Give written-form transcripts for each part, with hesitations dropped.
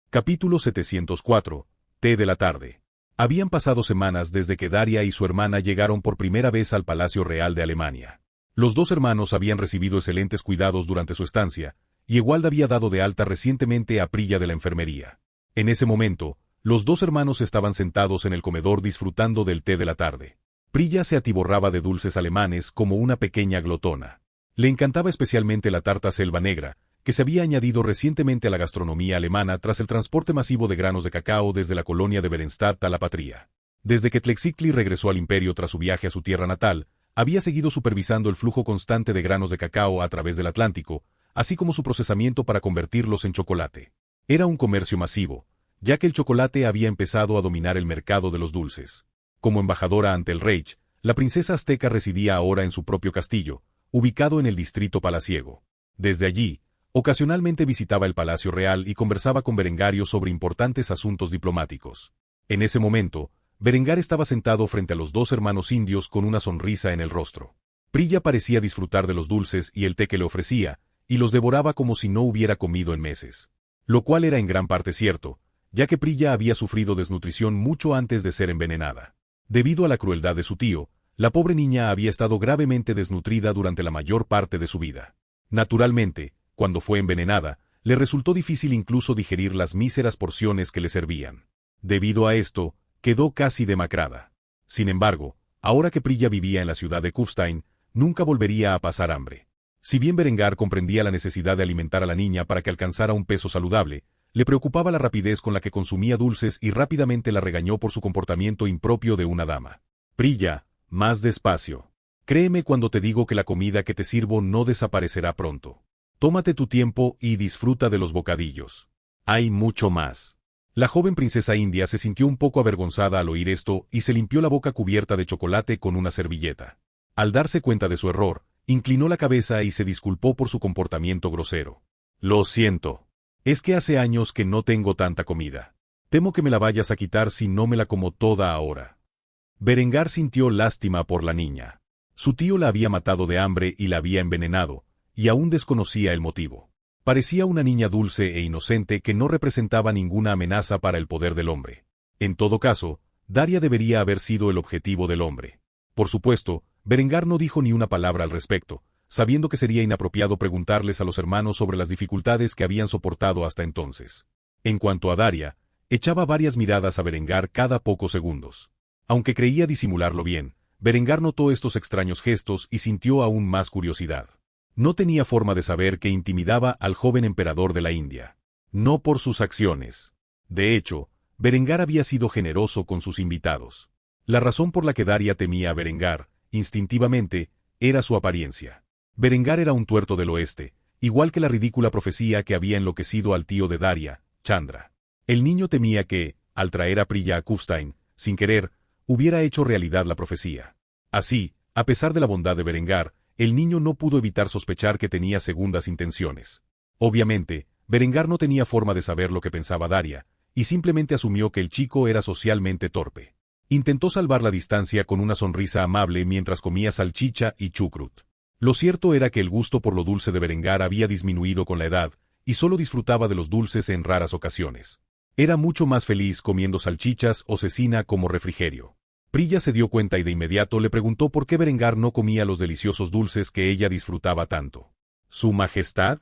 Capítulo 704. Té de la tarde. Habían pasado semanas desde que Daria y su hermana llegaron por primera vez al Palacio Real de Alemania. Los dos hermanos habían recibido excelentes cuidados durante su estancia, y Ewald había dado de alta recientemente a Prilla de la enfermería. En ese momento, los dos hermanos estaban sentados en el comedor disfrutando del té de la tarde. Prilla se atiborraba de dulces alemanes como una pequeña glotona. Le encantaba especialmente la tarta Selva Negra, que se había añadido recientemente a la gastronomía alemana tras el transporte masivo de granos de cacao desde la colonia de Berenstadt a la patria. Desde que Tlexictli regresó al imperio tras su viaje a su tierra natal, había seguido supervisando el flujo constante de granos de cacao a través del Atlántico, así como su procesamiento para convertirlos en chocolate. Era un comercio masivo, ya que el chocolate había empezado a dominar el mercado de los dulces. Como embajadora ante el Reich, la princesa azteca residía ahora en su propio castillo, ubicado en el distrito palaciego. Desde allí, ocasionalmente visitaba el Palacio Real y conversaba con Berengario sobre importantes asuntos diplomáticos. En ese momento, Berengar estaba sentado frente a los dos hermanos indios con una sonrisa en el rostro. Prilla parecía disfrutar de los dulces y el té que le ofrecía, y los devoraba como si no hubiera comido en meses. Lo cual era en gran parte cierto, ya que Prilla había sufrido desnutrición mucho antes de ser envenenada. Debido a la crueldad de su tío, la pobre niña había estado gravemente desnutrida durante la mayor parte de su vida. Naturalmente, cuando fue envenenada, le resultó difícil incluso digerir las míseras porciones que le servían. Debido a esto, quedó casi demacrada. Sin embargo, ahora que Prilla vivía en la ciudad de Kufstein, nunca volvería a pasar hambre. Si bien Berengar comprendía la necesidad de alimentar a la niña para que alcanzara un peso saludable, le preocupaba la rapidez con la que consumía dulces y rápidamente la regañó por su comportamiento impropio de una dama. Prilla, más despacio. Créeme cuando te digo que la comida que te sirvo no desaparecerá pronto. Tómate tu tiempo y disfruta de los bocadillos. Hay mucho más. La joven princesa india se sintió un poco avergonzada al oír esto y se limpió la boca cubierta de chocolate con una servilleta. Al darse cuenta de su error, inclinó la cabeza y se disculpó por su comportamiento grosero. Lo siento. Es que hace años que no tengo tanta comida. Temo que me la vayas a quitar si no me la como toda ahora. Berengar sintió lástima por la niña. Su tío la había matado de hambre y la había envenenado, y aún desconocía el motivo. Parecía una niña dulce e inocente que no representaba ninguna amenaza para el poder del hombre. En todo caso, Daria debería haber sido el objetivo del hombre. Por supuesto, Berengar no dijo ni una palabra al respecto, sabiendo que sería inapropiado preguntarles a los hermanos sobre las dificultades que habían soportado hasta entonces. En cuanto a Daria, echaba varias miradas a Berengar cada pocos segundos. Aunque creía disimularlo bien, Berengar notó estos extraños gestos y sintió aún más curiosidad. No tenía forma de saber que intimidaba al joven emperador de la India. No por sus acciones. De hecho, Berengar había sido generoso con sus invitados. La razón por la que Daria temía a Berengar, instintivamente, era su apariencia. Berengar era un tuerto del oeste, igual que la ridícula profecía que había enloquecido al tío de Daria, Chandra. El niño temía que, al traer a Prilla a Kufstein, sin querer, hubiera hecho realidad la profecía. Así, a pesar de la bondad de Berengar, el niño no pudo evitar sospechar que tenía segundas intenciones. Obviamente, Berengar no tenía forma de saber lo que pensaba Daria, y simplemente asumió que el chico era socialmente torpe. Intentó salvar la distancia con una sonrisa amable mientras comía salchicha y chucrut. Lo cierto era que el gusto por lo dulce de Berengar había disminuido con la edad, y solo disfrutaba de los dulces en raras ocasiones. Era mucho más feliz comiendo salchichas o cecina como refrigerio. Prilla se dio cuenta y de inmediato le preguntó por qué Berengar no comía los deliciosos dulces que ella disfrutaba tanto. ¿Su Majestad?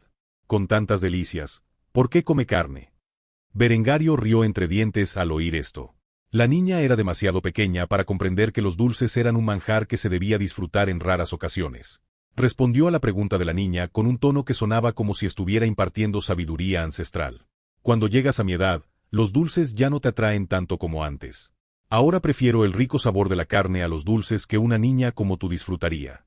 Con tantas delicias, ¿por qué come carne? Berengario rió entre dientes al oír esto. La niña era demasiado pequeña para comprender que los dulces eran un manjar que se debía disfrutar en raras ocasiones. Respondió a la pregunta de la niña con un tono que sonaba como si estuviera impartiendo sabiduría ancestral. Cuando llegas a mi edad, los dulces ya no te atraen tanto como antes. Ahora prefiero el rico sabor de la carne a los dulces que una niña como tú disfrutaría.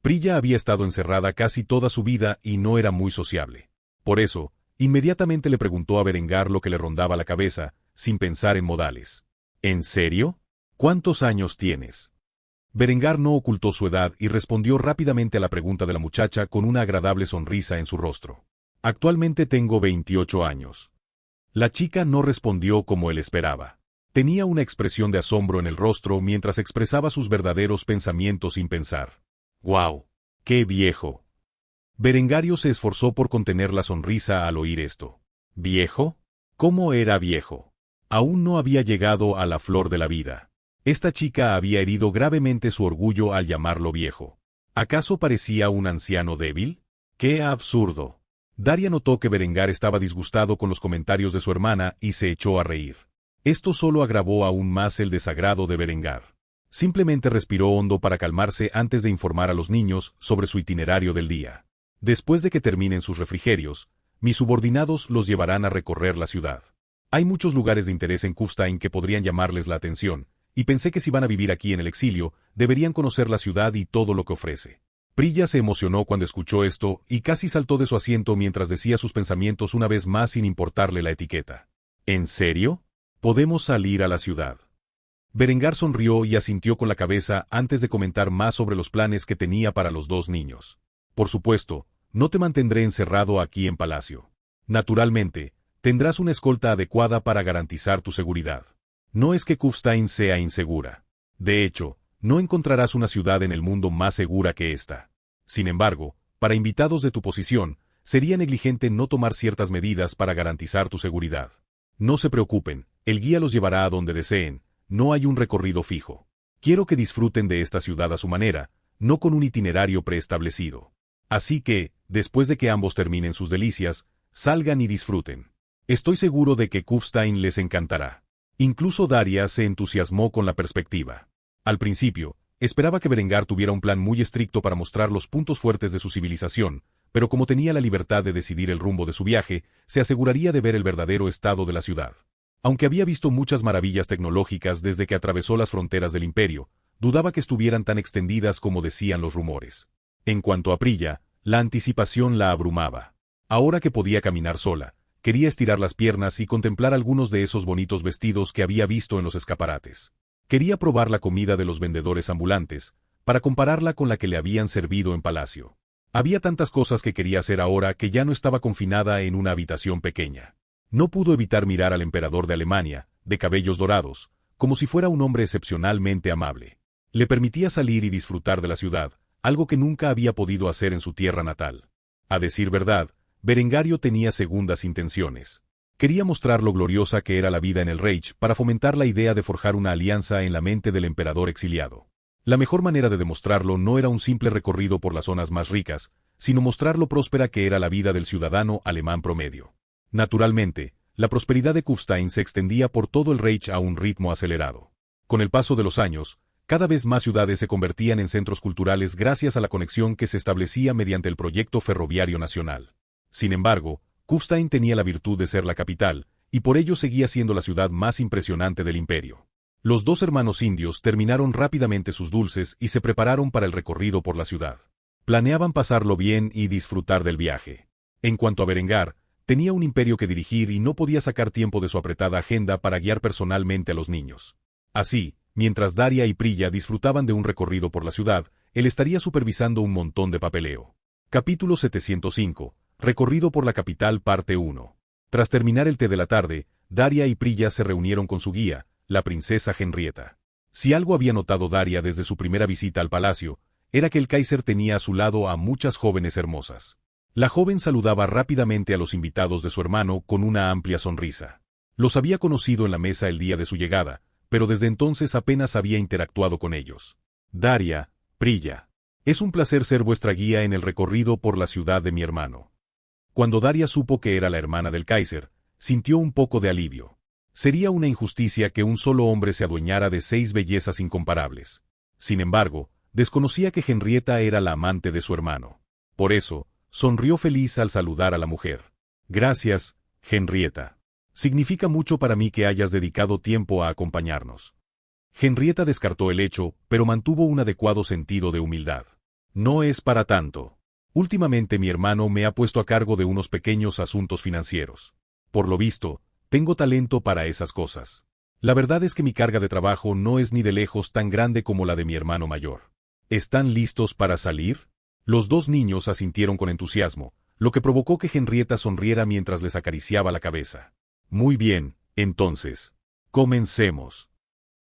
Prilla había estado encerrada casi toda su vida y no era muy sociable. Por eso, inmediatamente le preguntó a Berengar lo que le rondaba la cabeza, sin pensar en modales. ¿En serio? ¿Cuántos años tienes? Berengar no ocultó su edad y respondió rápidamente a la pregunta de la muchacha con una agradable sonrisa en su rostro. Actualmente tengo 28 años. La chica no respondió como él esperaba. Tenía una expresión de asombro en el rostro mientras expresaba sus verdaderos pensamientos sin pensar. ¡Guau! ¡Qué viejo! Berengario se esforzó por contener la sonrisa al oír esto. ¿Viejo? ¿Cómo era viejo? Aún no había llegado a la flor de la vida. Esta chica había herido gravemente su orgullo al llamarlo viejo. ¿Acaso parecía un anciano débil? ¡Qué absurdo! Daria notó que Berengar estaba disgustado con los comentarios de su hermana y se echó a reír. Esto solo agravó aún más el desagrado de Berengar. Simplemente respiró hondo para calmarse antes de informar a los niños sobre su itinerario del día. Después de que terminen sus refrigerios, mis subordinados los llevarán a recorrer la ciudad. Hay muchos lugares de interés en Kufstein que podrían llamarles la atención, y pensé que si van a vivir aquí en el exilio, deberían conocer la ciudad y todo lo que ofrece. Prilla se emocionó cuando escuchó esto y casi saltó de su asiento mientras decía sus pensamientos una vez más sin importarle la etiqueta. ¿En serio? ¿Podemos salir a la ciudad? Berengar sonrió y asintió con la cabeza antes de comentar más sobre los planes que tenía para los dos niños. Por supuesto, no te mantendré encerrado aquí en palacio. Naturalmente, tendrás una escolta adecuada para garantizar tu seguridad. No es que Kufstein sea insegura. De hecho, no encontrarás una ciudad en el mundo más segura que esta. Sin embargo, para invitados de tu posición, sería negligente no tomar ciertas medidas para garantizar tu seguridad. No se preocupen, el guía los llevará a donde deseen, no hay un recorrido fijo. Quiero que disfruten de esta ciudad a su manera, no con un itinerario preestablecido. Así que, después de que ambos terminen sus delicias, salgan y disfruten. Estoy seguro de que Kufstein les encantará. Incluso Daria se entusiasmó con la perspectiva. Al principio, esperaba que Berengar tuviera un plan muy estricto para mostrar los puntos fuertes de su civilización, pero como tenía la libertad de decidir el rumbo de su viaje, se aseguraría de ver el verdadero estado de la ciudad. Aunque había visto muchas maravillas tecnológicas desde que atravesó las fronteras del imperio, dudaba que estuvieran tan extendidas como decían los rumores. En cuanto a Prilla, la anticipación la abrumaba. Ahora que podía caminar sola, quería estirar las piernas y contemplar algunos de esos bonitos vestidos que había visto en los escaparates. Quería probar la comida de los vendedores ambulantes, para compararla con la que le habían servido en palacio. Había tantas cosas que quería hacer ahora que ya no estaba confinada en una habitación pequeña. No pudo evitar mirar al emperador de Alemania, de cabellos dorados, como si fuera un hombre excepcionalmente amable. Le permitía salir y disfrutar de la ciudad, algo que nunca había podido hacer en su tierra natal. A decir verdad, Berengario tenía segundas intenciones. Quería mostrar lo gloriosa que era la vida en el Reich para fomentar la idea de forjar una alianza en la mente del emperador exiliado. La mejor manera de demostrarlo no era un simple recorrido por las zonas más ricas, sino mostrar lo próspera que era la vida del ciudadano alemán promedio. Naturalmente, la prosperidad de Kufstein se extendía por todo el Reich a un ritmo acelerado. Con el paso de los años, cada vez más ciudades se convertían en centros culturales gracias a la conexión que se establecía mediante el proyecto ferroviario nacional. Sin embargo, Kufstein tenía la virtud de ser la capital, y por ello seguía siendo la ciudad más impresionante del imperio. Los dos hermanos indios terminaron rápidamente sus dulces y se prepararon para el recorrido por la ciudad. Planeaban pasarlo bien y disfrutar del viaje. En cuanto a Berengar, tenía un imperio que dirigir y no podía sacar tiempo de su apretada agenda para guiar personalmente a los niños. Así, mientras Daria y Prilla disfrutaban de un recorrido por la ciudad, él estaría supervisando un montón de papeleo. Capítulo 705. Recorrido por la capital parte 1. Tras terminar el té de la tarde, Daria y Prilla se reunieron con su guía, la princesa Henrietta. Si algo había notado Daria desde su primera visita al palacio, era que el Kaiser tenía a su lado a muchas jóvenes hermosas. La joven saludaba rápidamente a los invitados de su hermano con una amplia sonrisa. Los había conocido en la mesa el día de su llegada, pero desde entonces apenas había interactuado con ellos. Daria, Prilla. Es un placer ser vuestra guía en el recorrido por la ciudad de mi hermano. Cuando Daria supo que era la hermana del Kaiser, sintió un poco de alivio. Sería una injusticia que un solo hombre se adueñara de 6 bellezas incomparables. Sin embargo, desconocía que Henrietta era la amante de su hermano. Por eso, sonrió feliz al saludar a la mujer. Gracias, Henrietta. Significa mucho para mí que hayas dedicado tiempo a acompañarnos. Henrietta descartó el hecho, pero mantuvo un adecuado sentido de humildad. No es para tanto. Últimamente mi hermano me ha puesto a cargo de unos pequeños asuntos financieros. Por lo visto, tengo talento para esas cosas. La verdad es que mi carga de trabajo no es ni de lejos tan grande como la de mi hermano mayor. ¿Están listos para salir? Los dos niños asintieron con entusiasmo, lo que provocó que Henrietta sonriera mientras les acariciaba la cabeza. Muy bien, entonces. Comencemos.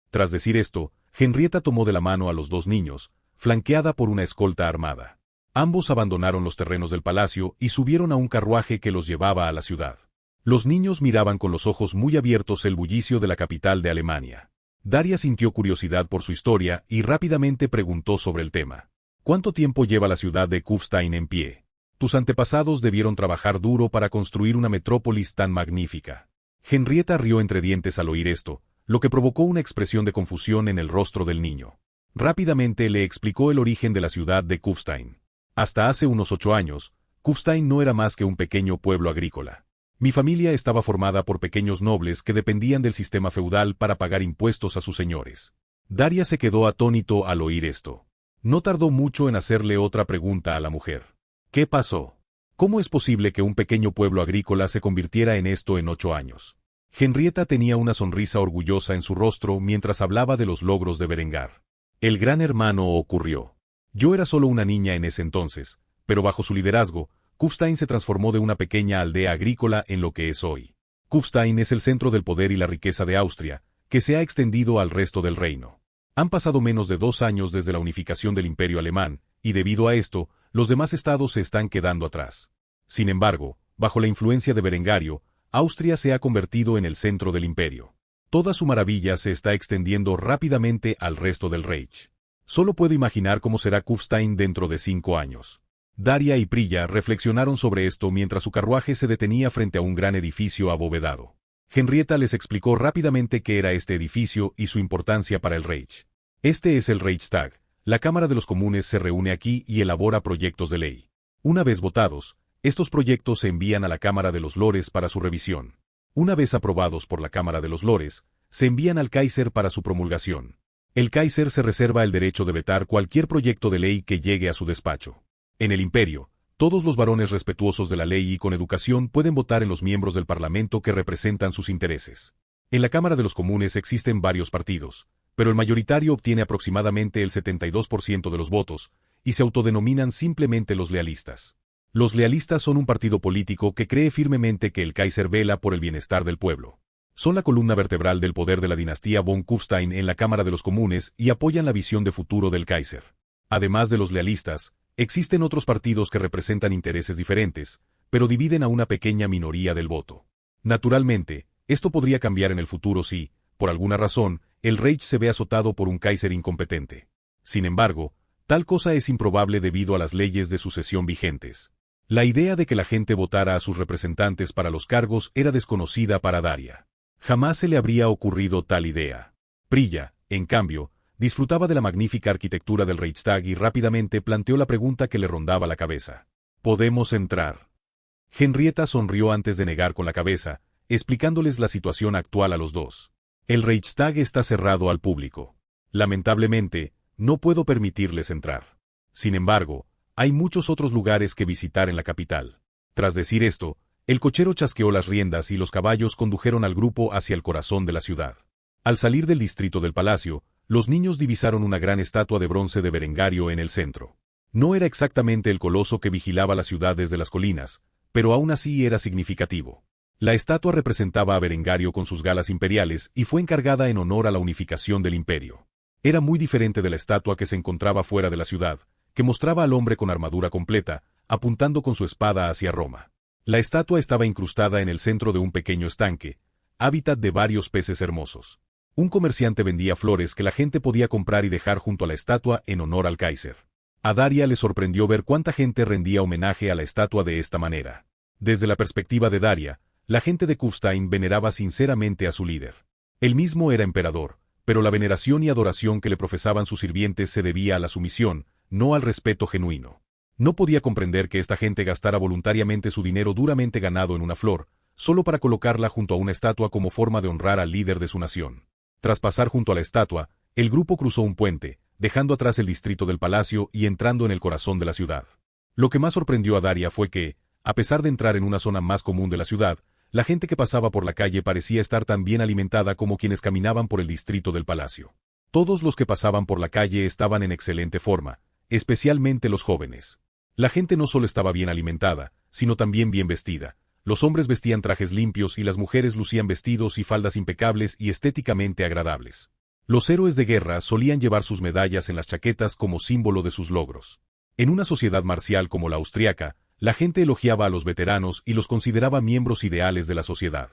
Tras decir esto, Henrietta tomó de la mano a los dos niños, flanqueada por una escolta armada. Ambos abandonaron los terrenos del palacio y subieron a un carruaje que los llevaba a la ciudad. Los niños miraban con los ojos muy abiertos el bullicio de la capital de Alemania. Daria sintió curiosidad por su historia y rápidamente preguntó sobre el tema. ¿Cuánto tiempo lleva la ciudad de Kufstein en pie? Tus antepasados debieron trabajar duro para construir una metrópolis tan magnífica. Henrietta rió entre dientes al oír esto, lo que provocó una expresión de confusión en el rostro del niño. Rápidamente le explicó el origen de la ciudad de Kufstein. Hasta hace unos 8 años, Kufstein no era más que un pequeño pueblo agrícola. Mi familia estaba formada por pequeños nobles que dependían del sistema feudal para pagar impuestos a sus señores. Daria se quedó atónito al oír esto. No tardó mucho en hacerle otra pregunta a la mujer. ¿Qué pasó? ¿Cómo es posible que un pequeño pueblo agrícola se convirtiera en esto en 8 años? Henrietta tenía una sonrisa orgullosa en su rostro mientras hablaba de los logros de Berengar. El gran hermano ocurrió. Yo era solo una niña en ese entonces, pero bajo su liderazgo, Kufstein se transformó de una pequeña aldea agrícola en lo que es hoy. Kufstein es el centro del poder y la riqueza de Austria, que se ha extendido al resto del reino. Han pasado menos de 2 años desde la unificación del Imperio Alemán, y debido a esto, los demás estados se están quedando atrás. Sin embargo, bajo la influencia de Berengario, Austria se ha convertido en el centro del imperio. Toda su maravilla se está extendiendo rápidamente al resto del Reich. Solo puedo imaginar cómo será Kufstein dentro de 5 años. Daria y Prilla reflexionaron sobre esto mientras su carruaje se detenía frente a un gran edificio abovedado. Henrietta les explicó rápidamente qué era este edificio y su importancia para el Reich. Este es el Reichstag. La Cámara de los Comunes se reúne aquí y elabora proyectos de ley. Una vez votados, estos proyectos se envían a la Cámara de los Lores para su revisión. Una vez aprobados por la Cámara de los Lores, se envían al Kaiser para su promulgación. El Kaiser se reserva el derecho de vetar cualquier proyecto de ley que llegue a su despacho. En el imperio, todos los varones respetuosos de la ley y con educación pueden votar en los miembros del Parlamento que representan sus intereses. En la Cámara de los Comunes existen varios partidos, pero el mayoritario obtiene aproximadamente el 72% de los votos, y se autodenominan simplemente los lealistas. Los lealistas son un partido político que cree firmemente que el Kaiser vela por el bienestar del pueblo. Son la columna vertebral del poder de la dinastía von Kufstein en la Cámara de los Comunes y apoyan la visión de futuro del Kaiser. Además de los lealistas, existen otros partidos que representan intereses diferentes, pero dividen a una pequeña minoría del voto. Naturalmente, esto podría cambiar en el futuro si, por alguna razón, el Reich se ve azotado por un Kaiser incompetente. Sin embargo, tal cosa es improbable debido a las leyes de sucesión vigentes. La idea de que la gente votara a sus representantes para los cargos era desconocida para Daria. Jamás se le habría ocurrido tal idea. Prilla, en cambio, disfrutaba de la magnífica arquitectura del Reichstag y rápidamente planteó la pregunta que le rondaba la cabeza. ¿Podemos entrar? Henrietta sonrió antes de negar con la cabeza, explicándoles la situación actual a los dos. El Reichstag está cerrado al público. Lamentablemente, no puedo permitirles entrar. Sin embargo, hay muchos otros lugares que visitar en la capital. Tras decir esto, el cochero chasqueó las riendas y los caballos condujeron al grupo hacia el corazón de la ciudad. Al salir del distrito del palacio, los niños divisaron una gran estatua de bronce de Berengario en el centro. No era exactamente el coloso que vigilaba la ciudad desde las colinas, pero aún así era significativo. La estatua representaba a Berengario con sus galas imperiales y fue encargada en honor a la unificación del imperio. Era muy diferente de la estatua que se encontraba fuera de la ciudad, que mostraba al hombre con armadura completa, apuntando con su espada hacia Roma. La estatua estaba incrustada en el centro de un pequeño estanque, hábitat de varios peces hermosos. Un comerciante vendía flores que la gente podía comprar y dejar junto a la estatua en honor al Kaiser. A Daria le sorprendió ver cuánta gente rendía homenaje a la estatua de esta manera. Desde la perspectiva de Daria, la gente de Kufstein veneraba sinceramente a su líder. Él mismo era emperador, pero la veneración y adoración que le profesaban sus sirvientes se debía a la sumisión, no al respeto genuino. No podía comprender que esta gente gastara voluntariamente su dinero duramente ganado en una flor, solo para colocarla junto a una estatua como forma de honrar al líder de su nación. Tras pasar junto a la estatua, el grupo cruzó un puente, dejando atrás el distrito del palacio y entrando en el corazón de la ciudad. Lo que más sorprendió a Daria fue que, a pesar de entrar en una zona más común de la ciudad, la gente que pasaba por la calle parecía estar tan bien alimentada como quienes caminaban por el distrito del palacio. Todos los que pasaban por la calle estaban en excelente forma, especialmente los jóvenes. La gente no solo estaba bien alimentada, sino también bien vestida. Los hombres vestían trajes limpios y las mujeres lucían vestidos y faldas impecables y estéticamente agradables. Los héroes de guerra solían llevar sus medallas en las chaquetas como símbolo de sus logros. En una sociedad marcial como la austriaca, La gente elogiaba a los veteranos y los consideraba miembros ideales de la sociedad.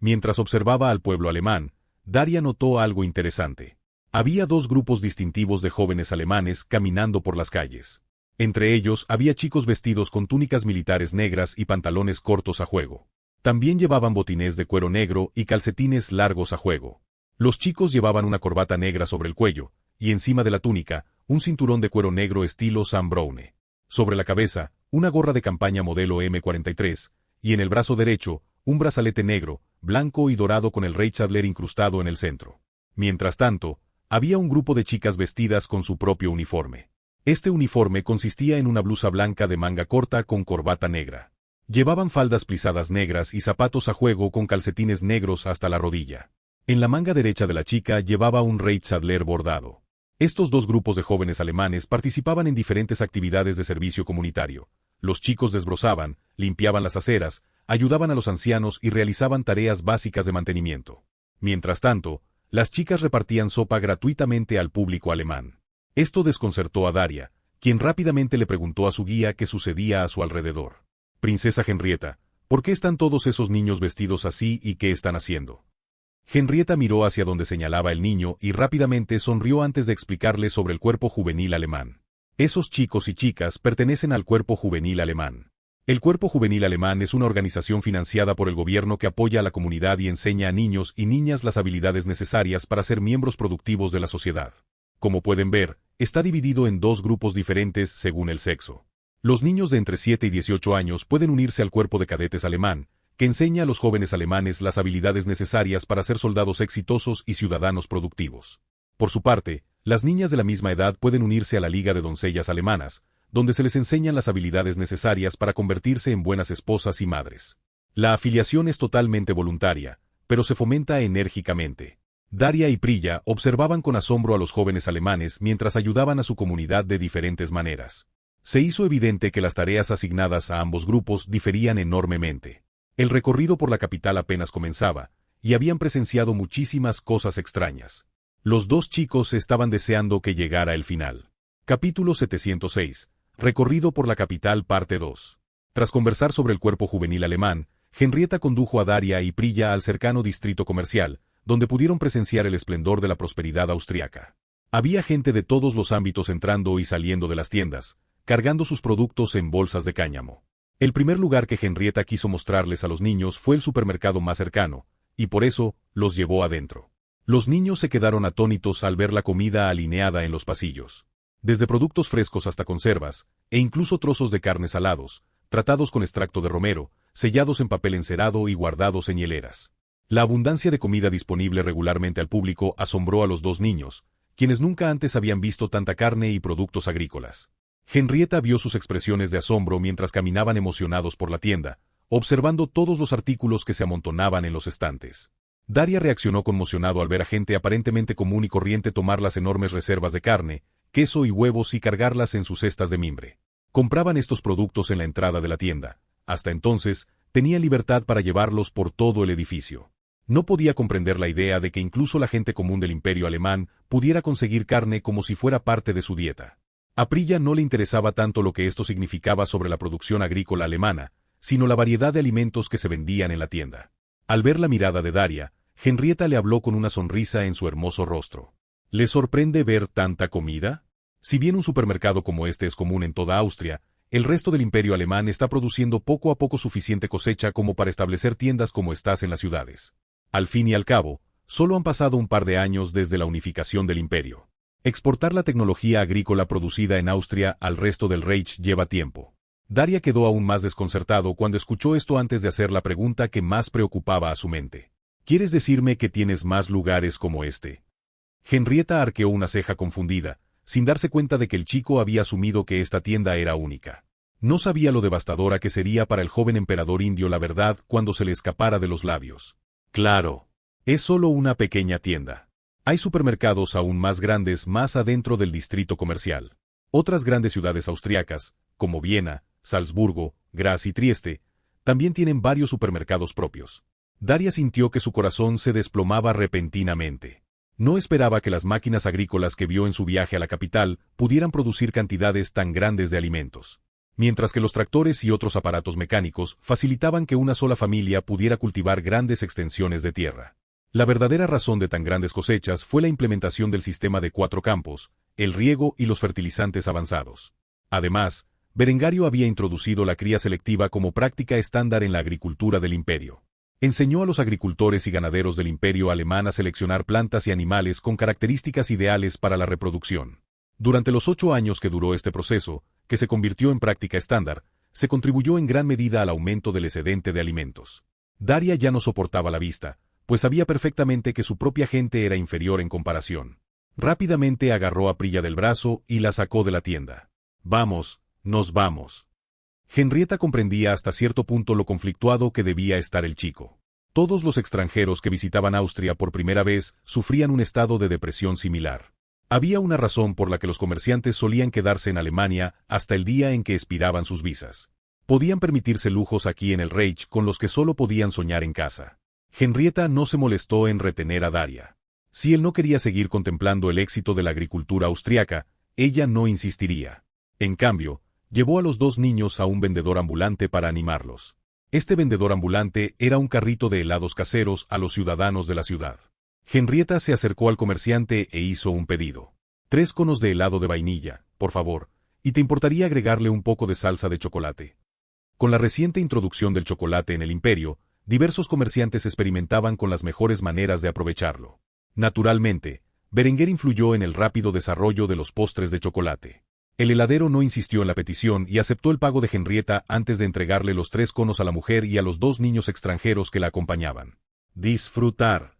Mientras observaba al pueblo alemán, Daria notó algo interesante. Había dos grupos distintivos de jóvenes alemanes caminando por las calles. Entre ellos había chicos vestidos con túnicas militares negras y pantalones cortos a juego. También llevaban botines de cuero negro y calcetines largos a juego. Los chicos llevaban una corbata negra sobre el cuello, y encima de la túnica, un cinturón de cuero negro estilo Sam Browne. Sobre la cabeza, una gorra de campaña modelo M43, y en el brazo derecho, un brazalete negro, blanco y dorado con el Reichsadler incrustado en el centro. Mientras tanto, había un grupo de chicas vestidas con su propio uniforme. Este uniforme consistía en una blusa blanca de manga corta con corbata negra. Llevaban faldas plisadas negras y zapatos a juego con calcetines negros hasta la rodilla. En la manga derecha de la chica llevaba un Reichsadler bordado. Estos dos grupos de jóvenes alemanes participaban en diferentes actividades de servicio comunitario. Los chicos desbrozaban, limpiaban las aceras, ayudaban a los ancianos y realizaban tareas básicas de mantenimiento. Mientras tanto, las chicas repartían sopa gratuitamente al público alemán. Esto desconcertó a Daria, quien rápidamente le preguntó a su guía qué sucedía a su alrededor. «Princesa Henrietta, ¿por qué están todos esos niños vestidos así y qué están haciendo?» Henrietta miró hacia donde señalaba el niño y rápidamente sonrió antes de explicarle sobre el cuerpo juvenil alemán. Esos chicos y chicas pertenecen al cuerpo juvenil alemán. El cuerpo juvenil alemán es una organización financiada por el gobierno que apoya a la comunidad y enseña a niños y niñas las habilidades necesarias para ser miembros productivos de la sociedad. Como pueden ver, está dividido en dos grupos diferentes según el sexo. Los niños de entre 7 y 18 años pueden unirse al cuerpo de cadetes alemán, que enseña a los jóvenes alemanes las habilidades necesarias para ser soldados exitosos y ciudadanos productivos. Por su parte, las niñas de la misma edad pueden unirse a la Liga de Doncellas Alemanas, donde se les enseñan las habilidades necesarias para convertirse en buenas esposas y madres. La afiliación es totalmente voluntaria, pero se fomenta enérgicamente. Daria y Prilla observaban con asombro a los jóvenes alemanes mientras ayudaban a su comunidad de diferentes maneras. Se hizo evidente que las tareas asignadas a ambos grupos diferían enormemente. El recorrido por la capital apenas comenzaba, y habían presenciado muchísimas cosas extrañas. Los dos chicos estaban deseando que llegara el final. Capítulo 706. Recorrido por la capital parte 2. Tras conversar sobre el cuerpo juvenil alemán, Henrietta condujo a Daria y Prilla al cercano distrito comercial, donde pudieron presenciar el esplendor de la prosperidad austriaca. Había gente de todos los ámbitos entrando y saliendo de las tiendas, cargando sus productos en bolsas de cáñamo. El primer lugar que Henrietta quiso mostrarles a los niños fue el supermercado más cercano, y por eso los llevó adentro. Los niños se quedaron atónitos al ver la comida alineada en los pasillos. Desde productos frescos hasta conservas, e incluso trozos de carne salados, tratados con extracto de romero, sellados en papel encerado y guardados en hieleras. La abundancia de comida disponible regularmente al público asombró a los dos niños, quienes nunca antes habían visto tanta carne y productos agrícolas. Henrietta vio sus expresiones de asombro mientras caminaban emocionados por la tienda, observando todos los artículos que se amontonaban en los estantes. Daria reaccionó conmocionado al ver a gente aparentemente común y corriente tomar las enormes reservas de carne, queso y huevos y cargarlas en sus cestas de mimbre. Compraban estos productos en la entrada de la tienda. Hasta entonces, tenían libertad para llevarlos por todo el edificio. No podía comprender la idea de que incluso la gente común del Imperio alemán pudiera conseguir carne como si fuera parte de su dieta. A Prilla no le interesaba tanto lo que esto significaba sobre la producción agrícola alemana, sino la variedad de alimentos que se vendían en la tienda. Al ver la mirada de Daria, Henrietta le habló con una sonrisa en su hermoso rostro. ¿Le sorprende ver tanta comida? Si bien un supermercado como este es común en toda Austria, el resto del Imperio alemán está produciendo poco a poco suficiente cosecha como para establecer tiendas como estas en las ciudades. Al fin y al cabo, solo han pasado un par de años desde la unificación del imperio. Exportar la tecnología agrícola producida en Austria al resto del Reich lleva tiempo. Daria quedó aún más desconcertado cuando escuchó esto antes de hacer la pregunta que más preocupaba a su mente. ¿Quieres decirme que tienes más lugares como este? Henrietta arqueó una ceja confundida, sin darse cuenta de que el chico había asumido que esta tienda era única. No sabía lo devastadora que sería para el joven emperador indio la verdad cuando se le escapara de los labios. Claro, es solo una pequeña tienda. Hay supermercados aún más grandes más adentro del distrito comercial. Otras grandes ciudades austriacas, como Viena, Salzburgo, Graz y Trieste, también tienen varios supermercados propios. Daria sintió que su corazón se desplomaba repentinamente. No esperaba que las máquinas agrícolas que vio en su viaje a la capital pudieran producir cantidades tan grandes de alimentos. mientras que los tractores y otros aparatos mecánicos facilitaban que una sola familia pudiera cultivar grandes extensiones de tierra. La verdadera razón de tan grandes cosechas fue la implementación del sistema de 4 campos, el riego y los fertilizantes avanzados. Además, Berengario había introducido la cría selectiva como práctica estándar en la agricultura del imperio. Enseñó a los agricultores y ganaderos del imperio alemán a seleccionar plantas y animales con características ideales para la reproducción. Durante los 8 años que duró este proceso, que se convirtió en práctica estándar, se contribuyó en gran medida al aumento del excedente de alimentos. Daria ya no soportaba la vista, pues sabía perfectamente que su propia gente era inferior en comparación. Rápidamente agarró a Prilla del brazo y la sacó de la tienda. «Vamos, nos vamos». Henrietta comprendía hasta cierto punto lo conflictuado que debía estar el chico. Todos los extranjeros que visitaban Austria por primera vez sufrían un estado de depresión similar. Había una razón por la que los comerciantes solían quedarse en Alemania hasta el día en que expiraban sus visas. Podían permitirse lujos aquí en el Reich con los que solo podían soñar en casa. Henrietta no se molestó en retener a Daria. Si él no quería seguir contemplando el éxito de la agricultura austriaca, ella no insistiría. En cambio, llevó a los 2 niños a un vendedor ambulante para animarlos. Este vendedor ambulante era un carrito de helados caseros a los ciudadanos de la ciudad. Henrietta se acercó al comerciante e hizo un pedido. 3 conos de helado de vainilla, por favor, y te importaría agregarle un poco de salsa de chocolate. Con la reciente introducción del chocolate en el imperio, diversos comerciantes experimentaban con las mejores maneras de aprovecharlo. Naturalmente, Berenguer influyó en el rápido desarrollo de los postres de chocolate. El heladero no insistió en la petición y aceptó el pago de Henrietta antes de entregarle los 3 conos a la mujer y a los 2 niños extranjeros que la acompañaban. Disfrutar.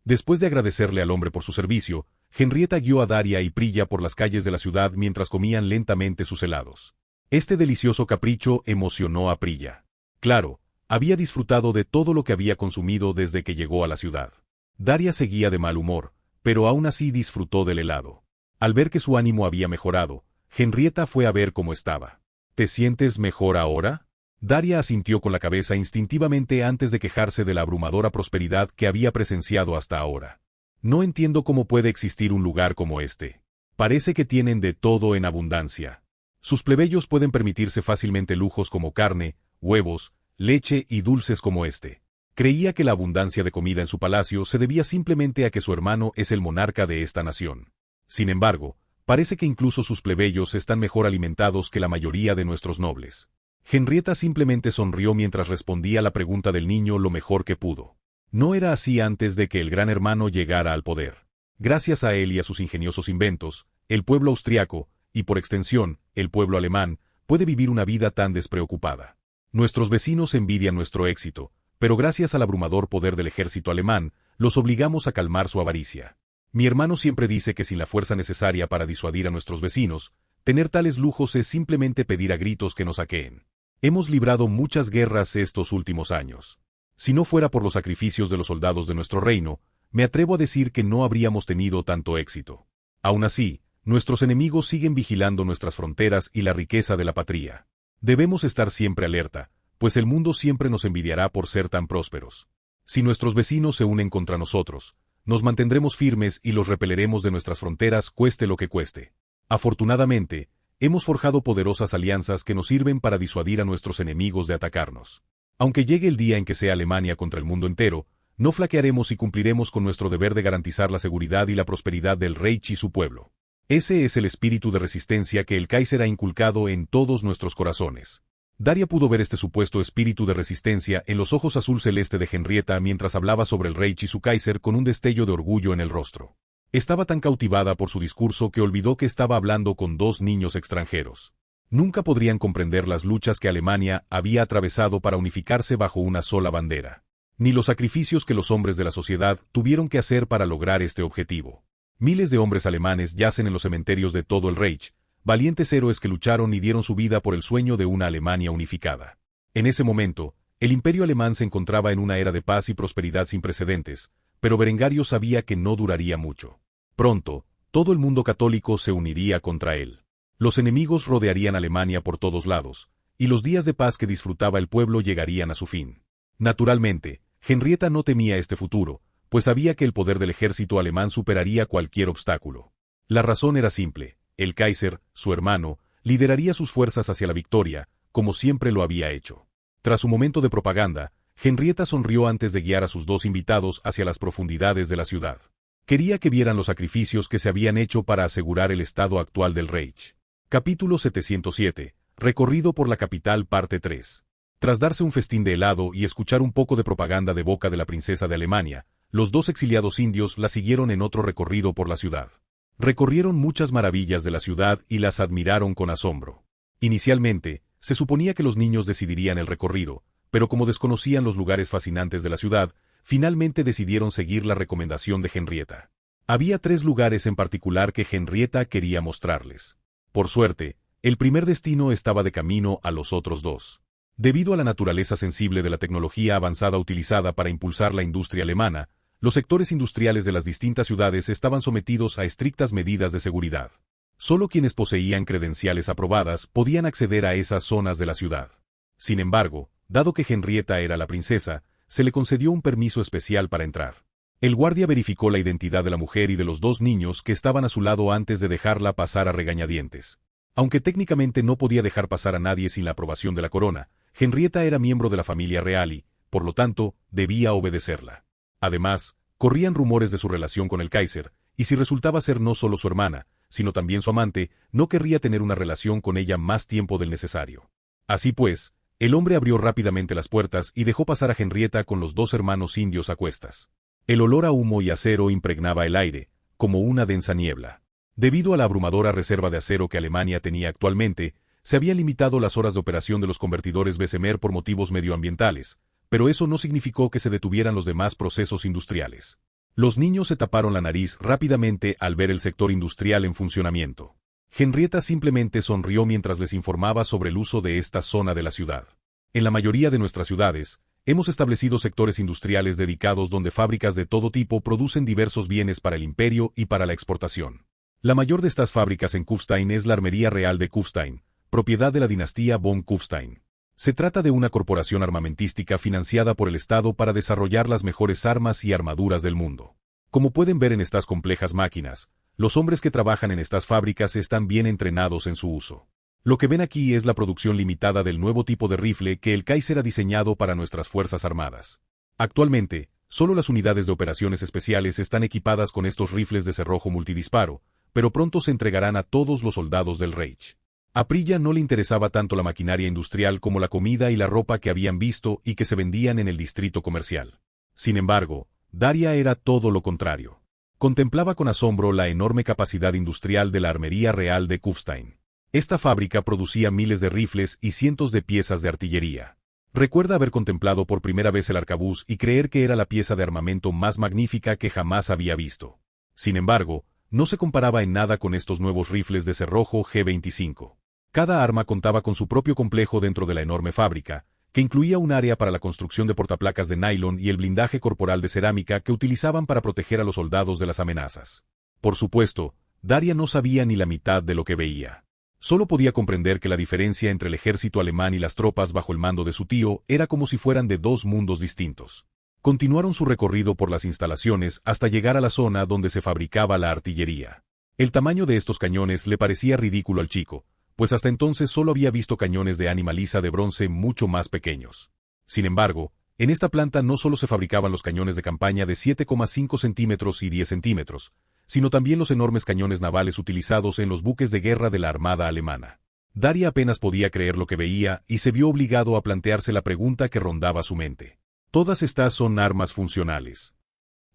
Después de agradecerle al hombre por su servicio, Henrietta guió a Daria y Prilla por las calles de la ciudad mientras comían lentamente sus helados. Este delicioso capricho emocionó a Prilla. Claro, había disfrutado de todo lo que había consumido desde que llegó a la ciudad. Daria seguía de mal humor, pero aún así disfrutó del helado. Al ver que su ánimo había mejorado, Henrietta fue a ver cómo estaba. ¿Te sientes mejor ahora? Daria asintió con la cabeza instintivamente antes de quejarse de la abrumadora prosperidad que había presenciado hasta ahora. No entiendo cómo puede existir un lugar como este. Parece que tienen de todo en abundancia. Sus plebeyos pueden permitirse fácilmente lujos como carne, huevos, leche y dulces como este. Creía que la abundancia de comida en su palacio se debía simplemente a que su hermano es el monarca de esta nación. Sin embargo, parece que incluso sus plebeyos están mejor alimentados que la mayoría de nuestros nobles. Henrietta simplemente sonrió mientras respondía a la pregunta del niño lo mejor que pudo. No era así antes de que el gran hermano llegara al poder. Gracias a él y a sus ingeniosos inventos, el pueblo austriaco, y por extensión, el pueblo alemán, puede vivir una vida tan despreocupada. Nuestros vecinos envidian nuestro éxito, pero gracias al abrumador poder del ejército alemán, los obligamos a calmar su avaricia. Mi hermano siempre dice que sin la fuerza necesaria para disuadir a nuestros vecinos, tener tales lujos es simplemente pedir a gritos que nos saqueen. Hemos librado muchas guerras estos últimos años. Si no fuera por los sacrificios de los soldados de nuestro reino, me atrevo a decir que no habríamos tenido tanto éxito. Aún así, nuestros enemigos siguen vigilando nuestras fronteras y la riqueza de la patria. Debemos estar siempre alerta, pues el mundo siempre nos envidiará por ser tan prósperos. Si nuestros vecinos se unen contra nosotros, nos mantendremos firmes y los repeleremos de nuestras fronteras cueste lo que cueste. Afortunadamente, hemos forjado poderosas alianzas que nos sirven para disuadir a nuestros enemigos de atacarnos. Aunque llegue el día en que sea Alemania contra el mundo entero, no flaquearemos y cumpliremos con nuestro deber de garantizar la seguridad y la prosperidad del Reich y su pueblo. Ese es el espíritu de resistencia que el Kaiser ha inculcado en todos nuestros corazones. Daria pudo ver este supuesto espíritu de resistencia en los ojos azul celeste de Henrietta mientras hablaba sobre el Reich y su Kaiser con un destello de orgullo en el rostro. Estaba tan cautivada por su discurso que olvidó que estaba hablando con 2 niños extranjeros. Nunca podrían comprender las luchas que Alemania había atravesado para unificarse bajo una sola bandera, ni los sacrificios que los hombres de la sociedad tuvieron que hacer para lograr este objetivo. Miles de hombres alemanes yacen en los cementerios de todo el Reich, valientes héroes que lucharon y dieron su vida por el sueño de una Alemania unificada. En ese momento, el imperio alemán se encontraba en una era de paz y prosperidad sin precedentes, pero Berengario sabía que no duraría mucho. Pronto, todo el mundo católico se uniría contra él. Los enemigos rodearían Alemania por todos lados, y los días de paz que disfrutaba el pueblo llegarían a su fin. Naturalmente, Henrietta no temía este futuro, pues sabía que el poder del ejército alemán superaría cualquier obstáculo. La razón era simple: el Kaiser, su hermano, lideraría sus fuerzas hacia la victoria, como siempre lo había hecho. Tras su momento de propaganda, Henrietta sonrió antes de guiar a sus dos invitados hacia las profundidades de la ciudad. Quería que vieran los sacrificios que se habían hecho para asegurar el estado actual del Reich. Capítulo 707. Recorrido por la capital parte 3. Tras darse un festín de helado y escuchar un poco de propaganda de boca de la princesa de Alemania, los dos exiliados indios la siguieron en otro recorrido por la ciudad. Recorrieron muchas maravillas de la ciudad y las admiraron con asombro. Inicialmente, se suponía que los niños decidirían el recorrido, pero como desconocían los lugares fascinantes de la ciudad, finalmente decidieron seguir la recomendación de Henrietta. Había 3 lugares en particular que Henrietta quería mostrarles. Por suerte, el primer destino estaba de camino a los otros 2. Debido a la naturaleza sensible de la tecnología avanzada utilizada para impulsar la industria alemana, los sectores industriales de las distintas ciudades estaban sometidos a estrictas medidas de seguridad. Solo quienes poseían credenciales aprobadas podían acceder a esas zonas de la ciudad. Sin embargo, dado que Henrietta era la princesa, se le concedió un permiso especial para entrar. El guardia verificó la identidad de la mujer y de los 2 niños que estaban a su lado antes de dejarla pasar a regañadientes. Aunque técnicamente no podía dejar pasar a nadie sin la aprobación de la corona, Henrietta era miembro de la familia real y, por lo tanto, debía obedecerla. Además, corrían rumores de su relación con el Kaiser, y si resultaba ser no solo su hermana, sino también su amante, no querría tener una relación con ella más tiempo del necesario. Así pues, el hombre abrió rápidamente las puertas y dejó pasar a Henrietta con los 2 hermanos indios a cuestas. El olor a humo y acero impregnaba el aire, como una densa niebla. Debido a la abrumadora reserva de acero que Alemania tenía actualmente, se habían limitado las horas de operación de los convertidores Bessemer por motivos medioambientales, pero eso no significó que se detuvieran los demás procesos industriales. Los niños se taparon la nariz rápidamente al ver el sector industrial en funcionamiento. Henrietta simplemente sonrió mientras les informaba sobre el uso de esta zona de la ciudad. En la mayoría de nuestras ciudades, hemos establecido sectores industriales dedicados donde fábricas de todo tipo producen diversos bienes para el imperio y para la exportación. La mayor de estas fábricas en Kufstein es la Armería Real de Kufstein, propiedad de la dinastía von Kufstein. Se trata de una corporación armamentística financiada por el Estado para desarrollar las mejores armas y armaduras del mundo. Como pueden ver en estas complejas máquinas, los hombres que trabajan en estas fábricas están bien entrenados en su uso. Lo que ven aquí es la producción limitada del nuevo tipo de rifle que el Kaiser ha diseñado para nuestras fuerzas armadas. Actualmente, solo las unidades de operaciones especiales están equipadas con estos rifles de cerrojo multidisparo, pero pronto se entregarán a todos los soldados del Reich. A Prilla no le interesaba tanto la maquinaria industrial como la comida y la ropa que habían visto y que se vendían en el distrito comercial. Sin embargo, Daria era todo lo contrario. Contemplaba con asombro la enorme capacidad industrial de la Armería Real de Kufstein. Esta fábrica producía miles de rifles y cientos de piezas de artillería. Recuerda haber contemplado por primera vez el arcabuz y creer que era la pieza de armamento más magnífica que jamás había visto. Sin embargo, no se comparaba en nada con estos nuevos rifles de cerrojo G-25. Cada arma contaba con su propio complejo dentro de la enorme fábrica, que incluía un área para la construcción de portaplacas de nylon y el blindaje corporal de cerámica que utilizaban para proteger a los soldados de las amenazas. Por supuesto, Daria no sabía ni la mitad de lo que veía. Solo podía comprender que la diferencia entre el ejército alemán y las tropas bajo el mando de su tío era como si fueran de 2 mundos distintos. Continuaron su recorrido por las instalaciones hasta llegar a la zona donde se fabricaba la artillería. El tamaño de estos cañones le parecía ridículo al chico, pues hasta entonces solo había visto cañones de ánima lisa de bronce mucho más pequeños. Sin embargo, en esta planta no solo se fabricaban los cañones de campaña de 7,5 centímetros y 10 centímetros, sino también los enormes cañones navales utilizados en los buques de guerra de la Armada alemana. Daria apenas podía creer lo que veía y se vio obligado a plantearse la pregunta que rondaba su mente. Todas estas son armas funcionales.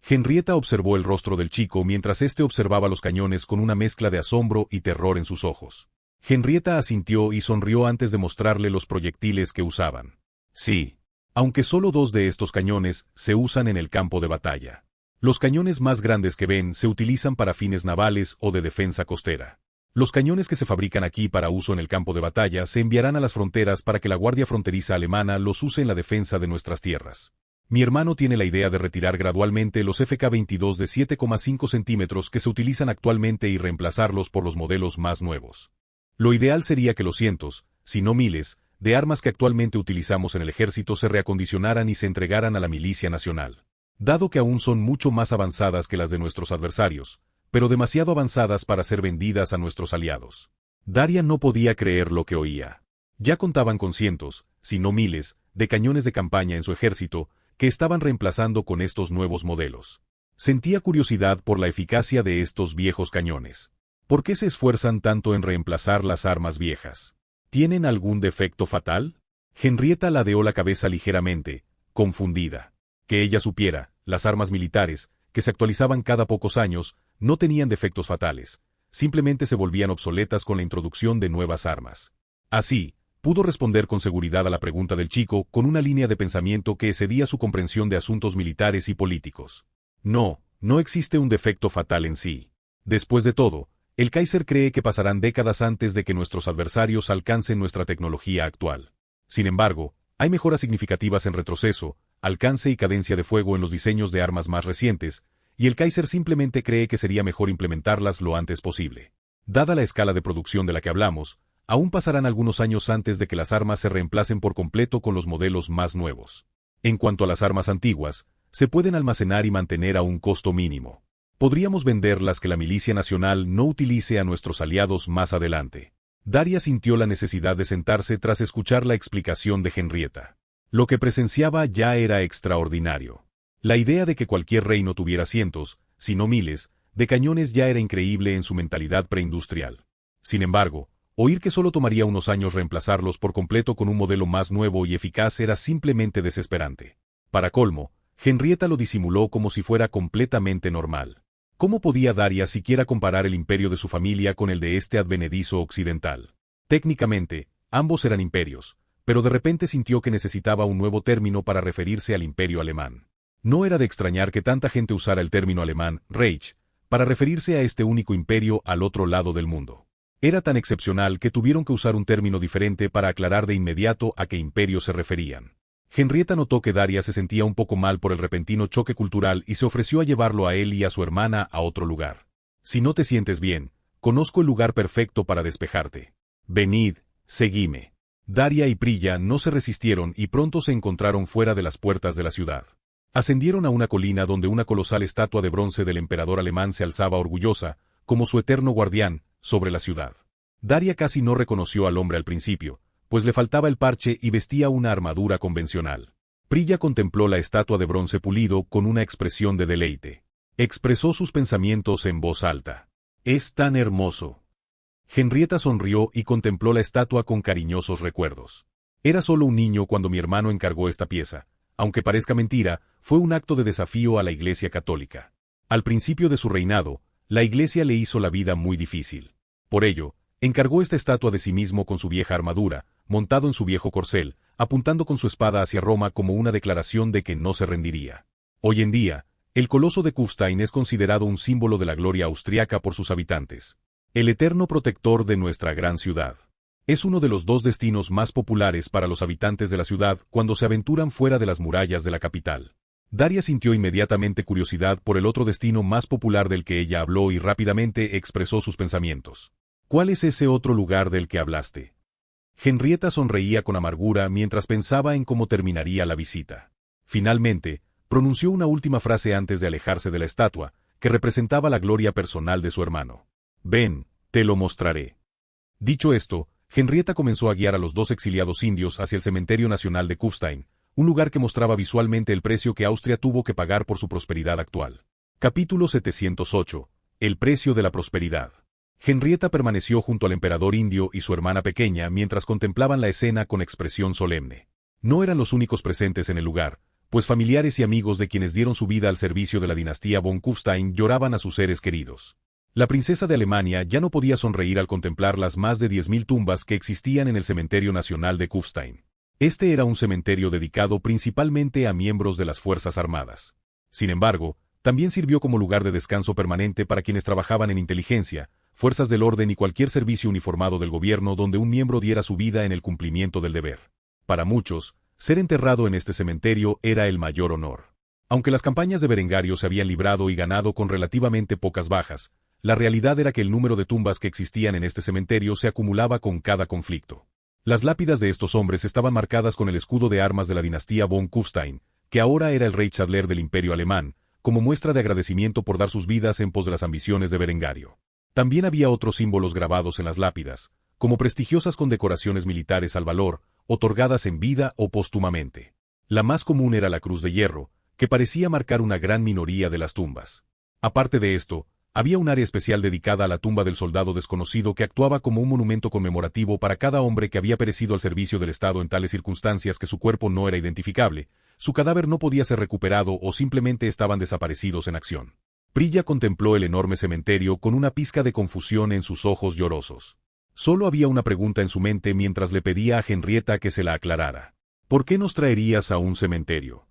Henrietta observó el rostro del chico mientras éste observaba los cañones con una mezcla de asombro y terror en sus ojos. Henrietta asintió y sonrió antes de mostrarle los proyectiles que usaban. Sí, aunque solo 2 de estos cañones se usan en el campo de batalla. Los cañones más grandes que ven se utilizan para fines navales o de defensa costera. Los cañones que se fabrican aquí para uso en el campo de batalla se enviarán a las fronteras para que la Guardia Fronteriza alemana los use en la defensa de nuestras tierras. Mi hermano tiene la idea de retirar gradualmente los FK-22 de 7,5 centímetros que se utilizan actualmente y reemplazarlos por los modelos más nuevos. Lo ideal sería que los cientos, si no miles, de armas que actualmente utilizamos en el ejército se reacondicionaran y se entregaran a la milicia nacional. Dado que aún son mucho más avanzadas que las de nuestros adversarios, pero demasiado avanzadas para ser vendidas a nuestros aliados. Daria no podía creer lo que oía. Ya contaban con cientos, si no miles, de cañones de campaña en su ejército, que estaban reemplazando con estos nuevos modelos. Sentía curiosidad por la eficacia de estos viejos cañones. ¿Por qué se esfuerzan tanto en reemplazar las armas viejas? ¿Tienen algún defecto fatal? Henrietta ladeó la cabeza ligeramente, confundida. Que ella supiera, las armas militares, que se actualizaban cada pocos años, no tenían defectos fatales, simplemente se volvían obsoletas con la introducción de nuevas armas. Así, pudo responder con seguridad a la pregunta del chico con una línea de pensamiento que excedía su comprensión de asuntos militares y políticos. No existe un defecto fatal en sí. Después de todo, el Kaiser cree que pasarán décadas antes de que nuestros adversarios alcancen nuestra tecnología actual. Sin embargo, hay mejoras significativas en retroceso, alcance y cadencia de fuego en los diseños de armas más recientes, y el Kaiser simplemente cree que sería mejor implementarlas lo antes posible. Dada la escala de producción de la que hablamos, aún pasarán algunos años antes de que las armas se reemplacen por completo con los modelos más nuevos. En cuanto a las armas antiguas, se pueden almacenar y mantener a un costo mínimo. Podríamos vender las que la Milicia Nacional no utilice a nuestros aliados más adelante. Daria sintió la necesidad de sentarse tras escuchar la explicación de Henrietta. Lo que presenciaba ya era extraordinario. La idea de que cualquier reino tuviera cientos, si no miles, de cañones ya era increíble en su mentalidad preindustrial. Sin embargo, oír que solo tomaría unos años reemplazarlos por completo con un modelo más nuevo y eficaz era simplemente desesperante. Para colmo, Henrietta lo disimuló como si fuera completamente normal. ¿Cómo podía Daria siquiera comparar el imperio de su familia con el de este advenedizo occidental? Técnicamente, ambos eran imperios, pero de repente sintió que necesitaba un nuevo término para referirse al imperio alemán. No era de extrañar que tanta gente usara el término alemán, Reich, para referirse a este único imperio al otro lado del mundo. Era tan excepcional que tuvieron que usar un término diferente para aclarar de inmediato a qué imperio se referían. Henrietta notó que Daria se sentía un poco mal por el repentino choque cultural y se ofreció a llevarlo a él y a su hermana a otro lugar. Si no te sientes bien, conozco el lugar perfecto para despejarte. Venid, seguime. Daria y Prilla no se resistieron y pronto se encontraron fuera de las puertas de la ciudad. Ascendieron a una colina donde una colosal estatua de bronce del emperador alemán se alzaba orgullosa, como su eterno guardián, sobre la ciudad. Daria casi no reconoció al hombre al principio, pues le faltaba el parche y vestía una armadura convencional. Prilla contempló la estatua de bronce pulido con una expresión de deleite. Expresó sus pensamientos en voz alta. «Es tan hermoso». Henrietta sonrió y contempló la estatua con cariñosos recuerdos. Era solo un niño cuando mi hermano encargó esta pieza. Aunque parezca mentira, fue un acto de desafío a la Iglesia Católica. Al principio de su reinado, la Iglesia le hizo la vida muy difícil. Por ello, encargó esta estatua de sí mismo con su vieja armadura, montado en su viejo corcel, apuntando con su espada hacia Roma como una declaración de que no se rendiría. Hoy en día, el coloso de Kufstein es considerado un símbolo de la gloria austriaca por sus habitantes. El eterno protector de nuestra gran ciudad. Es uno de los dos destinos más populares para los habitantes de la ciudad cuando se aventuran fuera de las murallas de la capital. Daria sintió inmediatamente curiosidad por el otro destino más popular del que ella habló y rápidamente expresó sus pensamientos. ¿Cuál es ese otro lugar del que hablaste? Henrietta sonreía con amargura mientras pensaba en cómo terminaría la visita. Finalmente, pronunció una última frase antes de alejarse de la estatua, que representaba la gloria personal de su hermano. «Ven, te lo mostraré». Dicho esto, Henrietta comenzó a guiar a los dos exiliados indios hacia el Cementerio Nacional de Kufstein, un lugar que mostraba visualmente el precio que Austria tuvo que pagar por su prosperidad actual. Capítulo 708. El precio de la prosperidad. Henrietta permaneció junto al emperador indio y su hermana pequeña mientras contemplaban la escena con expresión solemne. No eran los únicos presentes en el lugar, pues familiares y amigos de quienes dieron su vida al servicio de la dinastía von Kufstein lloraban a sus seres queridos. La princesa de Alemania ya no podía sonreír al contemplar las más de 10.000 tumbas que existían en el Cementerio Nacional de Kufstein. Este era un cementerio dedicado principalmente a miembros de las Fuerzas Armadas. Sin embargo, también sirvió como lugar de descanso permanente para quienes trabajaban en inteligencia, fuerzas del orden y cualquier servicio uniformado del gobierno donde un miembro diera su vida en el cumplimiento del deber. Para muchos, ser enterrado en este cementerio era el mayor honor. Aunque las campañas de Berengario se habían librado y ganado con relativamente pocas bajas, la realidad era que el número de tumbas que existían en este cementerio se acumulaba con cada conflicto. Las lápidas de estos hombres estaban marcadas con el escudo de armas de la dinastía von Kufstein, que ahora era el Reichsadler del Imperio Alemán, como muestra de agradecimiento por dar sus vidas en pos de las ambiciones de Berengario. También había otros símbolos grabados en las lápidas, como prestigiosas condecoraciones militares al valor, otorgadas en vida o póstumamente. La más común era la Cruz de Hierro, que parecía marcar una gran minoría de las tumbas. Aparte de esto, había un área especial dedicada a la tumba del soldado desconocido que actuaba como un monumento conmemorativo para cada hombre que había perecido al servicio del Estado en tales circunstancias que su cuerpo no era identificable, su cadáver no podía ser recuperado o simplemente estaban desaparecidos en acción. Prilla contempló el enorme cementerio con una pizca de confusión en sus ojos llorosos. Solo había una pregunta en su mente mientras le pedía a Henrietta que se la aclarara. ¿Por qué nos traerías a un cementerio?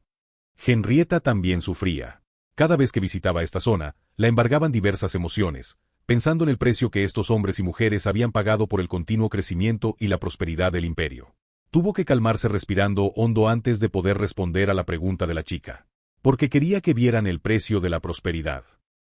Henrietta también sufría. Cada vez que visitaba esta zona, la embargaban diversas emociones, pensando en el precio que estos hombres y mujeres habían pagado por el continuo crecimiento y la prosperidad del imperio. Tuvo que calmarse respirando hondo antes de poder responder a la pregunta de la chica. Porque quería que vieran el precio de la prosperidad.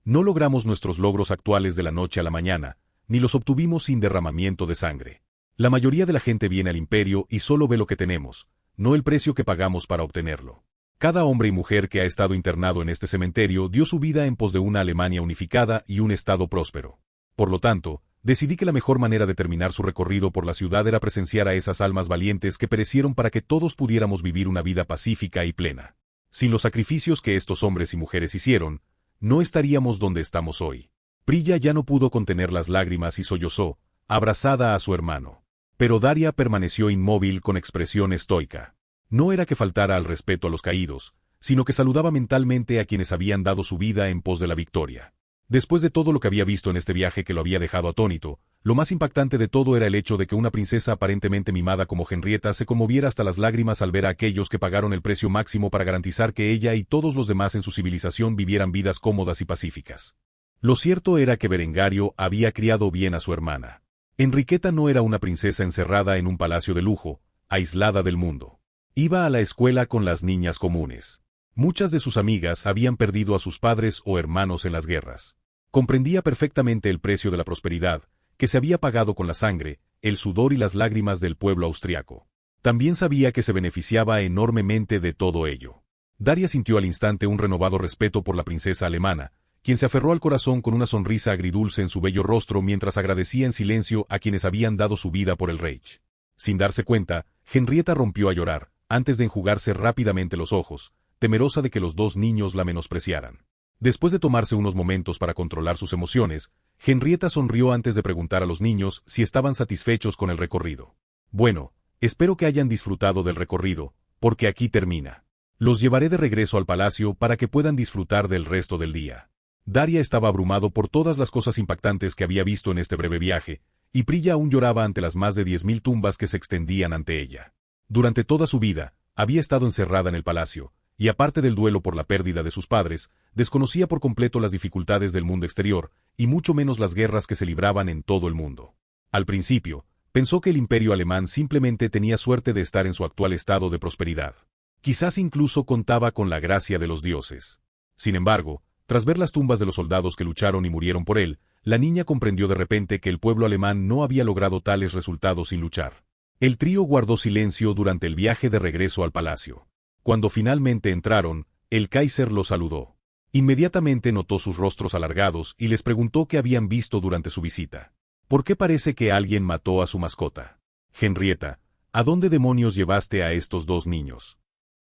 No logramos nuestros logros actuales de la noche a la mañana, ni los obtuvimos sin derramamiento de sangre. La mayoría de la gente viene al imperio y solo ve lo que tenemos, no el precio que pagamos para obtenerlo. Cada hombre y mujer que ha estado internado en este cementerio dio su vida en pos de una Alemania unificada y un Estado próspero. Por lo tanto, decidí que la mejor manera de terminar su recorrido por la ciudad era presenciar a esas almas valientes que perecieron para que todos pudiéramos vivir una vida pacífica y plena. Sin los sacrificios que estos hombres y mujeres hicieron, no estaríamos donde estamos hoy. Prilla ya no pudo contener las lágrimas y sollozó, abrazada a su hermano. Pero Daria permaneció inmóvil con expresión estoica. No era que faltara al respeto a los caídos, sino que saludaba mentalmente a quienes habían dado su vida en pos de la victoria. Después de todo lo que había visto en este viaje que lo había dejado atónito, lo más impactante de todo era el hecho de que una princesa aparentemente mimada como Henrietta se conmoviera hasta las lágrimas al ver a aquellos que pagaron el precio máximo para garantizar que ella y todos los demás en su civilización vivieran vidas cómodas y pacíficas. Lo cierto era que Berengario había criado bien a su hermana. Enriqueta no era una princesa encerrada en un palacio de lujo, aislada del mundo. Iba a la escuela con las niñas comunes. Muchas de sus amigas habían perdido a sus padres o hermanos en las guerras. Comprendía perfectamente el precio de la prosperidad, que se había pagado con la sangre, el sudor y las lágrimas del pueblo austriaco. También sabía que se beneficiaba enormemente de todo ello. Daria sintió al instante un renovado respeto por la princesa alemana, quien se aferró al corazón con una sonrisa agridulce en su bello rostro mientras agradecía en silencio a quienes habían dado su vida por el Reich. Sin darse cuenta, Henrietta rompió a llorar, antes de enjugarse rápidamente los ojos, temerosa de que los dos niños la menospreciaran. Después de tomarse unos momentos para controlar sus emociones, Henrietta sonrió antes de preguntar a los niños si estaban satisfechos con el recorrido. Bueno, espero que hayan disfrutado del recorrido, porque aquí termina. Los llevaré de regreso al palacio para que puedan disfrutar del resto del día. Daria estaba abrumado por todas las cosas impactantes que había visto en este breve viaje, y Prilla aún lloraba ante las más de 10.000 tumbas que se extendían ante ella. Durante toda su vida, había estado encerrada en el palacio, y aparte del duelo por la pérdida de sus padres, desconocía por completo las dificultades del mundo exterior, y mucho menos las guerras que se libraban en todo el mundo. Al principio, pensó que el imperio alemán simplemente tenía suerte de estar en su actual estado de prosperidad. Quizás incluso contaba con la gracia de los dioses. Sin embargo, tras ver las tumbas de los soldados que lucharon y murieron por él, la niña comprendió de repente que el pueblo alemán no había logrado tales resultados sin luchar. El trío guardó silencio durante el viaje de regreso al palacio. Cuando finalmente entraron, el Kaiser los saludó. Inmediatamente notó sus rostros alargados y les preguntó qué habían visto durante su visita. ¿Por qué parece que alguien mató a su mascota? Henrietta, ¿a dónde demonios llevaste a estos dos niños?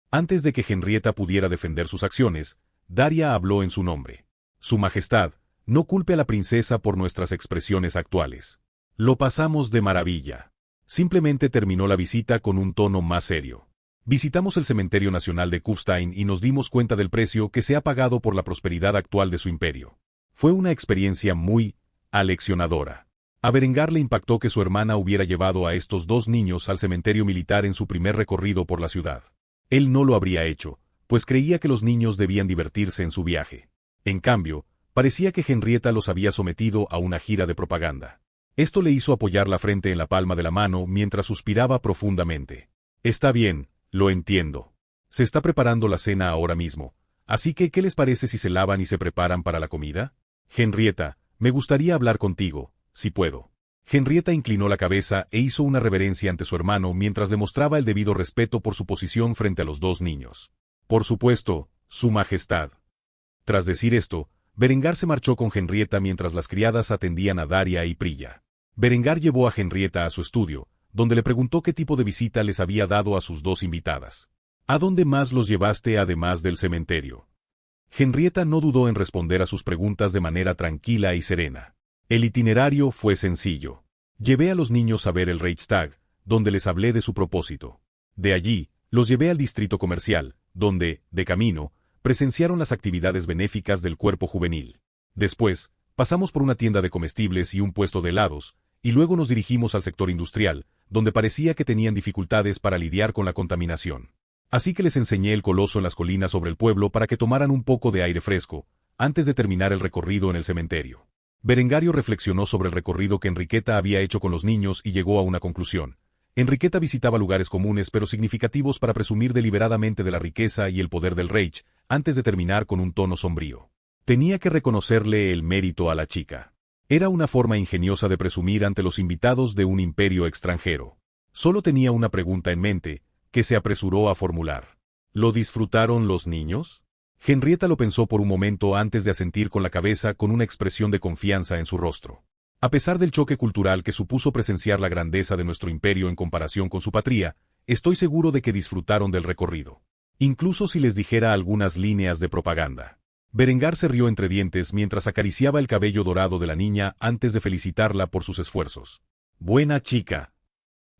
Antes de que Henrietta pudiera defender sus acciones, Daria habló en su nombre. Su Majestad, no culpe a la princesa por nuestras expresiones actuales. Lo pasamos de maravilla. Simplemente terminó la visita con un tono más serio. Visitamos el Cementerio Nacional de Kufstein y nos dimos cuenta del precio que se ha pagado por la prosperidad actual de su imperio. Fue una experiencia muy aleccionadora. A Berengar le impactó que su hermana hubiera llevado a estos dos niños al cementerio militar en su primer recorrido por la ciudad. Él no lo habría hecho, pues creía que los niños debían divertirse en su viaje. En cambio, parecía que Henrietta los había sometido a una gira de propaganda. Esto le hizo apoyar la frente en la palma de la mano mientras suspiraba profundamente. Está bien, lo entiendo. Se está preparando la cena ahora mismo, así que ¿qué les parece si se lavan y se preparan para la comida? Henrietta, me gustaría hablar contigo, si puedo. Henrietta inclinó la cabeza e hizo una reverencia ante su hermano mientras le mostraba el debido respeto por su posición frente a los dos niños. Por supuesto, Su Majestad. Tras decir esto, Berengar se marchó con Henrietta mientras las criadas atendían a Daria y Prilla. Berengar llevó a Henrietta a su estudio, donde le preguntó qué tipo de visita les había dado a sus dos invitadas. ¿A dónde más los llevaste además del cementerio? Henrietta no dudó en responder a sus preguntas de manera tranquila y serena. El itinerario fue sencillo. Llevé a los niños a ver el Reichstag, donde les hablé de su propósito. De allí, los llevé al distrito comercial, donde, de camino, presenciaron las actividades benéficas del cuerpo juvenil. Después, pasamos por una tienda de comestibles y un puesto de helados, y luego nos dirigimos al sector industrial, donde parecía que tenían dificultades para lidiar con la contaminación. Así que les enseñé el coloso en las colinas sobre el pueblo para que tomaran un poco de aire fresco, antes de terminar el recorrido en el cementerio. Berengario reflexionó sobre el recorrido que Enriqueta había hecho con los niños y llegó a una conclusión. Enriqueta visitaba lugares comunes pero significativos para presumir deliberadamente de la riqueza y el poder del Reich, antes de terminar con un tono sombrío. Tenía que reconocerle el mérito a la chica. Era una forma ingeniosa de presumir ante los invitados de un imperio extranjero. Solo tenía una pregunta en mente, que se apresuró a formular. ¿Lo disfrutaron los niños? Henrietta lo pensó por un momento antes de asentir con la cabeza con una expresión de confianza en su rostro. A pesar del choque cultural que supuso presenciar la grandeza de nuestro imperio en comparación con su patria, estoy seguro de que disfrutaron del recorrido. Incluso si les dijera algunas líneas de propaganda. Berengar se rió entre dientes mientras acariciaba el cabello dorado de la niña antes de felicitarla por sus esfuerzos. Buena chica.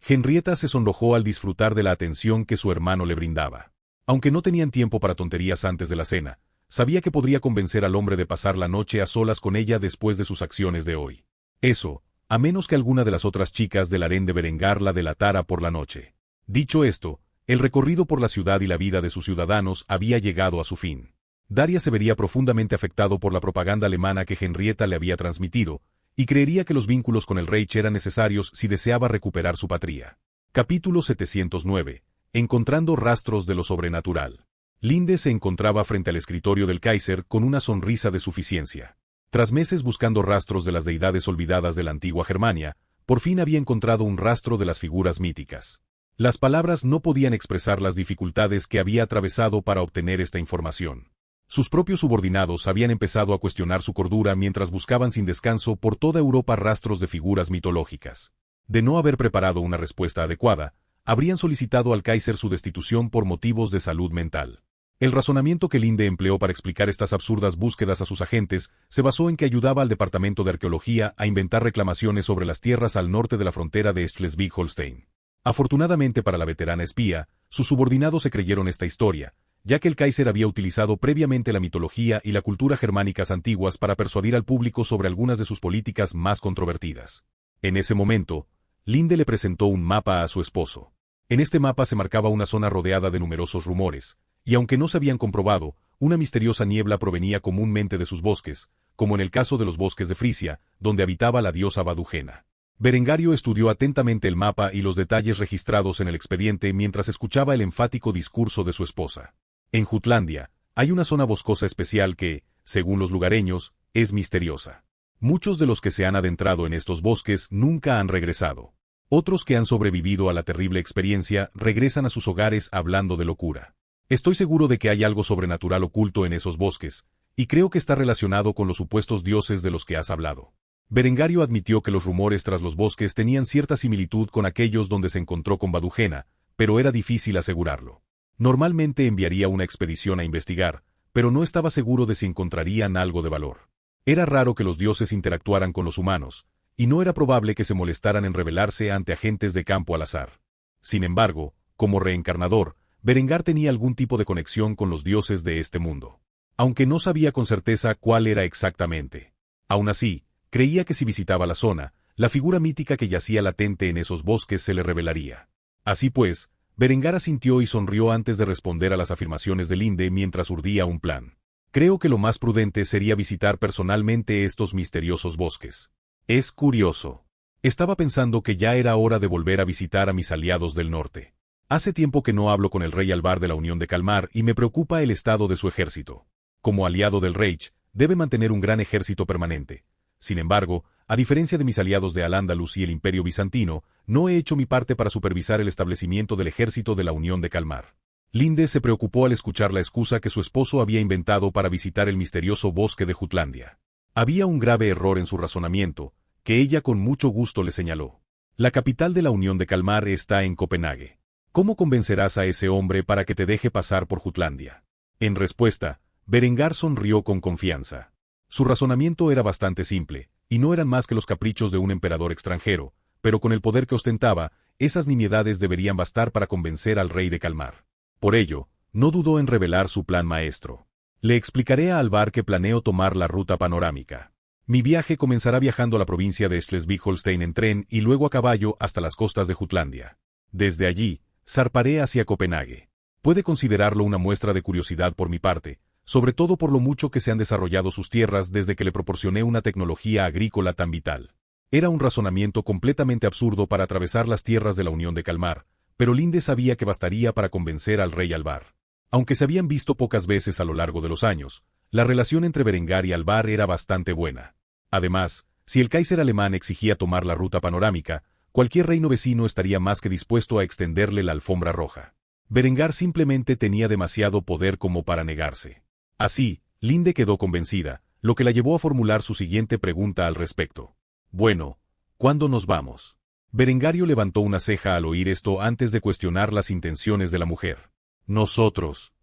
Henrietta se sonrojó al disfrutar de la atención que su hermano le brindaba. Aunque no tenían tiempo para tonterías antes de la cena, sabía que podría convencer al hombre de pasar la noche a solas con ella después de sus acciones de hoy. Eso, a menos que alguna de las otras chicas del harén de Berengar la delatara por la noche. Dicho esto, el recorrido por la ciudad y la vida de sus ciudadanos había llegado a su fin. Daria se vería profundamente afectado por la propaganda alemana que Henrietta le había transmitido, y creería que los vínculos con el Reich eran necesarios si deseaba recuperar su patria. Capítulo 709. Encontrando rastros de lo sobrenatural. Linde se encontraba frente al escritorio del Kaiser con una sonrisa de suficiencia. Tras meses buscando rastros de las deidades olvidadas de la antigua Germania, por fin había encontrado un rastro de las figuras míticas. Las palabras no podían expresar las dificultades que había atravesado para obtener esta información. Sus propios subordinados habían empezado a cuestionar su cordura mientras buscaban sin descanso por toda Europa rastros de figuras mitológicas. De no haber preparado una respuesta adecuada, habrían solicitado al Kaiser su destitución por motivos de salud mental. El razonamiento que Linde empleó para explicar estas absurdas búsquedas a sus agentes se basó en que ayudaba al Departamento de Arqueología a inventar reclamaciones sobre las tierras al norte de la frontera de Schleswig-Holstein. Afortunadamente para la veterana espía, sus subordinados se creyeron esta historia, ya que el Kaiser había utilizado previamente la mitología y la cultura germánicas antiguas para persuadir al público sobre algunas de sus políticas más controvertidas. En ese momento, Linde le presentó un mapa a su esposo. En este mapa se marcaba una zona rodeada de numerosos rumores, y aunque no se habían comprobado, una misteriosa niebla provenía comúnmente de sus bosques, como en el caso de los bosques de Frisia, donde habitaba la diosa Badujena. Berengario estudió atentamente el mapa y los detalles registrados en el expediente mientras escuchaba el enfático discurso de su esposa. En Jutlandia, hay una zona boscosa especial que, según los lugareños, es misteriosa. Muchos de los que se han adentrado en estos bosques nunca han regresado. Otros que han sobrevivido a la terrible experiencia regresan a sus hogares hablando de locura. Estoy seguro de que hay algo sobrenatural oculto en esos bosques, y creo que está relacionado con los supuestos dioses de los que has hablado. Berengario admitió que los rumores tras los bosques tenían cierta similitud con aquellos donde se encontró con Badujena, pero era difícil asegurarlo. Normalmente enviaría una expedición a investigar, pero no estaba seguro de si encontrarían algo de valor. Era raro que los dioses interactuaran con los humanos, y no era probable que se molestaran en rebelarse ante agentes de campo al azar. Sin embargo, como reencarnador, Berengar tenía algún tipo de conexión con los dioses de este mundo. Aunque no sabía con certeza cuál era exactamente. Aún así, creía que si visitaba la zona, la figura mítica que yacía latente en esos bosques se le revelaría. Así pues, Berengar asintió y sonrió antes de responder a las afirmaciones de Linde mientras urdía un plan. Creo que lo más prudente sería visitar personalmente estos misteriosos bosques. Es curioso. Estaba pensando que ya era hora de volver a visitar a mis aliados del norte. Hace tiempo que no hablo con el rey Alvar de la Unión de Kalmar y me preocupa el estado de su ejército. Como aliado del Reich, debe mantener un gran ejército permanente. Sin embargo, a diferencia de mis aliados de Al-Ándalus y el Imperio Bizantino, no he hecho mi parte para supervisar el establecimiento del ejército de la Unión de Kalmar. Linde se preocupó al escuchar la excusa que su esposo había inventado para visitar el misterioso bosque de Jutlandia. Había un grave error en su razonamiento, que ella con mucho gusto le señaló. La capital de la Unión de Kalmar está en Copenhague. ¿Cómo convencerás a ese hombre para que te deje pasar por Jutlandia? En respuesta, Berengar sonrió con confianza. Su razonamiento era bastante simple, y no eran más que los caprichos de un emperador extranjero, pero con el poder que ostentaba, esas nimiedades deberían bastar para convencer al rey de Kalmar. Por ello, no dudó en revelar su plan maestro. Le explicaré a Alvar que planeo tomar la ruta panorámica. Mi viaje comenzará viajando a la provincia de Schleswig-Holstein en tren y luego a caballo hasta las costas de Jutlandia. Desde allí, zarparé hacia Copenhague. Puede considerarlo una muestra de curiosidad por mi parte, sobre todo por lo mucho que se han desarrollado sus tierras desde que le proporcioné una tecnología agrícola tan vital. Era un razonamiento completamente absurdo para atravesar las tierras de la Unión de Kalmar, pero Linde sabía que bastaría para convencer al rey Alvar. Aunque se habían visto pocas veces a lo largo de los años, la relación entre Berengar y Alvar era bastante buena. Además, si el Kaiser alemán exigía tomar la ruta panorámica, cualquier reino vecino estaría más que dispuesto a extenderle la alfombra roja. Berengar simplemente tenía demasiado poder como para negarse. Así, Linde quedó convencida, lo que la llevó a formular su siguiente pregunta al respecto. Bueno, ¿cuándo nos vamos? Berengario levantó una ceja al oír esto antes de cuestionar las intenciones de la mujer. Nosotros.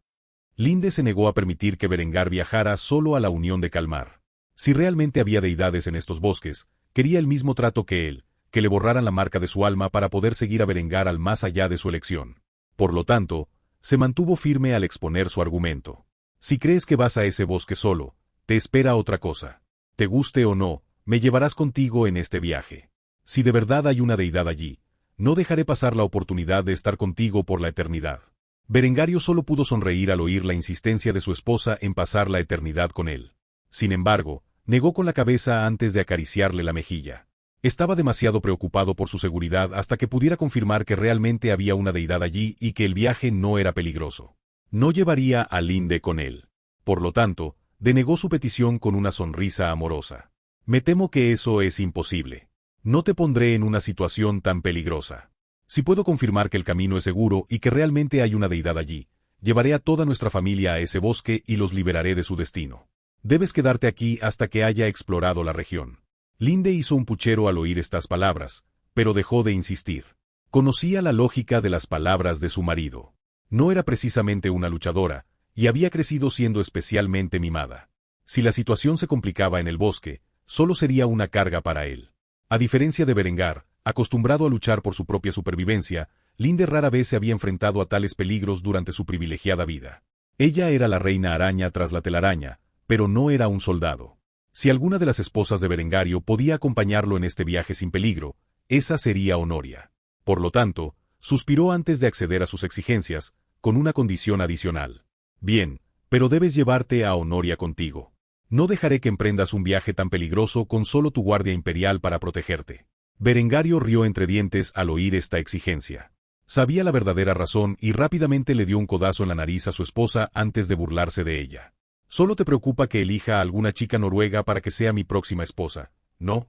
Linde se negó a permitir que Berengar viajara solo a la Unión de Kalmar. Si realmente había deidades en estos bosques, quería el mismo trato que él, que le borraran la marca de su alma para poder seguir a Berengar al más allá de su elección. Por lo tanto, se mantuvo firme al exponer su argumento. Si crees que vas a ese bosque solo, te espera otra cosa. Te guste o no, me llevarás contigo en este viaje. Si de verdad hay una deidad allí, no dejaré pasar la oportunidad de estar contigo por la eternidad. Berengario solo pudo sonreír al oír la insistencia de su esposa en pasar la eternidad con él. Sin embargo, negó con la cabeza antes de acariciarle la mejilla. Estaba demasiado preocupado por su seguridad hasta que pudiera confirmar que realmente había una deidad allí y que el viaje no era peligroso. No llevaría a Linde con él. Por lo tanto, denegó su petición con una sonrisa amorosa. Me temo que eso es imposible. No te pondré en una situación tan peligrosa. Si puedo confirmar que el camino es seguro y que realmente hay una deidad allí, llevaré a toda nuestra familia a ese bosque y los liberaré de su destino. Debes quedarte aquí hasta que haya explorado la región. Linde hizo un puchero al oír estas palabras, pero dejó de insistir. Conocía la lógica de las palabras de su marido. No era precisamente una luchadora, y había crecido siendo especialmente mimada. Si la situación se complicaba en el bosque, solo sería una carga para él. A diferencia de Berengar, acostumbrado a luchar por su propia supervivencia, Linde rara vez se había enfrentado a tales peligros durante su privilegiada vida. Ella era la reina araña tras la telaraña, pero no era un soldado. Si alguna de las esposas de Berengario podía acompañarlo en este viaje sin peligro, esa sería Honoria. Por lo tanto, suspiró antes de acceder a sus exigencias, con una condición adicional. Bien, pero debes llevarte a Honoria contigo. No dejaré que emprendas un viaje tan peligroso con solo tu guardia imperial para protegerte. Berengario rió entre dientes al oír esta exigencia. Sabía la verdadera razón y rápidamente le dio un codazo en la nariz a su esposa antes de burlarse de ella. Solo te preocupa que elija a alguna chica noruega para que sea mi próxima esposa, ¿no?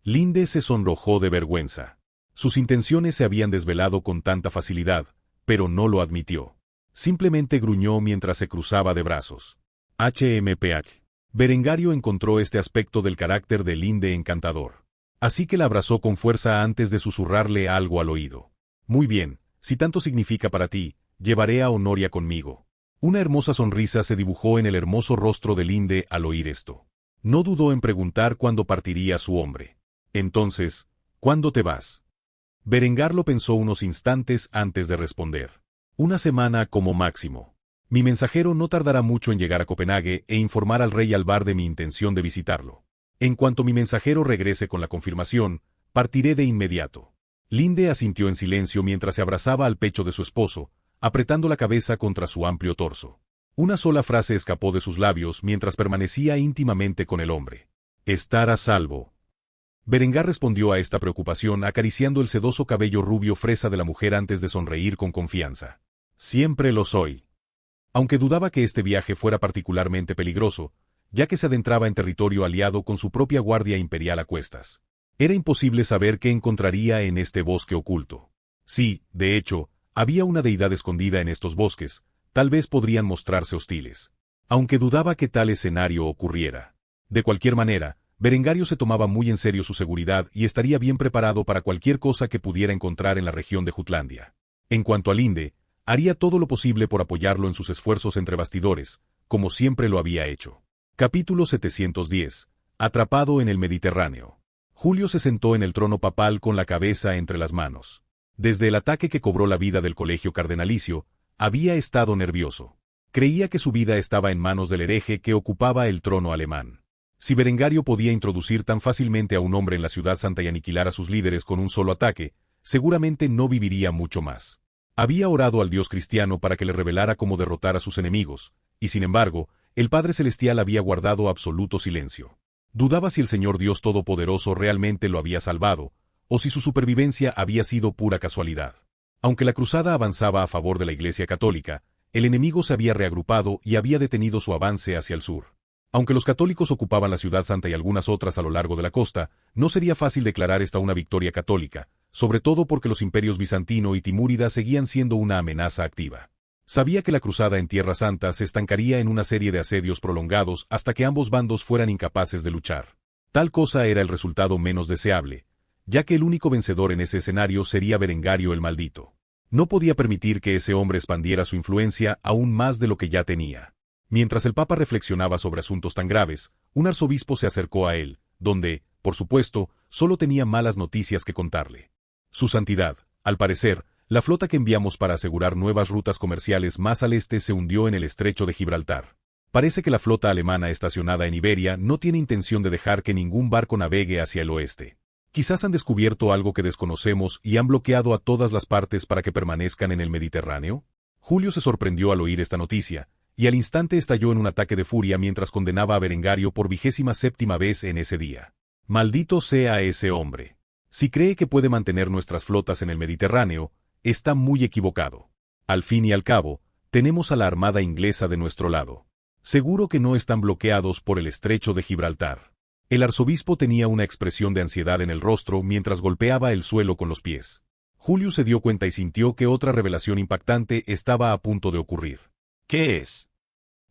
Linde se sonrojó de vergüenza. Sus intenciones se habían desvelado con tanta facilidad, pero no lo admitió. Simplemente gruñó mientras se cruzaba de brazos. HMPH. Berengario encontró este aspecto del carácter de Linde encantador. Así que la abrazó con fuerza antes de susurrarle algo al oído. Muy bien, si tanto significa para ti, llevaré a Honoria conmigo. Una hermosa sonrisa se dibujó en el hermoso rostro de Linde al oír esto. No dudó en preguntar cuándo partiría su hombre. Entonces, ¿cuándo te vas? Berengar lo pensó unos instantes antes de responder. Una semana como máximo. Mi mensajero no tardará mucho en llegar a Copenhague e informar al rey Alvar de mi intención de visitarlo. En cuanto mi mensajero regrese con la confirmación, partiré de inmediato. Linde asintió en silencio mientras se abrazaba al pecho de su esposo, apretando la cabeza contra su amplio torso. Una sola frase escapó de sus labios mientras permanecía íntimamente con el hombre. Estar a salvo. Berengar respondió a esta preocupación acariciando el sedoso cabello rubio fresa de la mujer antes de sonreír con confianza. Siempre lo soy. Aunque dudaba que este viaje fuera particularmente peligroso, ya que se adentraba en territorio aliado con su propia guardia imperial a cuestas. Era imposible saber qué encontraría en este bosque oculto. Sí, de hecho, había una deidad escondida en estos bosques, tal vez podrían mostrarse hostiles. Aunque dudaba que tal escenario ocurriera. De cualquier manera, Berengario se tomaba muy en serio su seguridad y estaría bien preparado para cualquier cosa que pudiera encontrar en la región de Jutlandia. En cuanto a Linde, haría todo lo posible por apoyarlo en sus esfuerzos entre bastidores, como siempre lo había hecho. Capítulo 710. Atrapado en el Mediterráneo. Julio se sentó en el trono papal con la cabeza entre las manos. Desde el ataque que cobró la vida del colegio cardenalicio, había estado nervioso. Creía que su vida estaba en manos del hereje que ocupaba el trono alemán. Si Berengario podía introducir tan fácilmente a un hombre en la ciudad santa y aniquilar a sus líderes con un solo ataque, seguramente no viviría mucho más. Había orado al Dios cristiano para que le revelara cómo derrotar a sus enemigos, y sin embargo, el Padre Celestial había guardado absoluto silencio. Dudaba si el Señor Dios Todopoderoso realmente lo había salvado, o si su supervivencia había sido pura casualidad. Aunque la cruzada avanzaba a favor de la Iglesia Católica, el enemigo se había reagrupado y había detenido su avance hacia el sur. Aunque los católicos ocupaban la ciudad santa y algunas otras a lo largo de la costa, no sería fácil declarar esta una victoria católica, sobre todo porque los imperios bizantino y timúrida seguían siendo una amenaza activa. Sabía que la cruzada en Tierra Santa se estancaría en una serie de asedios prolongados hasta que ambos bandos fueran incapaces de luchar. Tal cosa era el resultado menos deseable, ya que el único vencedor en ese escenario sería Berengario el Maldito. No podía permitir que ese hombre expandiera su influencia aún más de lo que ya tenía. Mientras el Papa reflexionaba sobre asuntos tan graves, un arzobispo se acercó a él, donde, por supuesto, solo tenía malas noticias que contarle. Su Santidad, al parecer, la flota que enviamos para asegurar nuevas rutas comerciales más al este se hundió en el estrecho de Gibraltar. Parece que la flota alemana estacionada en Iberia no tiene intención de dejar que ningún barco navegue hacia el oeste. Quizás han descubierto algo que desconocemos y han bloqueado a todas las partes para que permanezcan en el Mediterráneo. Julio se sorprendió al oír esta noticia, y al instante estalló en un ataque de furia mientras condenaba a Berengario por 27ª vez en ese día. Maldito sea ese hombre. Si cree que puede mantener nuestras flotas en el Mediterráneo, está muy equivocado. Al fin y al cabo, tenemos a la armada inglesa de nuestro lado. Seguro que no están bloqueados por el estrecho de Gibraltar. El arzobispo tenía una expresión de ansiedad en el rostro mientras golpeaba el suelo con los pies. Julio se dio cuenta y sintió que otra revelación impactante estaba a punto de ocurrir. ¿Qué es?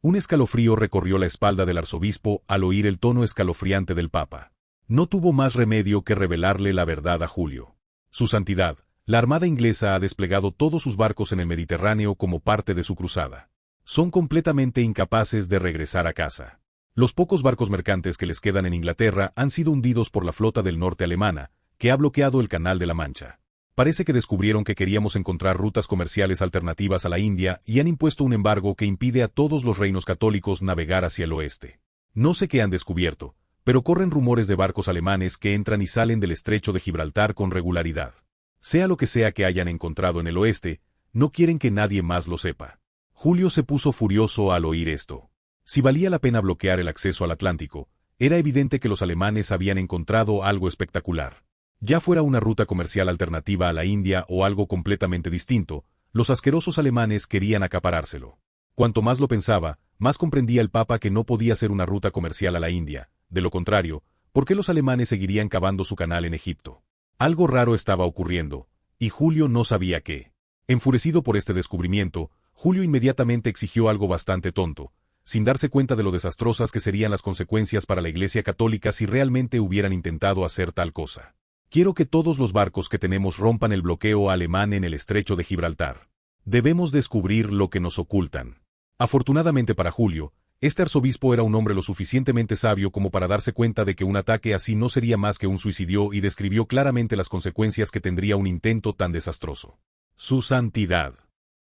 Un escalofrío recorrió la espalda del arzobispo al oír el tono escalofriante del Papa. No tuvo más remedio que revelarle la verdad a Julio. Su Santidad, la armada inglesa ha desplegado todos sus barcos en el Mediterráneo como parte de su cruzada. Son completamente incapaces de regresar a casa. Los pocos barcos mercantes que les quedan en Inglaterra han sido hundidos por la flota del norte alemana, que ha bloqueado el Canal de la Mancha. Parece que descubrieron que queríamos encontrar rutas comerciales alternativas a la India y han impuesto un embargo que impide a todos los reinos católicos navegar hacia el oeste. No sé qué han descubierto, pero corren rumores de barcos alemanes que entran y salen del estrecho de Gibraltar con regularidad. Sea lo que sea que hayan encontrado en el oeste, no quieren que nadie más lo sepa. Julio se puso furioso al oír esto. Si valía la pena bloquear el acceso al Atlántico, era evidente que los alemanes habían encontrado algo espectacular. Ya fuera una ruta comercial alternativa a la India o algo completamente distinto, los asquerosos alemanes querían acaparárselo. Cuanto más lo pensaba, más comprendía el Papa que no podía ser una ruta comercial a la India. De lo contrario, ¿por qué los alemanes seguirían cavando su canal en Egipto? Algo raro estaba ocurriendo, y Julio no sabía qué. Enfurecido por este descubrimiento, Julio inmediatamente exigió algo bastante tonto, sin darse cuenta de lo desastrosas que serían las consecuencias para la Iglesia Católica si realmente hubieran intentado hacer tal cosa. Quiero que todos los barcos que tenemos rompan el bloqueo alemán en el estrecho de Gibraltar. Debemos descubrir lo que nos ocultan. Afortunadamente para Julio, este arzobispo era un hombre lo suficientemente sabio como para darse cuenta de que un ataque así no sería más que un suicidio y describió claramente las consecuencias que tendría un intento tan desastroso. Su Santidad.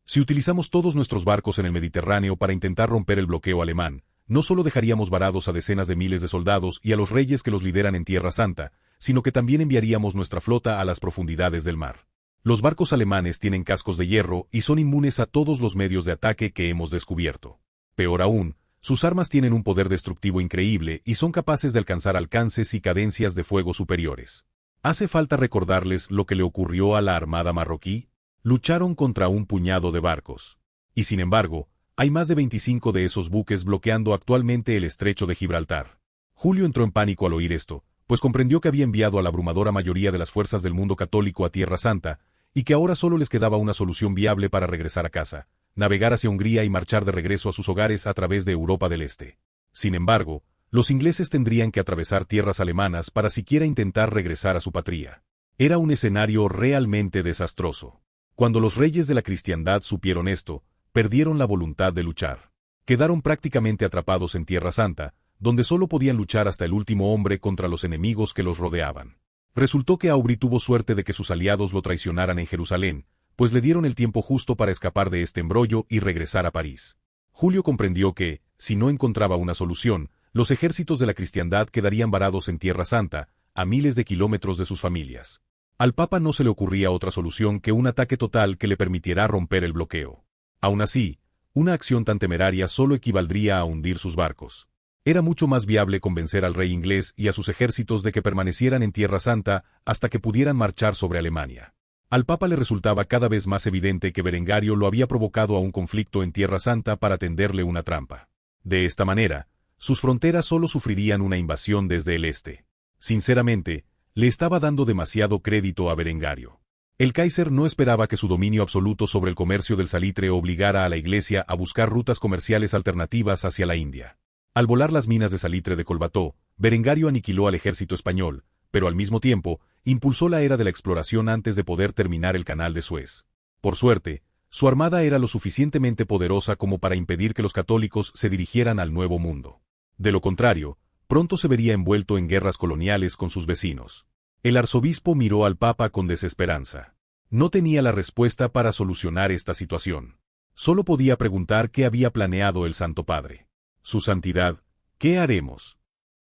Si utilizamos todos nuestros barcos en el Mediterráneo para intentar romper el bloqueo alemán, no solo dejaríamos varados a decenas de miles de soldados y a los reyes que los lideran en Tierra Santa, sino que también enviaríamos nuestra flota a las profundidades del mar. Los barcos alemanes tienen cascos de hierro y son inmunes a todos los medios de ataque que hemos descubierto. Peor aún, sus armas tienen un poder destructivo increíble y son capaces de alcanzar alcances y cadencias de fuego superiores. ¿Hace falta recordarles lo que le ocurrió a la armada marroquí? Lucharon contra un puñado de barcos. Y sin embargo, hay más de 25 de esos buques bloqueando actualmente el estrecho de Gibraltar. Julio entró en pánico al oír esto, pues comprendió que había enviado a la abrumadora mayoría de las fuerzas del mundo católico a Tierra Santa, y que ahora solo les quedaba una solución viable para regresar a casa, navegar hacia Hungría y marchar de regreso a sus hogares a través de Europa del Este. Sin embargo, los ingleses tendrían que atravesar tierras alemanas para siquiera intentar regresar a su patria. Era un escenario realmente desastroso. Cuando los reyes de la cristiandad supieron esto, perdieron la voluntad de luchar. Quedaron prácticamente atrapados en Tierra Santa, donde solo podían luchar hasta el último hombre contra los enemigos que los rodeaban. Resultó que Aubry tuvo suerte de que sus aliados lo traicionaran en Jerusalén, pues le dieron el tiempo justo para escapar de este embrollo y regresar a París. Julio comprendió que, si no encontraba una solución, los ejércitos de la cristiandad quedarían varados en Tierra Santa, a miles de kilómetros de sus familias. Al Papa no se le ocurría otra solución que un ataque total que le permitiera romper el bloqueo. Aún así, una acción tan temeraria solo equivaldría a hundir sus barcos. Era mucho más viable convencer al rey inglés y a sus ejércitos de que permanecieran en Tierra Santa hasta que pudieran marchar sobre Alemania. Al Papa le resultaba cada vez más evidente que Berengario lo había provocado a un conflicto en Tierra Santa para tenderle una trampa. De esta manera, sus fronteras solo sufrirían una invasión desde el este. Sinceramente, le estaba dando demasiado crédito a Berengario. El Kaiser no esperaba que su dominio absoluto sobre el comercio del salitre obligara a la Iglesia a buscar rutas comerciales alternativas hacia la India. Al volar las minas de salitre de Colbató, Berengario aniquiló al ejército español, pero al mismo tiempo, impulsó la era de la exploración antes de poder terminar el canal de Suez. Por suerte, su armada era lo suficientemente poderosa como para impedir que los católicos se dirigieran al Nuevo Mundo. De lo contrario, pronto se vería envuelto en guerras coloniales con sus vecinos. El arzobispo miró al Papa con desesperanza. No tenía la respuesta para solucionar esta situación. Solo podía preguntar qué había planeado el Santo Padre. Su Santidad, ¿qué haremos?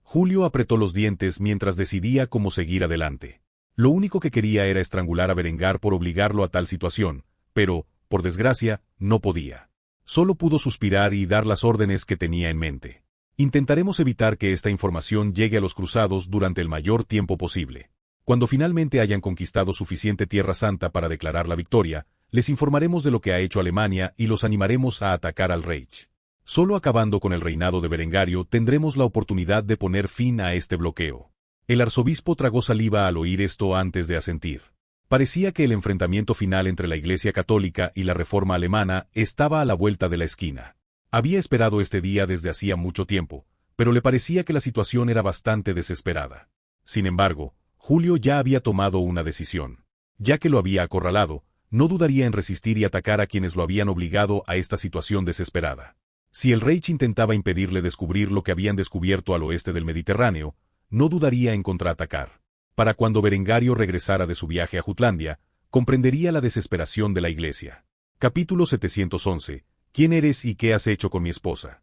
Julio apretó los dientes mientras decidía cómo seguir adelante. Lo único que quería era estrangular a Berengar por obligarlo a tal situación, pero, por desgracia, no podía. Solo pudo suspirar y dar las órdenes que tenía en mente. Intentaremos evitar que esta información llegue a los cruzados durante el mayor tiempo posible. Cuando finalmente hayan conquistado suficiente Tierra Santa para declarar la victoria, les informaremos de lo que ha hecho Alemania y los animaremos a atacar al Reich. Solo acabando con el reinado de Berengario tendremos la oportunidad de poner fin a este bloqueo. El arzobispo tragó saliva al oír esto antes de asentir. Parecía que el enfrentamiento final entre la Iglesia Católica y la Reforma alemana estaba a la vuelta de la esquina. Había esperado este día desde hacía mucho tiempo, pero le parecía que la situación era bastante desesperada. Sin embargo, Julio ya había tomado una decisión. Ya que lo había acorralado, no dudaría en resistir y atacar a quienes lo habían obligado a esta situación desesperada. Si el Reich intentaba impedirle descubrir lo que habían descubierto al oeste del Mediterráneo, no dudaría en contraatacar. Para cuando Berengario regresara de su viaje a Jutlandia, comprendería la desesperación de la Iglesia. Capítulo 711. ¿Quién eres y qué has hecho con mi esposa?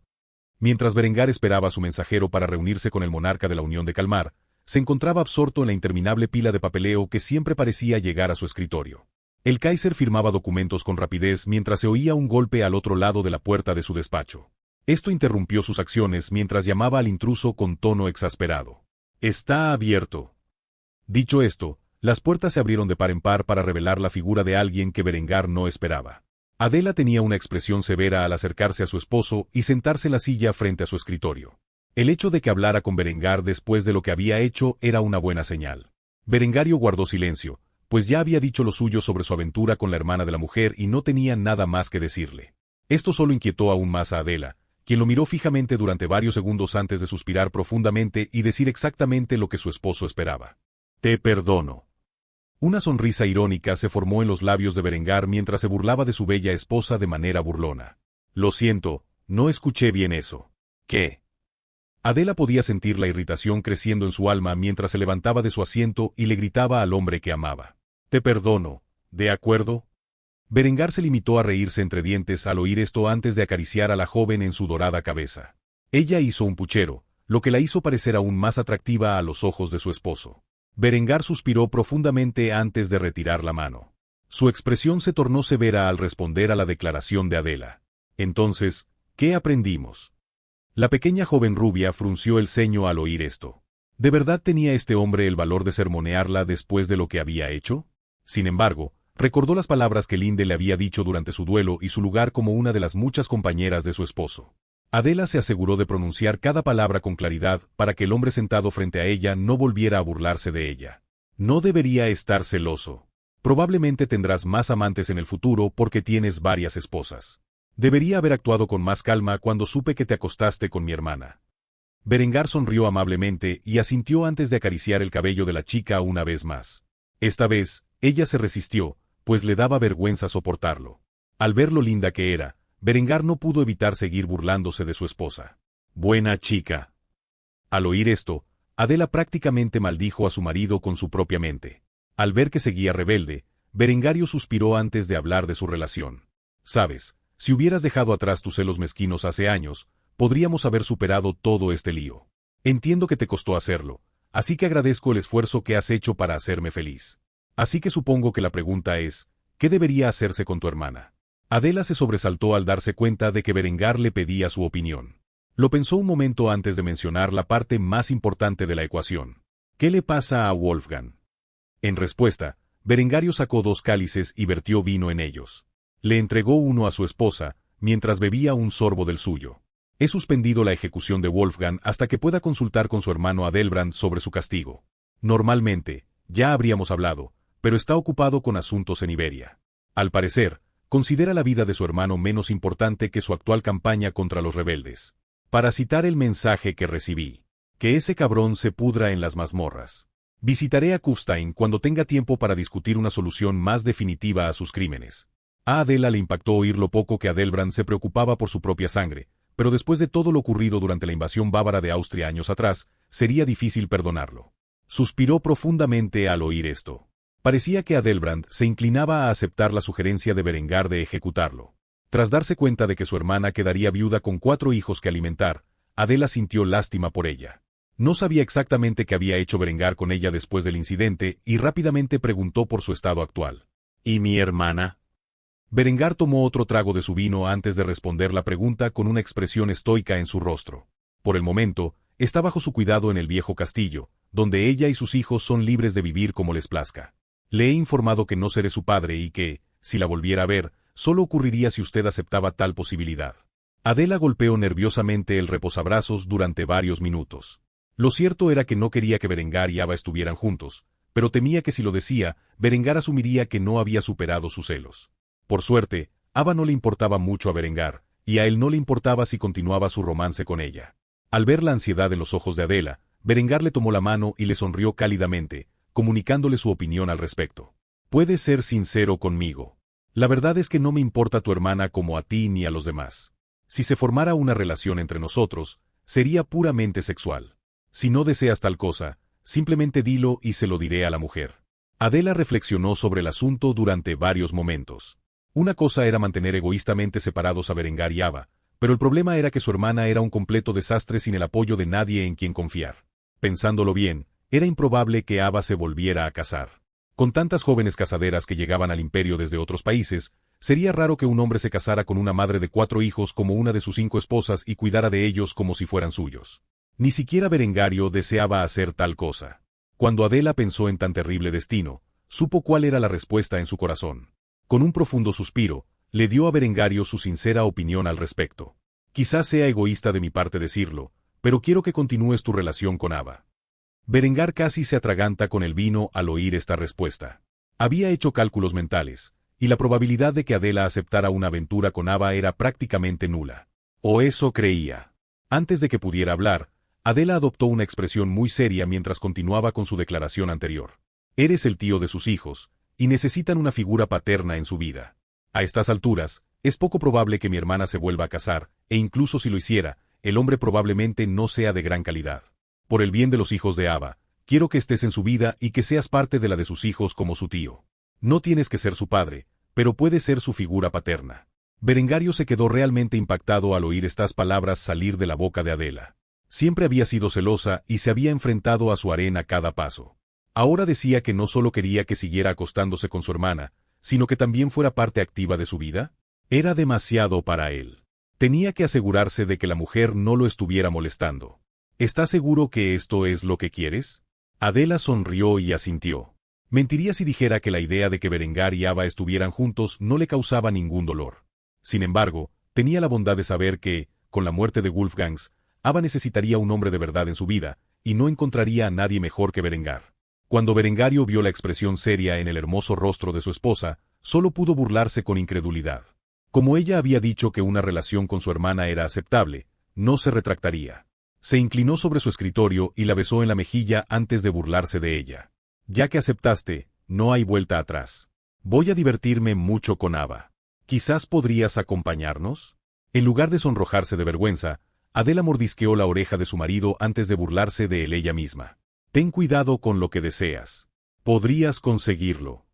Mientras Berengar esperaba a su mensajero para reunirse con el monarca de la Unión de Kalmar, se encontraba absorto en la interminable pila de papeleo que siempre parecía llegar a su escritorio. El Kaiser firmaba documentos con rapidez mientras se oía un golpe al otro lado de la puerta de su despacho. Esto interrumpió sus acciones mientras llamaba al intruso con tono exasperado. «Está abierto». Dicho esto, las puertas se abrieron de par en par para revelar la figura de alguien que Berengar no esperaba. Adela tenía una expresión severa al acercarse a su esposo y sentarse en la silla frente a su escritorio. El hecho de que hablara con Berengar después de lo que había hecho era una buena señal. Berengario guardó silencio, pues ya había dicho lo suyo sobre su aventura con la hermana de la mujer y no tenía nada más que decirle. Esto solo inquietó aún más a Adela, quien lo miró fijamente durante varios segundos antes de suspirar profundamente y decir exactamente lo que su esposo esperaba. «Te perdono». Una sonrisa irónica se formó en los labios de Berengar mientras se burlaba de su bella esposa de manera burlona. «Lo siento, no escuché bien eso». «¿Qué?». Adela podía sentir la irritación creciendo en su alma mientras se levantaba de su asiento y le gritaba al hombre que amaba. «Te perdono, ¿de acuerdo?». Berengar se limitó a reírse entre dientes al oír esto antes de acariciar a la joven en su dorada cabeza. Ella hizo un puchero, lo que la hizo parecer aún más atractiva a los ojos de su esposo. Berengar suspiró profundamente antes de retirar la mano. Su expresión se tornó severa al responder a la declaración de Adela. «Entonces, ¿qué aprendimos?». La pequeña joven rubia frunció el ceño al oír esto. ¿De verdad tenía este hombre el valor de sermonearla después de lo que había hecho? Sin embargo, recordó las palabras que Linde le había dicho durante su duelo y su lugar como una de las muchas compañeras de su esposo. Adela se aseguró de pronunciar cada palabra con claridad para que el hombre sentado frente a ella no volviera a burlarse de ella. «No debería estar celoso. Probablemente tendrás más amantes en el futuro porque tienes varias esposas. Debería haber actuado con más calma cuando supe que te acostaste con mi hermana». Berengar sonrió amablemente y asintió antes de acariciar el cabello de la chica una vez más. Esta vez, ella se resistió, pues le daba vergüenza soportarlo. Al ver lo linda que era, Berengar no pudo evitar seguir burlándose de su esposa. «Buena chica». Al oír esto, Adela prácticamente maldijo a su marido con su propia mente. Al ver que seguía rebelde, Berengario suspiró antes de hablar de su relación. «Sabes, si hubieras dejado atrás tus celos mezquinos hace años, podríamos haber superado todo este lío. Entiendo que te costó hacerlo, así que agradezco el esfuerzo que has hecho para hacerme feliz. Así que supongo que la pregunta es, ¿qué debería hacerse con tu hermana?» Adela se sobresaltó al darse cuenta de que Berengar le pedía su opinión. Lo pensó un momento antes de mencionar la parte más importante de la ecuación. «¿Qué le pasa a Wolfgang?» En respuesta, Berengario sacó 2 cálices y vertió vino en ellos. Le entregó uno a su esposa, mientras bebía un sorbo del suyo. «He suspendido la ejecución de Wolfgang hasta que pueda consultar con su hermano Adelbrand sobre su castigo. Normalmente, ya habríamos hablado, pero está ocupado con asuntos en Iberia. Al parecer, considera la vida de su hermano menos importante que su actual campaña contra los rebeldes. Para citar el mensaje que recibí, que ese cabrón se pudra en las mazmorras. Visitaré a Kufstein cuando tenga tiempo para discutir una solución más definitiva a sus crímenes». A Adela le impactó oír lo poco que Adelbrand se preocupaba por su propia sangre, pero después de todo lo ocurrido durante la invasión bávara de Austria años atrás, sería difícil perdonarlo. Suspiró profundamente al oír esto. Parecía que Adelbrand se inclinaba a aceptar la sugerencia de Berengar de ejecutarlo. Tras darse cuenta de que su hermana quedaría viuda con 4 hijos que alimentar, Adela sintió lástima por ella. No sabía exactamente qué había hecho Berengar con ella después del incidente y rápidamente preguntó por su estado actual. «¿Y mi hermana?». Berengar tomó otro trago de su vino antes de responder la pregunta con una expresión estoica en su rostro. Por el momento, está bajo su cuidado en el viejo castillo, donde ella y sus hijos son libres de vivir como les plazca. Le he informado que no seré su padre y que, si la volviera a ver, solo ocurriría si usted aceptaba tal posibilidad. Adela golpeó nerviosamente el reposabrazos durante varios minutos. Lo cierto era que no quería que Berengar y Ava estuvieran juntos, pero temía que si lo decía, Berengar asumiría que no había superado sus celos. Por suerte, Ava no le importaba mucho a Berengar, y a él no le importaba si continuaba su romance con ella. Al ver la ansiedad en los ojos de Adela, Berengar le tomó la mano y le sonrió cálidamente, comunicándole su opinión al respecto. «Puedes ser sincero conmigo. La verdad es que no me importa tu hermana como a ti ni a los demás. Si se formara una relación entre nosotros, sería puramente sexual. Si no deseas tal cosa, simplemente dilo y se lo diré a la mujer». Adela reflexionó sobre el asunto durante varios momentos. Una cosa era mantener egoístamente separados a Berengar y Ava, pero el problema era que su hermana era un completo desastre sin el apoyo de nadie en quien confiar. Pensándolo bien, era improbable que Ava se volviera a casar. Con tantas jóvenes casaderas que llegaban al imperio desde otros países, sería raro que un hombre se casara con una madre de 4 hijos como una de sus 5 esposas y cuidara de ellos como si fueran suyos. Ni siquiera Berengario deseaba hacer tal cosa. Cuando Adela pensó en tan terrible destino, supo cuál era la respuesta en su corazón. Con un profundo suspiro, le dio a Berengario su sincera opinión al respecto. «Quizás sea egoísta de mi parte decirlo, pero quiero que continúes tu relación con Ava». Berengar casi se atraganta con el vino al oír esta respuesta. Había hecho cálculos mentales, y la probabilidad de que Adela aceptara una aventura con Ava era prácticamente nula. O eso creía. Antes de que pudiera hablar, Adela adoptó una expresión muy seria mientras continuaba con su declaración anterior. «Eres el tío de sus hijos, y necesitan una figura paterna en su vida. A estas alturas, es poco probable que mi hermana se vuelva a casar, e incluso si lo hiciera, el hombre probablemente no sea de gran calidad. Por el bien de los hijos de Ava, quiero que estés en su vida y que seas parte de la de sus hijos como su tío. No tienes que ser su padre, pero puedes ser su figura paterna». Berengario se quedó realmente impactado al oír estas palabras salir de la boca de Adela. Siempre había sido celosa y se había enfrentado a su harén a cada paso. Ahora decía que no solo quería que siguiera acostándose con su hermana, sino que también fuera parte activa de su vida. Era demasiado para él. Tenía que asegurarse de que la mujer no lo estuviera molestando. ¿Estás seguro que esto es lo que quieres? Adela sonrió y asintió. Mentiría si dijera que la idea de que Berengar y Ava estuvieran juntos no le causaba ningún dolor. Sin embargo, tenía la bondad de saber que, con la muerte de Wolfgangs, Ava necesitaría un hombre de verdad en su vida, y no encontraría a nadie mejor que Berengar. Cuando Berengario vio la expresión seria en el hermoso rostro de su esposa, solo pudo burlarse con incredulidad. Como ella había dicho que una relación con su hermana era aceptable, no se retractaría. Se inclinó sobre su escritorio y la besó en la mejilla antes de burlarse de ella. Ya que aceptaste, no hay vuelta atrás. Voy a divertirme mucho con Ava. ¿Quizás podrías acompañarnos? En lugar de sonrojarse de vergüenza, Adela mordisqueó la oreja de su marido antes de burlarse de él ella misma. Ten cuidado con lo que deseas. Podrías conseguirlo.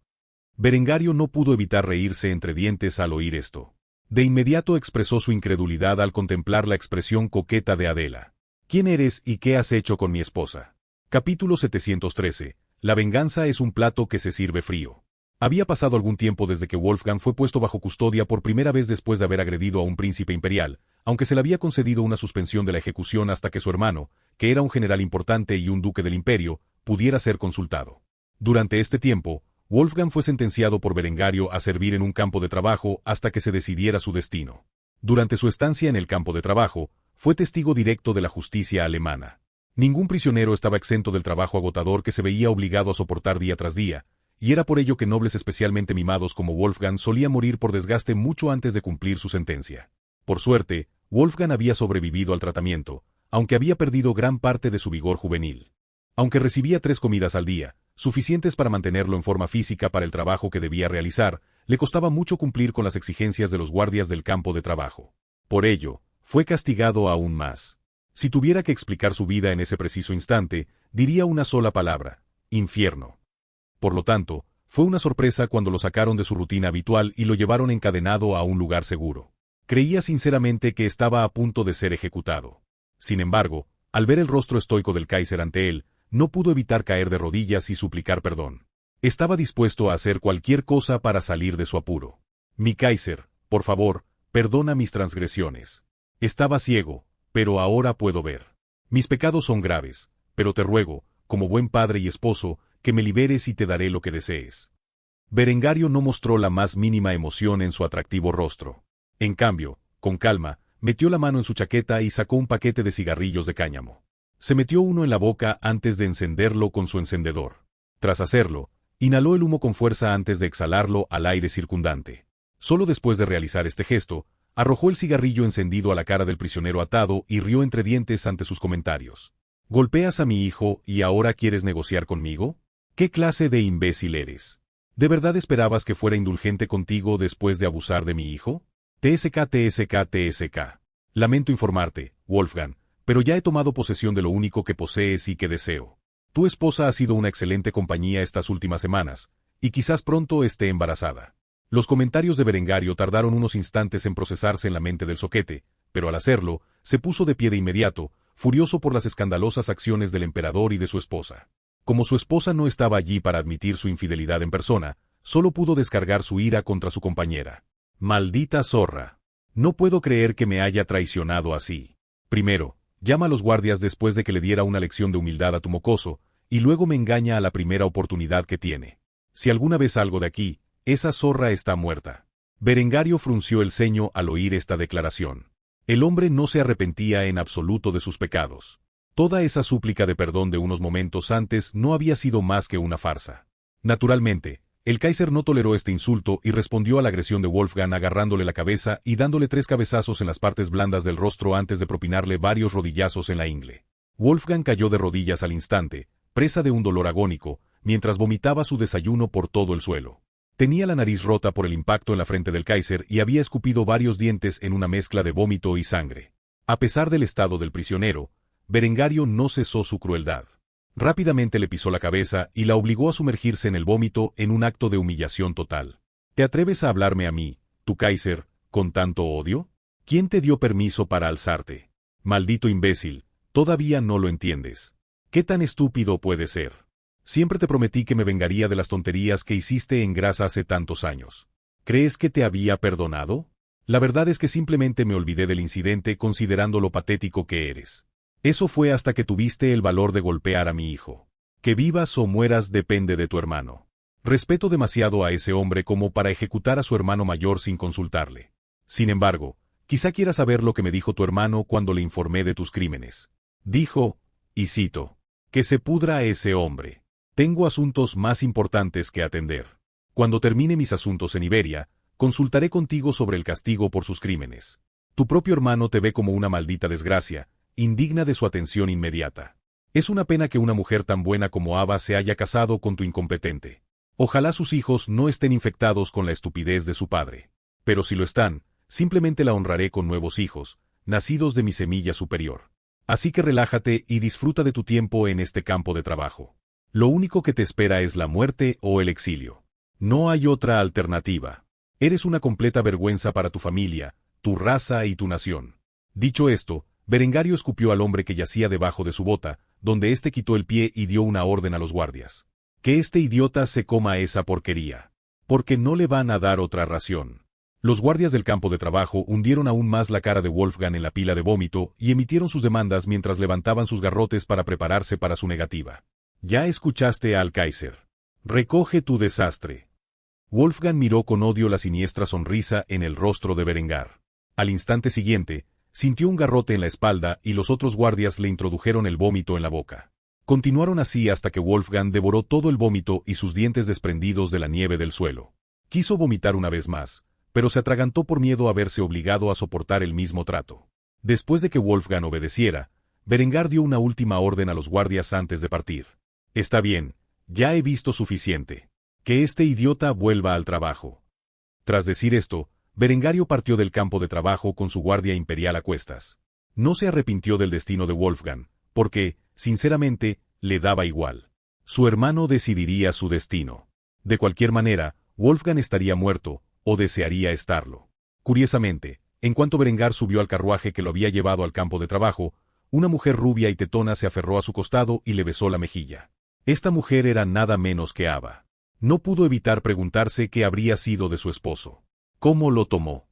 Berengario no pudo evitar reírse entre dientes al oír esto. De inmediato expresó su incredulidad al contemplar la expresión coqueta de Adela. ¿Quién eres y qué has hecho con mi esposa? Capítulo 713. La venganza es un plato que se sirve frío. Había pasado algún tiempo desde que Wolfgang fue puesto bajo custodia por primera vez después de haber agredido a un príncipe imperial, aunque se le había concedido una suspensión de la ejecución hasta que su hermano, que era un general importante y un duque del imperio, pudiera ser consultado. Durante este tiempo, Wolfgang fue sentenciado por Berengario a servir en un campo de trabajo hasta que se decidiera su destino. Durante su estancia en el campo de trabajo, fue testigo directo de la justicia alemana. Ningún prisionero estaba exento del trabajo agotador que se veía obligado a soportar día tras día, y era por ello que nobles especialmente mimados como Wolfgang solían morir por desgaste mucho antes de cumplir su sentencia. Por suerte, Wolfgang había sobrevivido al tratamiento, aunque había perdido gran parte de su vigor juvenil. Aunque recibía 3 comidas al día, suficientes para mantenerlo en forma física para el trabajo que debía realizar, le costaba mucho cumplir con las exigencias de los guardias del campo de trabajo. Por ello, fue castigado aún más. Si tuviera que explicar su vida en ese preciso instante, diría una sola palabra: infierno. Por lo tanto, fue una sorpresa cuando lo sacaron de su rutina habitual y lo llevaron encadenado a un lugar seguro. Creía sinceramente que estaba a punto de ser ejecutado. Sin embargo, al ver el rostro estoico del Kaiser ante él, no pudo evitar caer de rodillas y suplicar perdón. Estaba dispuesto a hacer cualquier cosa para salir de su apuro. Mi Kaiser, por favor, perdona mis transgresiones. Estaba ciego, pero ahora puedo ver. Mis pecados son graves, pero te ruego, como buen padre y esposo, que me liberes y te daré lo que desees. Berengario no mostró la más mínima emoción en su atractivo rostro. En cambio, con calma, metió la mano en su chaqueta y sacó un paquete de cigarrillos de cáñamo. Se metió uno en la boca antes de encenderlo con su encendedor. Tras hacerlo, inhaló el humo con fuerza antes de exhalarlo al aire circundante. Solo después de realizar este gesto, arrojó el cigarrillo encendido a la cara del prisionero atado y rió entre dientes ante sus comentarios. ¿Golpeas a mi hijo y ahora quieres negociar conmigo? ¿Qué clase de imbécil eres? ¿De verdad esperabas que fuera indulgente contigo después de abusar de mi hijo? TSK. Lamento informarte, Wolfgang, pero ya he tomado posesión de lo único que posees y que deseo. Tu esposa ha sido una excelente compañía estas últimas semanas, y quizás pronto esté embarazada. Los comentarios de Berengario tardaron unos instantes en procesarse en la mente del zoquete, pero al hacerlo, se puso de pie de inmediato, furioso por las escandalosas acciones del emperador y de su esposa. Como su esposa no estaba allí para admitir su infidelidad en persona, solo pudo descargar su ira contra su compañera. Maldita zorra. No puedo creer que me haya traicionado así. Primero, llama a los guardias después de que le diera una lección de humildad a tu mocoso, y luego me engaña a la primera oportunidad que tiene. Si alguna vez salgo de aquí, esa zorra está muerta. Berengario frunció el ceño al oír esta declaración. El hombre no se arrepentía en absoluto de sus pecados. Toda esa súplica de perdón de unos momentos antes no había sido más que una farsa. Naturalmente, el Kaiser no toleró este insulto y respondió a la agresión de Wolfgang agarrándole la cabeza y dándole 3 cabezazos en las partes blandas del rostro antes de propinarle varios rodillazos en la ingle. Wolfgang cayó de rodillas al instante, presa de un dolor agónico, mientras vomitaba su desayuno por todo el suelo. Tenía la nariz rota por el impacto en la frente del Kaiser y había escupido varios dientes en una mezcla de vómito y sangre. A pesar del estado del prisionero, Berengario no cesó su crueldad. Rápidamente le pisó la cabeza y la obligó a sumergirse en el vómito en un acto de humillación total. ¿Te atreves a hablarme a mí, tu Kaiser, con tanto odio? ¿Quién te dio permiso para alzarte? Maldito imbécil, todavía no lo entiendes. ¿Qué tan estúpido puede ser? Siempre te prometí que me vengaría de las tonterías que hiciste en grasa hace tantos años. ¿Crees que te había perdonado? La verdad es que simplemente me olvidé del incidente considerando lo patético que eres. Eso fue hasta que tuviste el valor de golpear a mi hijo. Que vivas o mueras depende de tu hermano. Respeto demasiado a ese hombre como para ejecutar a su hermano mayor sin consultarle. Sin embargo, quizá quieras saber lo que me dijo tu hermano cuando le informé de tus crímenes. Dijo, y cito, que se pudra ese hombre. Tengo asuntos más importantes que atender. Cuando termine mis asuntos en Iberia, consultaré contigo sobre el castigo por sus crímenes. Tu propio hermano te ve como una maldita desgracia, indigna de su atención inmediata. Es una pena que una mujer tan buena como Ava se haya casado con tu incompetente. Ojalá sus hijos no estén infectados con la estupidez de su padre. Pero si lo están, simplemente la honraré con nuevos hijos, nacidos de mi semilla superior. Así que relájate y disfruta de tu tiempo en este campo de trabajo. Lo único que te espera es la muerte o el exilio. No hay otra alternativa. Eres una completa vergüenza para tu familia, tu raza y tu nación. Dicho esto, Berengario escupió al hombre que yacía debajo de su bota, donde éste quitó el pie y dio una orden a los guardias. Que este idiota se coma esa porquería. Porque no le van a dar otra ración. Los guardias del campo de trabajo hundieron aún más la cara de Wolfgang en la pila de vómito y emitieron sus demandas mientras levantaban sus garrotes para prepararse para su negativa. Ya escuchaste al Kaiser. Recoge tu desastre. Wolfgang miró con odio la siniestra sonrisa en el rostro de Berengar. Al instante siguiente, sintió un garrote en la espalda y los otros guardias le introdujeron el vómito en la boca. Continuaron así hasta que Wolfgang devoró todo el vómito y sus dientes desprendidos de la nieve del suelo. Quiso vomitar una vez más, pero se atragantó por miedo a verse obligado a soportar el mismo trato. Después de que Wolfgang obedeciera, Berengar dio una última orden a los guardias antes de partir. Está bien, ya he visto suficiente. Que este idiota vuelva al trabajo. Tras decir esto, Berengario partió del campo de trabajo con su guardia imperial a cuestas. No se arrepintió del destino de Wolfgang, porque, sinceramente, le daba igual. Su hermano decidiría su destino. De cualquier manera, Wolfgang estaría muerto, o desearía estarlo. Curiosamente, en cuanto Berengar subió al carruaje que lo había llevado al campo de trabajo, una mujer rubia y tetona se aferró a su costado y le besó la mejilla. Esta mujer era nada menos que Ava. No pudo evitar preguntarse qué habría sido de su esposo. ¿Cómo lo tomó?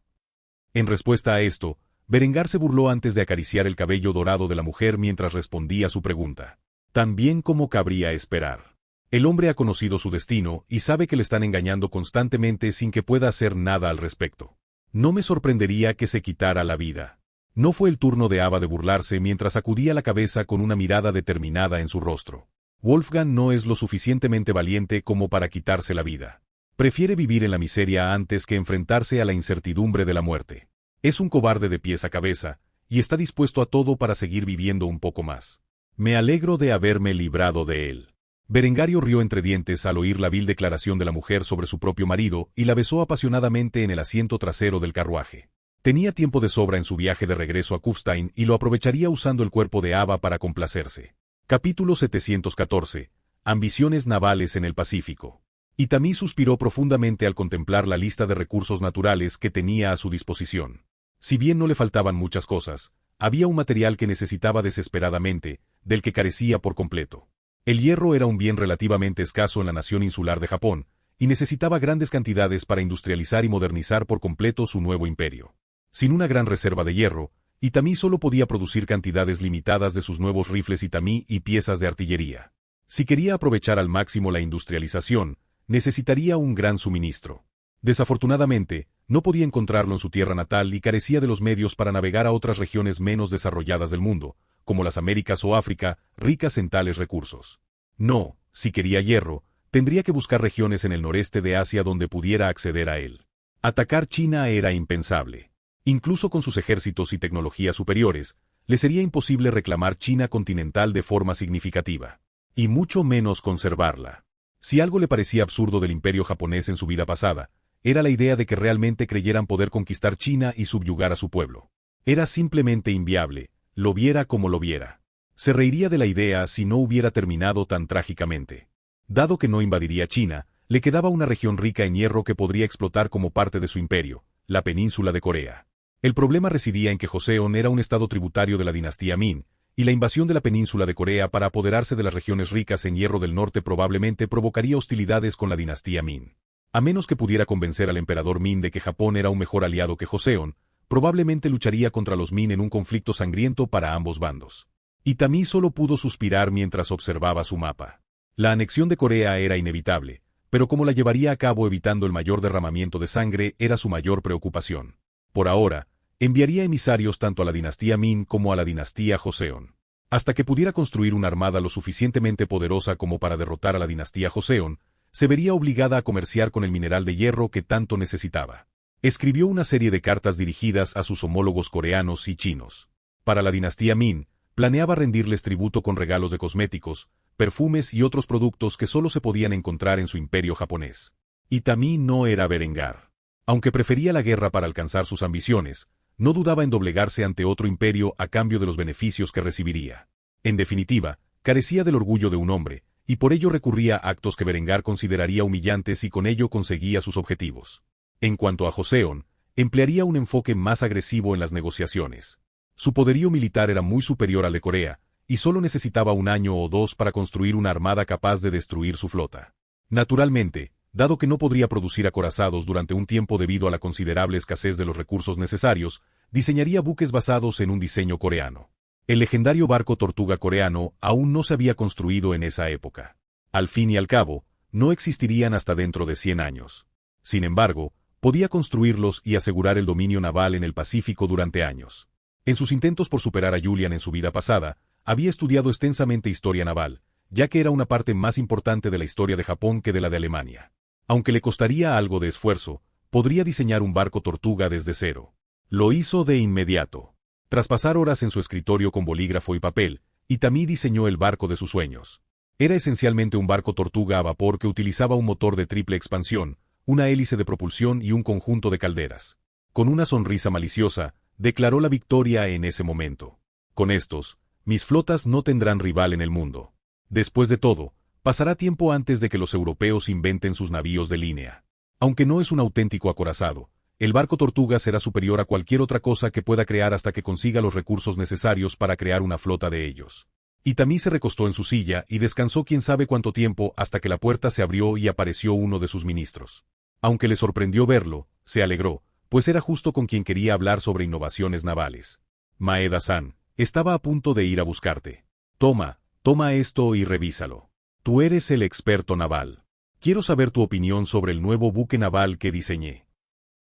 En respuesta a esto, Berengar se burló antes de acariciar el cabello dorado de la mujer mientras respondía a su pregunta. Tan bien como cabría esperar. El hombre ha conocido su destino y sabe que le están engañando constantemente sin que pueda hacer nada al respecto. No me sorprendería que se quitara la vida. No fue el turno de Ava de burlarse mientras sacudía la cabeza con una mirada determinada en su rostro. Wolfgang no es lo suficientemente valiente como para quitarse la vida. Prefiere vivir en la miseria antes que enfrentarse a la incertidumbre de la muerte. Es un cobarde de pies a cabeza, y está dispuesto a todo para seguir viviendo un poco más. Me alegro de haberme librado de él. Berengario rió entre dientes al oír la vil declaración de la mujer sobre su propio marido y la besó apasionadamente en el asiento trasero del carruaje. Tenía tiempo de sobra en su viaje de regreso a Kufstein y lo aprovecharía usando el cuerpo de Ava para complacerse. Capítulo 714. Ambiciones navales en el Pacífico. Itami suspiró profundamente al contemplar la lista de recursos naturales que tenía a su disposición. Si bien no le faltaban muchas cosas, había un material que necesitaba desesperadamente, del que carecía por completo. El hierro era un bien relativamente escaso en la nación insular de Japón, y necesitaba grandes cantidades para industrializar y modernizar por completo su nuevo imperio. Sin una gran reserva de hierro, Itami solo podía producir cantidades limitadas de sus nuevos rifles Itami y piezas de artillería. Si quería aprovechar al máximo la industrialización, necesitaría un gran suministro. Desafortunadamente, no podía encontrarlo en su tierra natal y carecía de los medios para navegar a otras regiones menos desarrolladas del mundo, como las Américas o África, ricas en tales recursos. No, si quería hierro, tendría que buscar regiones en el noreste de Asia donde pudiera acceder a él. Atacar China era impensable. Incluso con sus ejércitos y tecnologías superiores, le sería imposible reclamar China continental de forma significativa. Y mucho menos conservarla. Si algo le parecía absurdo del imperio japonés en su vida pasada, era la idea de que realmente creyeran poder conquistar China y subyugar a su pueblo. Era simplemente inviable, lo viera como lo viera. Se reiría de la idea si no hubiera terminado tan trágicamente. Dado que no invadiría China, le quedaba una región rica en hierro que podría explotar como parte de su imperio, la península de Corea. El problema residía en que Joseon era un estado tributario de la dinastía Min, y la invasión de la península de Corea para apoderarse de las regiones ricas en hierro del norte probablemente provocaría hostilidades con la dinastía Min. A menos que pudiera convencer al emperador Min de que Japón era un mejor aliado que Joseon, probablemente lucharía contra los Min en un conflicto sangriento para ambos bandos. Itami solo pudo suspirar mientras observaba su mapa. La anexión de Corea era inevitable, pero cómo la llevaría a cabo evitando el mayor derramamiento de sangre era su mayor preocupación. Por ahora, enviaría emisarios tanto a la dinastía Min como a la dinastía Joseon. Hasta que pudiera construir una armada lo suficientemente poderosa como para derrotar a la dinastía Joseon, se vería obligada a comerciar con el mineral de hierro que tanto necesitaba. Escribió una serie de cartas dirigidas a sus homólogos coreanos y chinos. Para la dinastía Min, planeaba rendirles tributo con regalos de cosméticos, perfumes y otros productos que solo se podían encontrar en su imperio japonés. Itami no era Berengar. Aunque prefería la guerra para alcanzar sus ambiciones, no dudaba en doblegarse ante otro imperio a cambio de los beneficios que recibiría. En definitiva, carecía del orgullo de un hombre, y por ello recurría a actos que Berengar consideraría humillantes y con ello conseguía sus objetivos. En cuanto a Joseon, emplearía un enfoque más agresivo en las negociaciones. Su poderío militar era muy superior al de Corea, y solo necesitaba 1 año o 2 para construir una armada capaz de destruir su flota. Naturalmente, dado que no podría producir acorazados durante un tiempo debido a la considerable escasez de los recursos necesarios, diseñaría buques basados en un diseño coreano. El legendario barco tortuga coreano aún no se había construido en esa época. Al fin y al cabo, no existirían hasta dentro de 100 años. Sin embargo, podía construirlos y asegurar el dominio naval en el Pacífico durante años. En sus intentos por superar a Julian en su vida pasada, había estudiado extensamente historia naval, ya que era una parte más importante de la historia de Japón que de la de Alemania. Aunque le costaría algo de esfuerzo, podría diseñar un barco tortuga desde cero. Lo hizo de inmediato. Tras pasar horas en su escritorio con bolígrafo y papel, Itami diseñó el barco de sus sueños. Era esencialmente un barco tortuga a vapor que utilizaba un motor de triple expansión, una hélice de propulsión y un conjunto de calderas. Con una sonrisa maliciosa, declaró la victoria en ese momento. Con estos, mis flotas no tendrán rival en el mundo. Después de todo, pasará tiempo antes de que los europeos inventen sus navíos de línea. Aunque no es un auténtico acorazado, el barco tortuga será superior a cualquier otra cosa que pueda crear hasta que consiga los recursos necesarios para crear una flota de ellos. Itami se recostó en su silla y descansó quién sabe cuánto tiempo hasta que la puerta se abrió y apareció uno de sus ministros. Aunque le sorprendió verlo, se alegró, pues era justo con quien quería hablar sobre innovaciones navales. Maeda-san, estaba a punto de ir a buscarte. Toma esto y revísalo. Tú eres el experto naval. Quiero saber tu opinión sobre el nuevo buque naval que diseñé.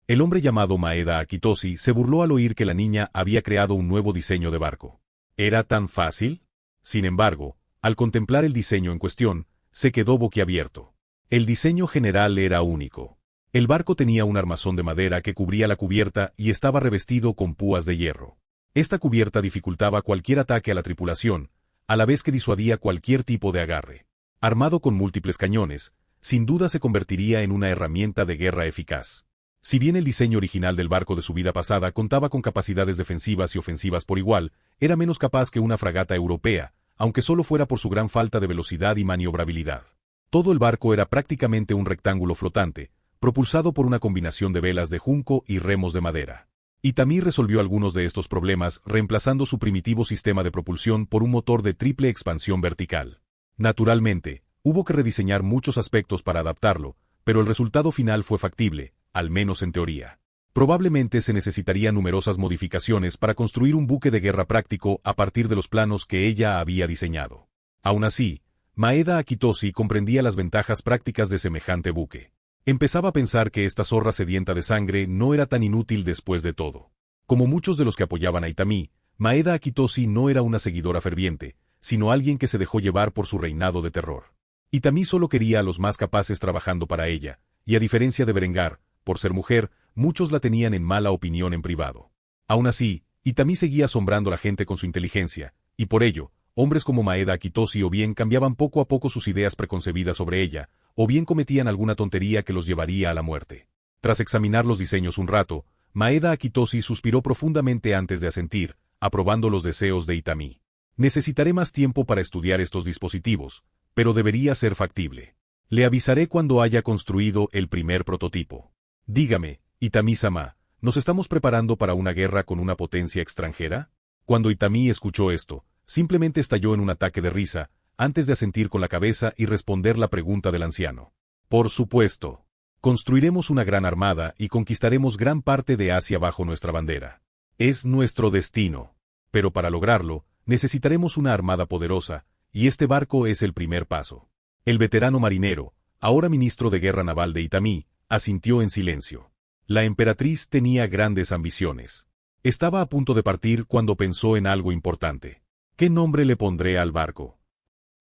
El hombre llamado Maeda Akitoshi se burló al oír que la niña había creado un nuevo diseño de barco. ¿Era tan fácil? Sin embargo, al contemplar el diseño en cuestión, se quedó boquiabierto. El diseño general era único. El barco tenía un armazón de madera que cubría la cubierta y estaba revestido con púas de hierro. Esta cubierta dificultaba cualquier ataque a la tripulación, a la vez que disuadía cualquier tipo de agarre. Armado con múltiples cañones, sin duda se convertiría en una herramienta de guerra eficaz. Si bien el diseño original del barco de su vida pasada contaba con capacidades defensivas y ofensivas por igual, era menos capaz que una fragata europea, aunque solo fuera por su gran falta de velocidad y maniobrabilidad. Todo el barco era prácticamente un rectángulo flotante, propulsado por una combinación de velas de junco y remos de madera. Itami resolvió algunos de estos problemas reemplazando su primitivo sistema de propulsión por un motor de triple expansión vertical. Naturalmente, hubo que rediseñar muchos aspectos para adaptarlo, pero el resultado final fue factible, al menos en teoría. Probablemente se necesitarían numerosas modificaciones para construir un buque de guerra práctico a partir de los planos que ella había diseñado. Aún así, Maeda Akitoshi comprendía las ventajas prácticas de semejante buque. Empezaba a pensar que esta zorra sedienta de sangre no era tan inútil después de todo. Como muchos de los que apoyaban a Itami, Maeda Akitoshi no era una seguidora ferviente, sino alguien que se dejó llevar por su reinado de terror. Itami solo quería a los más capaces trabajando para ella, y a diferencia de Berengar, por ser mujer, muchos la tenían en mala opinión en privado. Aún así, Itami seguía asombrando a la gente con su inteligencia, y por ello, hombres como Maeda Akitoshi o bien cambiaban poco a poco sus ideas preconcebidas sobre ella, o bien cometían alguna tontería que los llevaría a la muerte. Tras examinar los diseños un rato, Maeda Akitoshi suspiró profundamente antes de asentir, aprobando los deseos de Itami. Necesitaré más tiempo para estudiar estos dispositivos, pero debería ser factible. Le avisaré cuando haya construido el primer prototipo. Dígame, Itami-sama, ¿nos estamos preparando para una guerra con una potencia extranjera? Cuando Itami escuchó esto, simplemente estalló en un ataque de risa, antes de asentir con la cabeza y responder la pregunta del anciano. Por supuesto. Construiremos una gran armada y conquistaremos gran parte de Asia bajo nuestra bandera. Es nuestro destino. Pero para lograrlo, necesitaremos una armada poderosa, y este barco es el primer paso. El veterano marinero, ahora ministro de Guerra Naval de Itami, asintió en silencio. La emperatriz tenía grandes ambiciones. Estaba a punto de partir cuando pensó en algo importante. ¿Qué nombre le pondré al barco?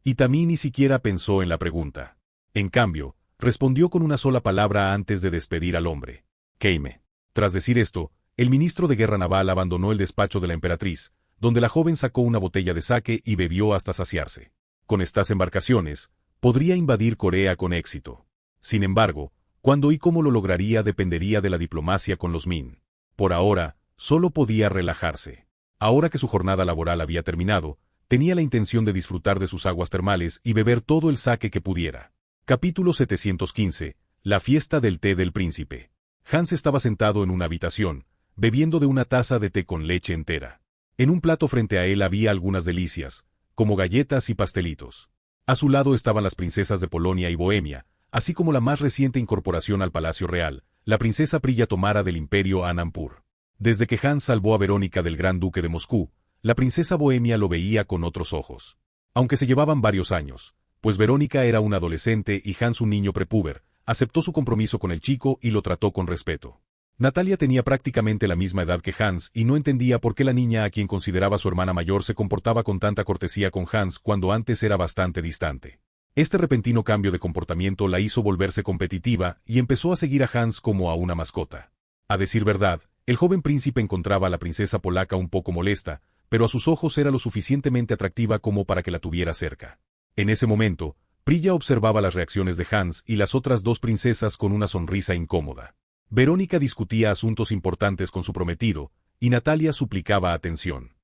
Itami ni siquiera pensó en la pregunta. En cambio, respondió con una sola palabra antes de despedir al hombre. Keime. Tras decir esto, el ministro de Guerra Naval abandonó el despacho de la emperatriz, donde la joven sacó una botella de sake y bebió hasta saciarse. Con estas embarcaciones, podría invadir Corea con éxito. Sin embargo, cuándo y cómo lo lograría dependería de la diplomacia con los Min. Por ahora, solo podía relajarse. Ahora que su jornada laboral había terminado, tenía la intención de disfrutar de sus aguas termales y beber todo el sake que pudiera. Capítulo 715. La fiesta del té del príncipe. Hans estaba sentado en una habitación, bebiendo de una taza de té con leche entera. En un plato frente a él había algunas delicias, como galletas y pastelitos. A su lado estaban las princesas de Polonia y Bohemia, así como la más reciente incorporación al Palacio Real, la princesa Priya Tomara del Imperio Anampur. Desde que Hans salvó a Verónica del Gran Duque de Moscú, la princesa Bohemia lo veía con otros ojos. Aunque se llevaban varios años, pues Verónica era una adolescente y Hans un niño prepúber, aceptó su compromiso con el chico y lo trató con respeto. Natalia tenía prácticamente la misma edad que Hans y no entendía por qué la niña a quien consideraba su hermana mayor se comportaba con tanta cortesía con Hans cuando antes era bastante distante. Este repentino cambio de comportamiento la hizo volverse competitiva y empezó a seguir a Hans como a una mascota. A decir verdad, el joven príncipe encontraba a la princesa polaca un poco molesta, pero a sus ojos era lo suficientemente atractiva como para que la tuviera cerca. En ese momento, Priya observaba las reacciones de Hans y las otras dos princesas con una sonrisa incómoda. Verónica discutía asuntos importantes con su prometido, y Natalia suplicaba atención.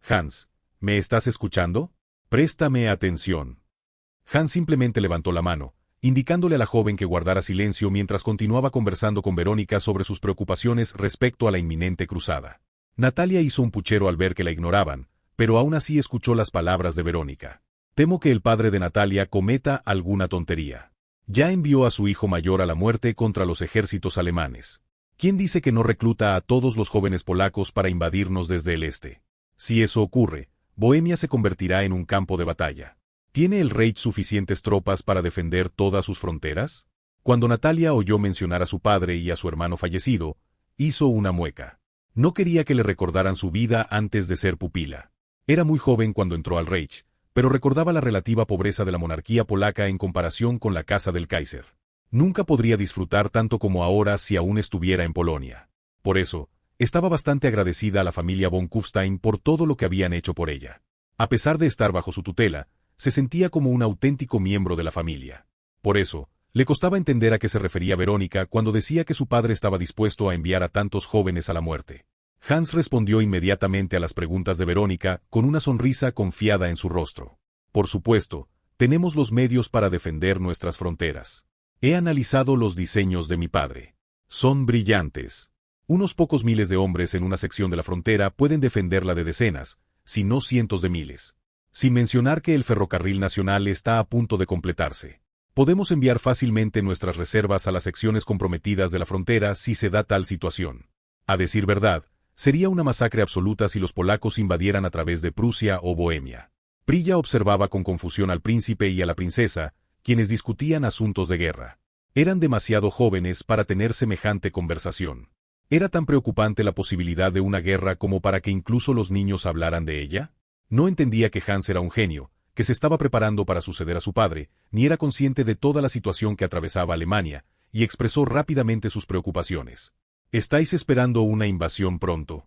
Hans, ¿me estás escuchando? Préstame atención. Hans simplemente levantó la mano, indicándole a la joven que guardara silencio mientras continuaba conversando con Verónica sobre sus preocupaciones respecto a la inminente cruzada. Natalia hizo un puchero al ver que la ignoraban, pero aún así escuchó las palabras de Verónica. Temo que el padre de Natalia cometa alguna tontería. Ya envió a su hijo mayor a la muerte contra los ejércitos alemanes. ¿Quién dice que no recluta a todos los jóvenes polacos para invadirnos desde el este? Si eso ocurre, Bohemia se convertirá en un campo de batalla. ¿Tiene el Reich suficientes tropas para defender todas sus fronteras? Cuando Natalia oyó mencionar a su padre y a su hermano fallecido, hizo una mueca. No quería que le recordaran su vida antes de ser pupila. Era muy joven cuando entró al Reich, pero recordaba la relativa pobreza de la monarquía polaca en comparación con la casa del Kaiser. Nunca podría disfrutar tanto como ahora si aún estuviera en Polonia. Por eso, estaba bastante agradecida a la familia von Kufstein por todo lo que habían hecho por ella. A pesar de estar bajo su tutela, se sentía como un auténtico miembro de la familia. Por eso, le costaba entender a qué se refería Verónica cuando decía que su padre estaba dispuesto a enviar a tantos jóvenes a la muerte. Hans respondió inmediatamente a las preguntas de Verónica con una sonrisa confiada en su rostro. Por supuesto, tenemos los medios para defender nuestras fronteras. He analizado los diseños de mi padre. Son brillantes. Unos pocos miles de hombres en una sección de la frontera pueden defenderla de decenas, si no cientos de miles. Sin mencionar que el ferrocarril nacional está a punto de completarse. Podemos enviar fácilmente nuestras reservas a las secciones comprometidas de la frontera si se da tal situación. A decir verdad, sería una masacre absoluta si los polacos invadieran a través de Prusia o Bohemia. Priya observaba con confusión al príncipe y a la princesa, quienes discutían asuntos de guerra. Eran demasiado jóvenes para tener semejante conversación. ¿Era tan preocupante la posibilidad de una guerra como para que incluso los niños hablaran de ella? No entendía que Hans era un genio, que se estaba preparando para suceder a su padre, ni era consciente de toda la situación que atravesaba Alemania, y expresó rápidamente sus preocupaciones. ¿Estáis esperando una invasión pronto?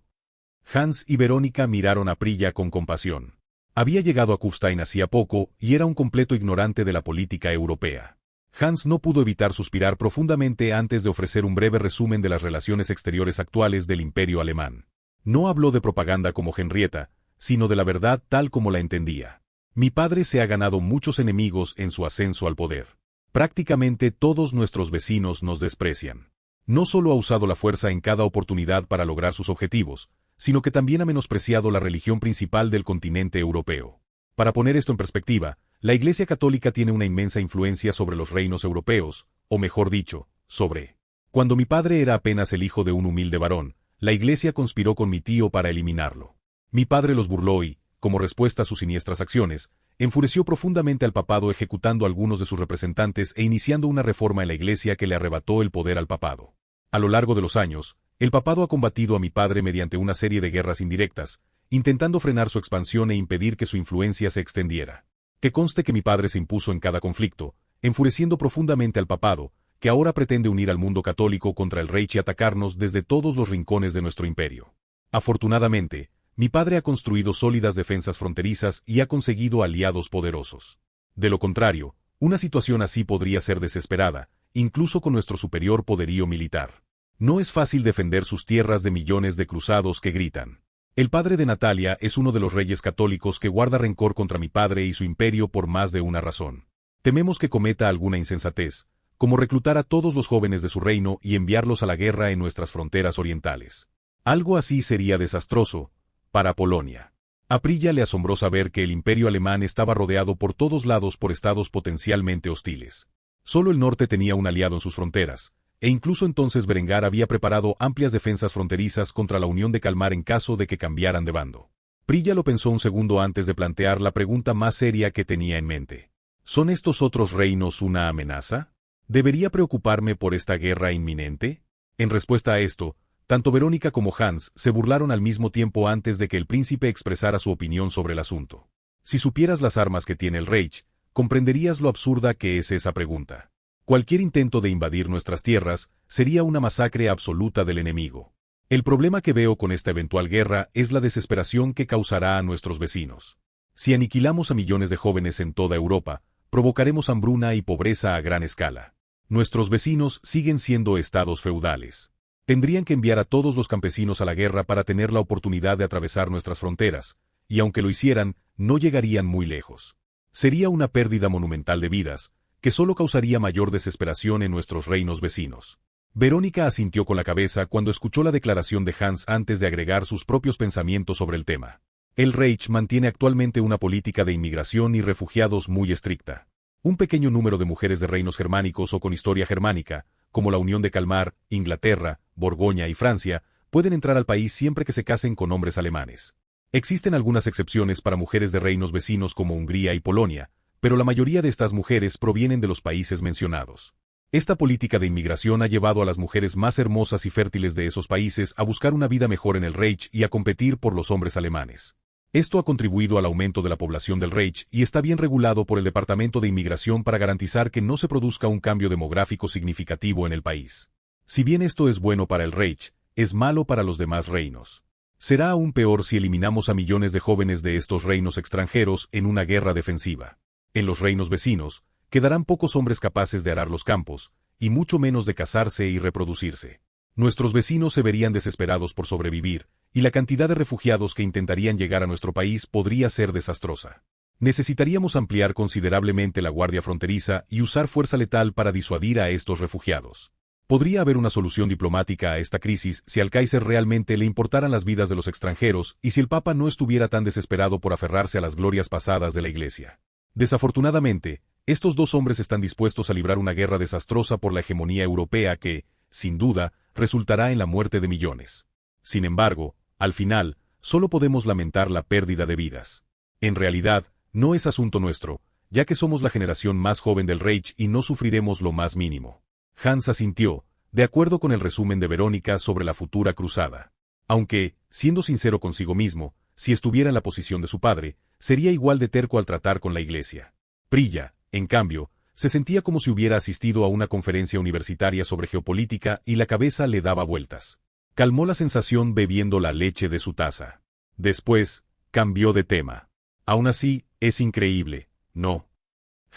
Hans y Verónica miraron a Priya con compasión. Había llegado a Kufstein hacía poco y era un completo ignorante de la política europea. Hans no pudo evitar suspirar profundamente antes de ofrecer un breve resumen de las relaciones exteriores actuales del Imperio alemán. No habló de propaganda como Henrietta, sino de la verdad tal como la entendía. Mi padre se ha ganado muchos enemigos en su ascenso al poder. Prácticamente todos nuestros vecinos nos desprecian. No solo ha usado la fuerza en cada oportunidad para lograr sus objetivos, sino que también ha menospreciado la religión principal del continente europeo. Para poner esto en perspectiva, la Iglesia Católica tiene una inmensa influencia sobre los reinos europeos, o mejor dicho, sobre. Cuando mi padre era apenas el hijo de un humilde varón, la Iglesia conspiró con mi tío para eliminarlo. Mi padre los burló y, como respuesta a sus siniestras acciones, enfureció profundamente al papado ejecutando a algunos de sus representantes e iniciando una reforma en la Iglesia que le arrebató el poder al papado. A lo largo de los años, el papado ha combatido a mi padre mediante una serie de guerras indirectas, intentando frenar su expansión e impedir que su influencia se extendiera. Que conste que mi padre se impuso en cada conflicto, enfureciendo profundamente al papado, que ahora pretende unir al mundo católico contra el Reich y atacarnos desde todos los rincones de nuestro imperio. Afortunadamente, Mi padre ha construido sólidas defensas fronterizas y ha conseguido aliados poderosos. De lo contrario, una situación así podría ser desesperada, incluso con nuestro superior poderío militar. No es fácil defender sus tierras de millones de cruzados que gritan. El padre de Natalia es uno de los reyes católicos que guarda rencor contra mi padre y su imperio por más de una razón. Tememos que cometa alguna insensatez, como reclutar a todos los jóvenes de su reino y enviarlos a la guerra en nuestras fronteras orientales. Algo así sería desastroso para Polonia. A Prilla le asombró saber que el imperio alemán estaba rodeado por todos lados por estados potencialmente hostiles. Solo el norte tenía un aliado en sus fronteras, e incluso entonces Berengar había preparado amplias defensas fronterizas contra la Unión de Kalmar en caso de que cambiaran de bando. Prilla lo pensó un segundo antes de plantear la pregunta más seria que tenía en mente. ¿Son estos otros reinos una amenaza? ¿Debería preocuparme por esta guerra inminente? En respuesta a esto, tanto Verónica como Hans se burlaron al mismo tiempo antes de que el príncipe expresara su opinión sobre el asunto. Si supieras las armas que tiene el Reich, comprenderías lo absurda que es esa pregunta. Cualquier intento de invadir nuestras tierras sería una masacre absoluta del enemigo. El problema que veo con esta eventual guerra es la desesperación que causará a nuestros vecinos. Si aniquilamos a millones de jóvenes en toda Europa, provocaremos hambruna y pobreza a gran escala. Nuestros vecinos siguen siendo estados feudales. Tendrían que enviar a todos los campesinos a la guerra para tener la oportunidad de atravesar nuestras fronteras, y aunque lo hicieran, no llegarían muy lejos. Sería una pérdida monumental de vidas, que solo causaría mayor desesperación en nuestros reinos vecinos. Verónica asintió con la cabeza cuando escuchó la declaración de Hans antes de agregar sus propios pensamientos sobre el tema. El Reich mantiene actualmente una política de inmigración y refugiados muy estricta. Un pequeño número de mujeres de reinos germánicos o con historia germánica, como la Unión de Kalmar, Inglaterra, Borgoña y Francia, pueden entrar al país siempre que se casen con hombres alemanes. Existen algunas excepciones para mujeres de reinos vecinos como Hungría y Polonia, pero la mayoría de estas mujeres provienen de los países mencionados. Esta política de inmigración ha llevado a las mujeres más hermosas y fértiles de esos países a buscar una vida mejor en el Reich y a competir por los hombres alemanes. Esto ha contribuido al aumento de la población del Reich y está bien regulado por el Departamento de Inmigración para garantizar que no se produzca un cambio demográfico significativo en el país. Si bien esto es bueno para el Reich, es malo para los demás reinos. Será aún peor si eliminamos a millones de jóvenes de estos reinos extranjeros en una guerra defensiva. En los reinos vecinos, quedarán pocos hombres capaces de arar los campos, y mucho menos de casarse y reproducirse. Nuestros vecinos se verían desesperados por sobrevivir, y la cantidad de refugiados que intentarían llegar a nuestro país podría ser desastrosa. Necesitaríamos ampliar considerablemente la guardia fronteriza y usar fuerza letal para disuadir a estos refugiados. Podría haber una solución diplomática a esta crisis si al Kaiser realmente le importaran las vidas de los extranjeros y si el Papa no estuviera tan desesperado por aferrarse a las glorias pasadas de la Iglesia. Desafortunadamente, estos dos hombres están dispuestos a librar una guerra desastrosa por la hegemonía europea que, sin duda, resultará en la muerte de millones. Sin embargo, al final, solo podemos lamentar la pérdida de vidas. En realidad, no es asunto nuestro, ya que somos la generación más joven del Reich y no sufriremos lo más mínimo. Hans asintió, de acuerdo con el resumen de Verónica sobre la futura cruzada. Aunque, siendo sincero consigo mismo, si estuviera en la posición de su padre, sería igual de terco al tratar con la Iglesia. Prilla, en cambio, se sentía como si hubiera asistido a una conferencia universitaria sobre geopolítica y la cabeza le daba vueltas. Calmó la sensación bebiendo la leche de su taza. Después, cambió de tema. Aún así, es increíble, ¿no?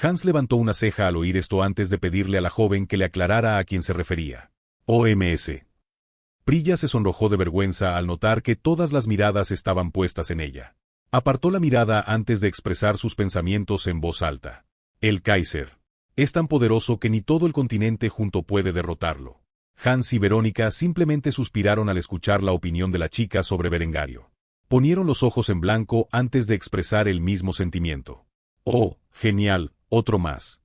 Hans levantó una ceja al oír esto antes de pedirle a la joven que le aclarara a quién se refería. OMS. Prilla se sonrojó de vergüenza al notar que todas las miradas estaban puestas en ella. Apartó la mirada antes de expresar sus pensamientos en voz alta. El Kaiser. Es tan poderoso que ni todo el continente junto puede derrotarlo. Hans y Verónica simplemente suspiraron al escuchar la opinión de la chica sobre Berengario. Ponieron los ojos en blanco antes de expresar el mismo sentimiento. Oh, genial, otro más.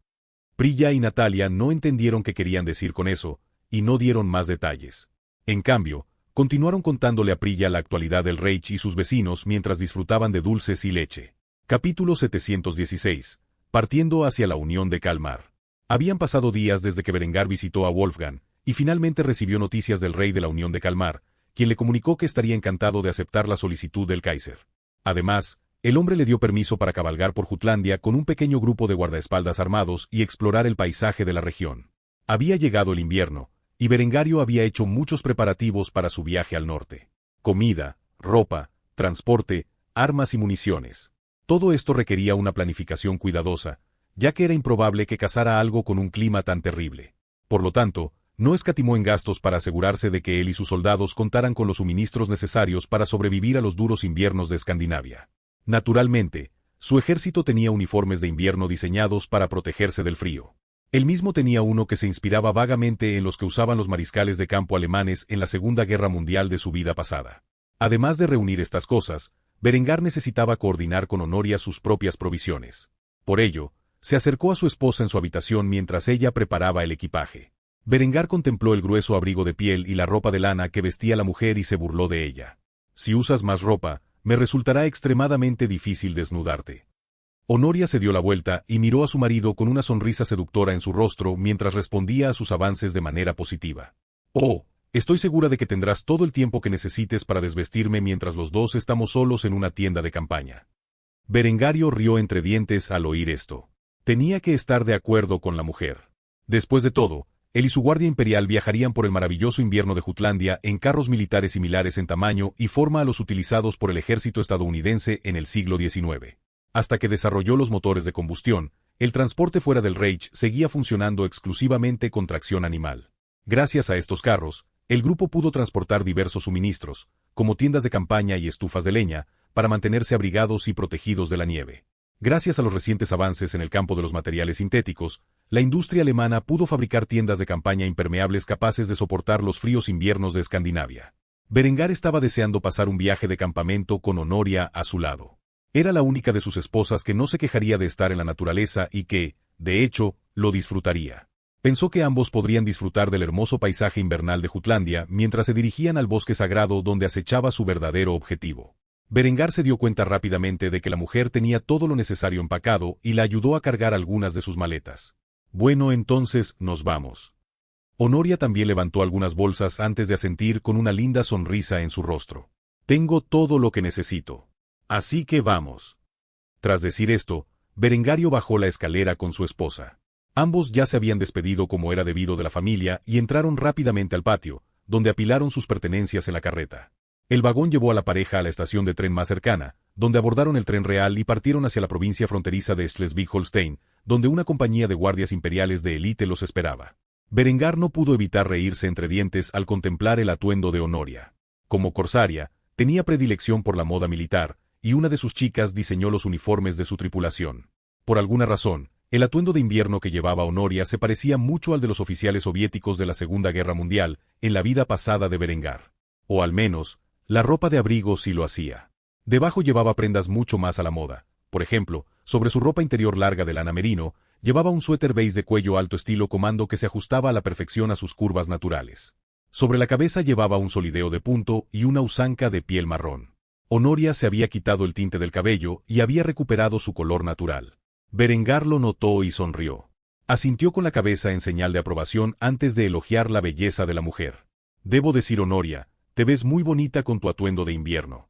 Prilla y Natalia no entendieron qué querían decir con eso, y no dieron más detalles. En cambio, continuaron contándole a Prilla la actualidad del Reich y sus vecinos mientras disfrutaban de dulces y leche. Capítulo 716. Partiendo hacia la Unión de Kalmar. Habían pasado días desde que Berengar visitó a Wolfgang, y finalmente recibió noticias del rey de la Unión de Kalmar, quien le comunicó que estaría encantado de aceptar la solicitud del Kaiser. Además, el hombre le dio permiso para cabalgar por Jutlandia con un pequeño grupo de guardaespaldas armados y explorar el paisaje de la región. Había llegado el invierno, y Berengario había hecho muchos preparativos para su viaje al norte. Comida, ropa, transporte, armas y municiones. Todo esto requería una planificación cuidadosa, ya que era improbable que cazara algo con un clima tan terrible. Por lo tanto, no escatimó en gastos para asegurarse de que él y sus soldados contaran con los suministros necesarios para sobrevivir a los duros inviernos de Escandinavia. Naturalmente, su ejército tenía uniformes de invierno diseñados para protegerse del frío. Él mismo tenía uno que se inspiraba vagamente en los que usaban los mariscales de campo alemanes en la Segunda Guerra Mundial de su vida pasada. Además de reunir estas cosas, Berengar necesitaba coordinar con Honoria sus propias provisiones. Por ello, se acercó a su esposa en su habitación mientras ella preparaba el equipaje. Berengar contempló el grueso abrigo de piel y la ropa de lana que vestía la mujer y se burló de ella. «Si usas más ropa, me resultará extremadamente difícil desnudarte». Honoria se dio la vuelta y miró a su marido con una sonrisa seductora en su rostro mientras respondía a sus avances de manera positiva. «Oh, estoy segura de que tendrás todo el tiempo que necesites para desvestirme mientras los dos estamos solos en una tienda de campaña». Berengario rió entre dientes al oír esto. Tenía que estar de acuerdo con la mujer. Después de todo, él y su guardia imperial viajarían por el maravilloso invierno de Jutlandia en carros militares similares en tamaño y forma a los utilizados por el ejército estadounidense en el siglo XIX. Hasta que desarrolló los motores de combustión, el transporte fuera del Reich seguía funcionando exclusivamente con tracción animal. Gracias a estos carros, el grupo pudo transportar diversos suministros, como tiendas de campaña y estufas de leña, para mantenerse abrigados y protegidos de la nieve. Gracias a los recientes avances en el campo de los materiales sintéticos, la industria alemana pudo fabricar tiendas de campaña impermeables capaces de soportar los fríos inviernos de Escandinavia. Berengar estaba deseando pasar un viaje de campamento con Honoria a su lado. Era la única de sus esposas que no se quejaría de estar en la naturaleza y que, de hecho, lo disfrutaría. Pensó que ambos podrían disfrutar del hermoso paisaje invernal de Jutlandia mientras se dirigían al bosque sagrado donde acechaba su verdadero objetivo. Berengar se dio cuenta rápidamente de que la mujer tenía todo lo necesario empacado y la ayudó a cargar algunas de sus maletas. «Bueno, entonces, nos vamos». Honoria también levantó algunas bolsas antes de asentir con una linda sonrisa en su rostro. «Tengo todo lo que necesito. Así que vamos». Tras decir esto, Berengario bajó la escalera con su esposa. Ambos ya se habían despedido como era debido de la familia y entraron rápidamente al patio, donde apilaron sus pertenencias en la carreta. El vagón llevó a la pareja a la estación de tren más cercana, donde abordaron el tren real y partieron hacia la provincia fronteriza de Schleswig-Holstein, donde una compañía de guardias imperiales de élite los esperaba. Berengar no pudo evitar reírse entre dientes al contemplar el atuendo de Honoria. Como corsaria, tenía predilección por la moda militar, y una de sus chicas diseñó los uniformes de su tripulación. Por alguna razón, el atuendo de invierno que llevaba Honoria se parecía mucho al de los oficiales soviéticos de la Segunda Guerra Mundial en la vida pasada de Berengar. O al menos, la ropa de abrigo sí lo hacía. Debajo llevaba prendas mucho más a la moda. Por ejemplo, sobre su ropa interior larga de lana merino, llevaba un suéter beige de cuello alto estilo comando que se ajustaba a la perfección a sus curvas naturales. Sobre la cabeza llevaba un solideo de punto y una usanca de piel marrón. Honoria se había quitado el tinte del cabello y había recuperado su color natural. Berengar lo notó y sonrió. Asintió con la cabeza en señal de aprobación antes de elogiar la belleza de la mujer. «Debo decir, Honoria, te ves muy bonita con tu atuendo de invierno».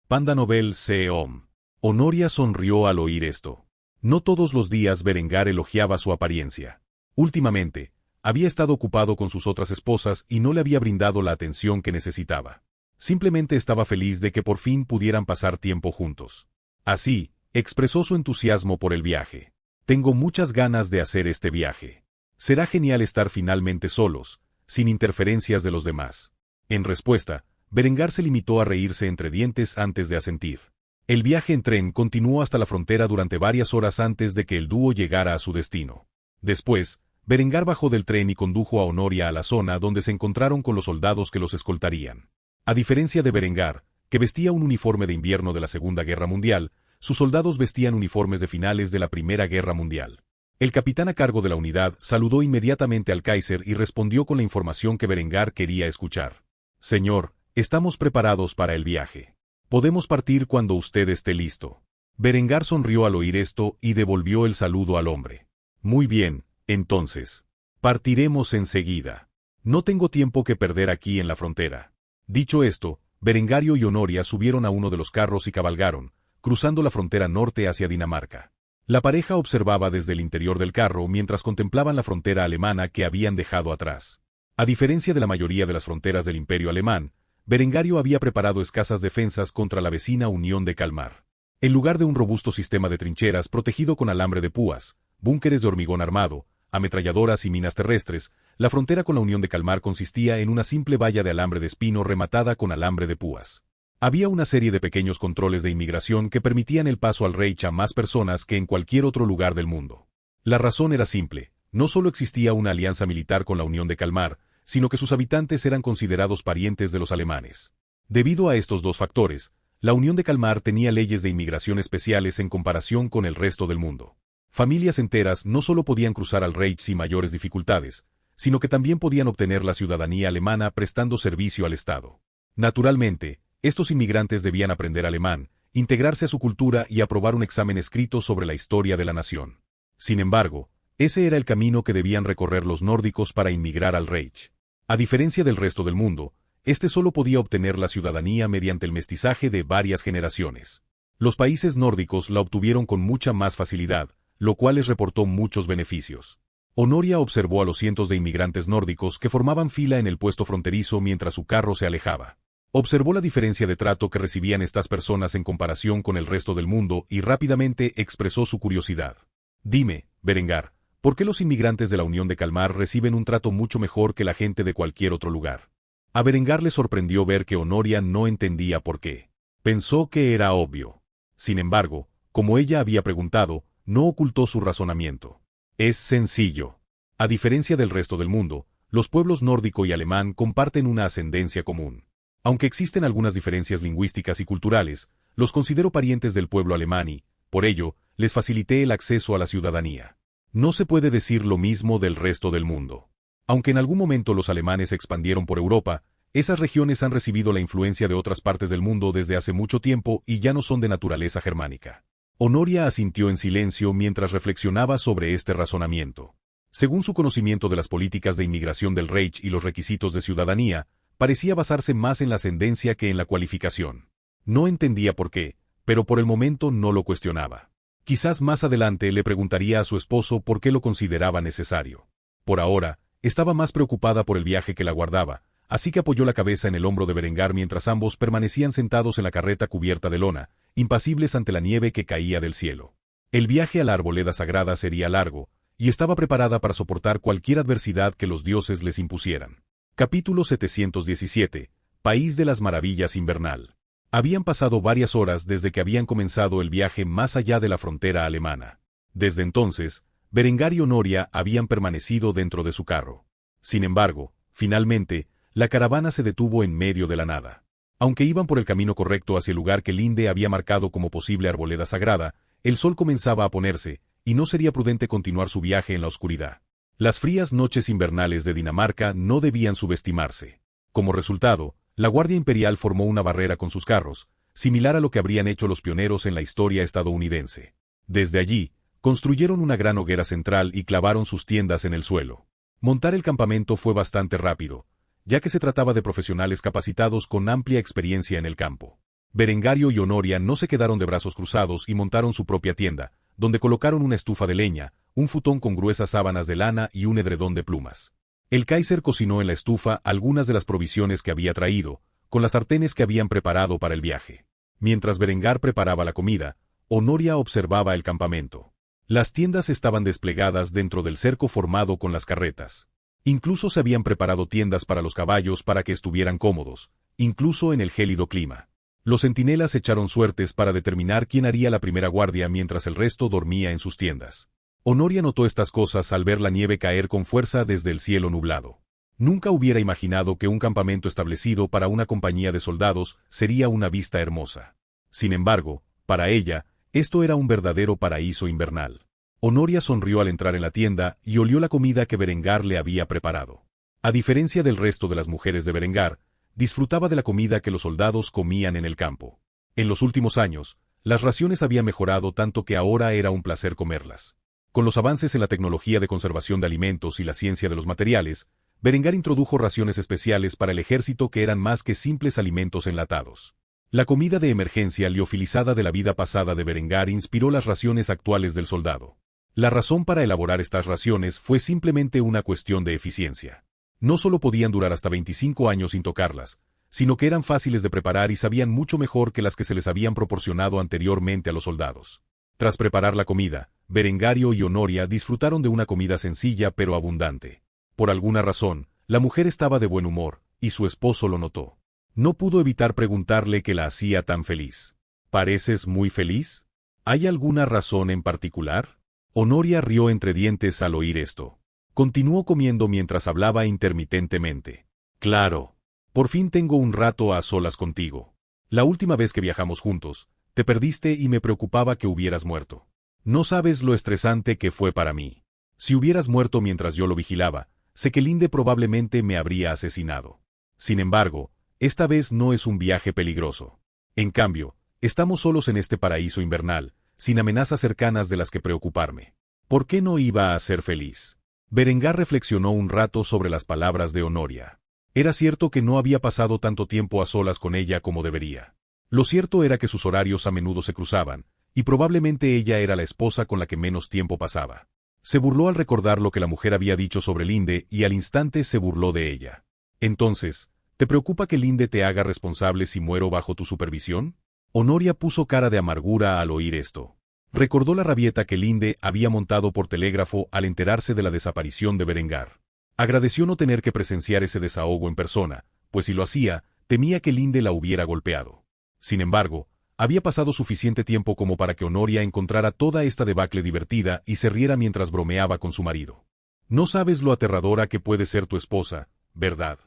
Panda Nobel C.O.M. Honoria sonrió al oír esto. No todos los días Berengar elogiaba su apariencia. Últimamente, había estado ocupado con sus otras esposas y no le había brindado la atención que necesitaba. Simplemente estaba feliz de que por fin pudieran pasar tiempo juntos. Así, expresó su entusiasmo por el viaje. «Tengo muchas ganas de hacer este viaje. Será genial estar finalmente solos, sin interferencias de los demás». En respuesta, Berengar se limitó a reírse entre dientes antes de asentir. El viaje en tren continuó hasta la frontera durante varias horas antes de que el dúo llegara a su destino. Después, Berengar bajó del tren y condujo a Honoria a la zona donde se encontraron con los soldados que los escoltarían. A diferencia de Berengar, que vestía un uniforme de invierno de la Segunda Guerra Mundial, sus soldados vestían uniformes de finales de la Primera Guerra Mundial. El capitán a cargo de la unidad saludó inmediatamente al Kaiser y respondió con la información que Berengar quería escuchar. «Señor, estamos preparados para el viaje. Podemos partir cuando usted esté listo». Berengar sonrió al oír esto y devolvió el saludo al hombre. «Muy bien, entonces. Partiremos enseguida. No tengo tiempo que perder aquí en la frontera». Dicho esto, Berengario y Honoria subieron a uno de los carros y cabalgaron, cruzando la frontera norte hacia Dinamarca. La pareja observaba desde el interior del carro mientras contemplaban la frontera alemana que habían dejado atrás. A diferencia de la mayoría de las fronteras del Imperio Alemán, Berengario había preparado escasas defensas contra la vecina Unión de Kalmar. En lugar de un robusto sistema de trincheras protegido con alambre de púas, búnkeres de hormigón armado, ametralladoras y minas terrestres, la frontera con la Unión de Kalmar consistía en una simple valla de alambre de espino rematada con alambre de púas. Había una serie de pequeños controles de inmigración que permitían el paso al Reich a más personas que en cualquier otro lugar del mundo. La razón era simple: no solo existía una alianza militar con la Unión de Kalmar, sino que sus habitantes eran considerados parientes de los alemanes. Debido a estos dos factores, la Unión de Kalmar tenía leyes de inmigración especiales en comparación con el resto del mundo. Familias enteras no solo podían cruzar al Reich sin mayores dificultades, sino que también podían obtener la ciudadanía alemana prestando servicio al Estado. Naturalmente, estos inmigrantes debían aprender alemán, integrarse a su cultura y aprobar un examen escrito sobre la historia de la nación. Sin embargo, ese era el camino que debían recorrer los nórdicos para inmigrar al Reich. A diferencia del resto del mundo, este solo podía obtener la ciudadanía mediante el mestizaje de varias generaciones. Los países nórdicos la obtuvieron con mucha más facilidad, lo cual les reportó muchos beneficios. Honoria observó a los cientos de inmigrantes nórdicos que formaban fila en el puesto fronterizo mientras su carro se alejaba. Observó la diferencia de trato que recibían estas personas en comparación con el resto del mundo y rápidamente expresó su curiosidad. Dime, Berengar, ¿por qué los inmigrantes de la Unión de Kalmar reciben un trato mucho mejor que la gente de cualquier otro lugar? A Berengar le sorprendió ver que Honoria no entendía por qué. Pensó que era obvio. Sin embargo, como ella había preguntado, no ocultó su razonamiento. Es sencillo. A diferencia del resto del mundo, los pueblos nórdico y alemán comparten una ascendencia común. Aunque existen algunas diferencias lingüísticas y culturales, los considero parientes del pueblo alemán y, por ello, les facilité el acceso a la ciudadanía. No se puede decir lo mismo del resto del mundo. Aunque en algún momento los alemanes se expandieron por Europa, esas regiones han recibido la influencia de otras partes del mundo desde hace mucho tiempo y ya no son de naturaleza germánica. Honoria asintió en silencio mientras reflexionaba sobre este razonamiento. Según su conocimiento de las políticas de inmigración del Reich y los requisitos de ciudadanía, parecía basarse más en la ascendencia que en la cualificación. No entendía por qué, pero por el momento no lo cuestionaba. Quizás más adelante le preguntaría a su esposo por qué lo consideraba necesario. Por ahora, estaba más preocupada por el viaje que la guardaba, así que apoyó la cabeza en el hombro de Berengar mientras ambos permanecían sentados en la carreta cubierta de lona, impasibles ante la nieve que caía del cielo. El viaje a la arboleda sagrada sería largo, y estaba preparada para soportar cualquier adversidad que los dioses les impusieran. Capítulo 717. País de las Maravillas invernal. Habían pasado varias horas desde que habían comenzado el viaje más allá de la frontera alemana. Desde entonces, Berengar y Honoria habían permanecido dentro de su carro. Sin embargo, finalmente, la caravana se detuvo en medio de la nada. Aunque iban por el camino correcto hacia el lugar que Linde había marcado como posible arboleda sagrada, el sol comenzaba a ponerse, y no sería prudente continuar su viaje en la oscuridad. Las frías noches invernales de Dinamarca no debían subestimarse. Como resultado, la Guardia Imperial formó una barrera con sus carros, similar a lo que habrían hecho los pioneros en la historia estadounidense. Desde allí, construyeron una gran hoguera central y clavaron sus tiendas en el suelo. Montar el campamento fue bastante rápido, ya que se trataba de profesionales capacitados con amplia experiencia en el campo. Berengario y Honoria no se quedaron de brazos cruzados y montaron su propia tienda, donde colocaron una estufa de leña, un futón con gruesas sábanas de lana y un edredón de plumas. El Kaiser cocinó en la estufa algunas de las provisiones que había traído, con las sartenes que habían preparado para el viaje. Mientras Berengar preparaba la comida, Honoria observaba el campamento. Las tiendas estaban desplegadas dentro del cerco formado con las carretas. Incluso se habían preparado tiendas para los caballos para que estuvieran cómodos, incluso en el gélido clima. Los centinelas echaron suertes para determinar quién haría la primera guardia mientras el resto dormía en sus tiendas. Honoria notó estas cosas al ver la nieve caer con fuerza desde el cielo nublado. Nunca hubiera imaginado que un campamento establecido para una compañía de soldados sería una vista hermosa. Sin embargo, para ella, esto era un verdadero paraíso invernal. Honoria sonrió al entrar en la tienda y olió la comida que Berengar le había preparado. A diferencia del resto de las mujeres de Berengar, disfrutaba de la comida que los soldados comían en el campo. En los últimos años, las raciones habían mejorado tanto que ahora era un placer comerlas. Con los avances en la tecnología de conservación de alimentos y la ciencia de los materiales, Berengar introdujo raciones especiales para el ejército que eran más que simples alimentos enlatados. La comida de emergencia liofilizada de la vida pasada de Berengar inspiró las raciones actuales del soldado. La razón para elaborar estas raciones fue simplemente una cuestión de eficiencia. No solo podían durar hasta 25 años sin tocarlas, sino que eran fáciles de preparar y sabían mucho mejor que las que se les habían proporcionado anteriormente a los soldados. Tras preparar la comida, Berengario y Honoria disfrutaron de una comida sencilla pero abundante. Por alguna razón, la mujer estaba de buen humor, y su esposo lo notó. No pudo evitar preguntarle qué la hacía tan feliz. ¿Pareces muy feliz? ¿Hay alguna razón en particular? Honoria rió entre dientes al oír esto. Continuó comiendo mientras hablaba intermitentemente. Claro. Por fin tengo un rato a solas contigo. La última vez que viajamos juntos, te perdiste y me preocupaba que hubieras muerto. No sabes lo estresante que fue para mí. Si hubieras muerto mientras yo lo vigilaba, sé que Linde probablemente me habría asesinado. Sin embargo, esta vez no es un viaje peligroso. En cambio, estamos solos en este paraíso invernal, sin amenazas cercanas de las que preocuparme. ¿Por qué no iba a ser feliz? Berengar reflexionó un rato sobre las palabras de Honoria. Era cierto que no había pasado tanto tiempo a solas con ella como debería. Lo cierto era que sus horarios a menudo se cruzaban, y probablemente ella era la esposa con la que menos tiempo pasaba. Se burló al recordar lo que la mujer había dicho sobre Linde y al instante se burló de ella. Entonces, ¿te preocupa que Linde te haga responsable si muero bajo tu supervisión? Honoria puso cara de amargura al oír esto. Recordó la rabieta que Linde había montado por telégrafo al enterarse de la desaparición de Berengar. Agradeció no tener que presenciar ese desahogo en persona, pues si lo hacía, temía que Linde la hubiera golpeado. Sin embargo, había pasado suficiente tiempo como para que Honoria encontrara toda esta debacle divertida y se riera mientras bromeaba con su marido. No sabes lo aterradora que puede ser tu esposa, ¿verdad?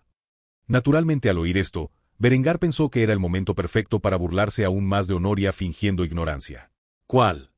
Naturalmente al oír esto, Berengar pensó que era el momento perfecto para burlarse aún más de Honoria fingiendo ignorancia. ¿Cuál?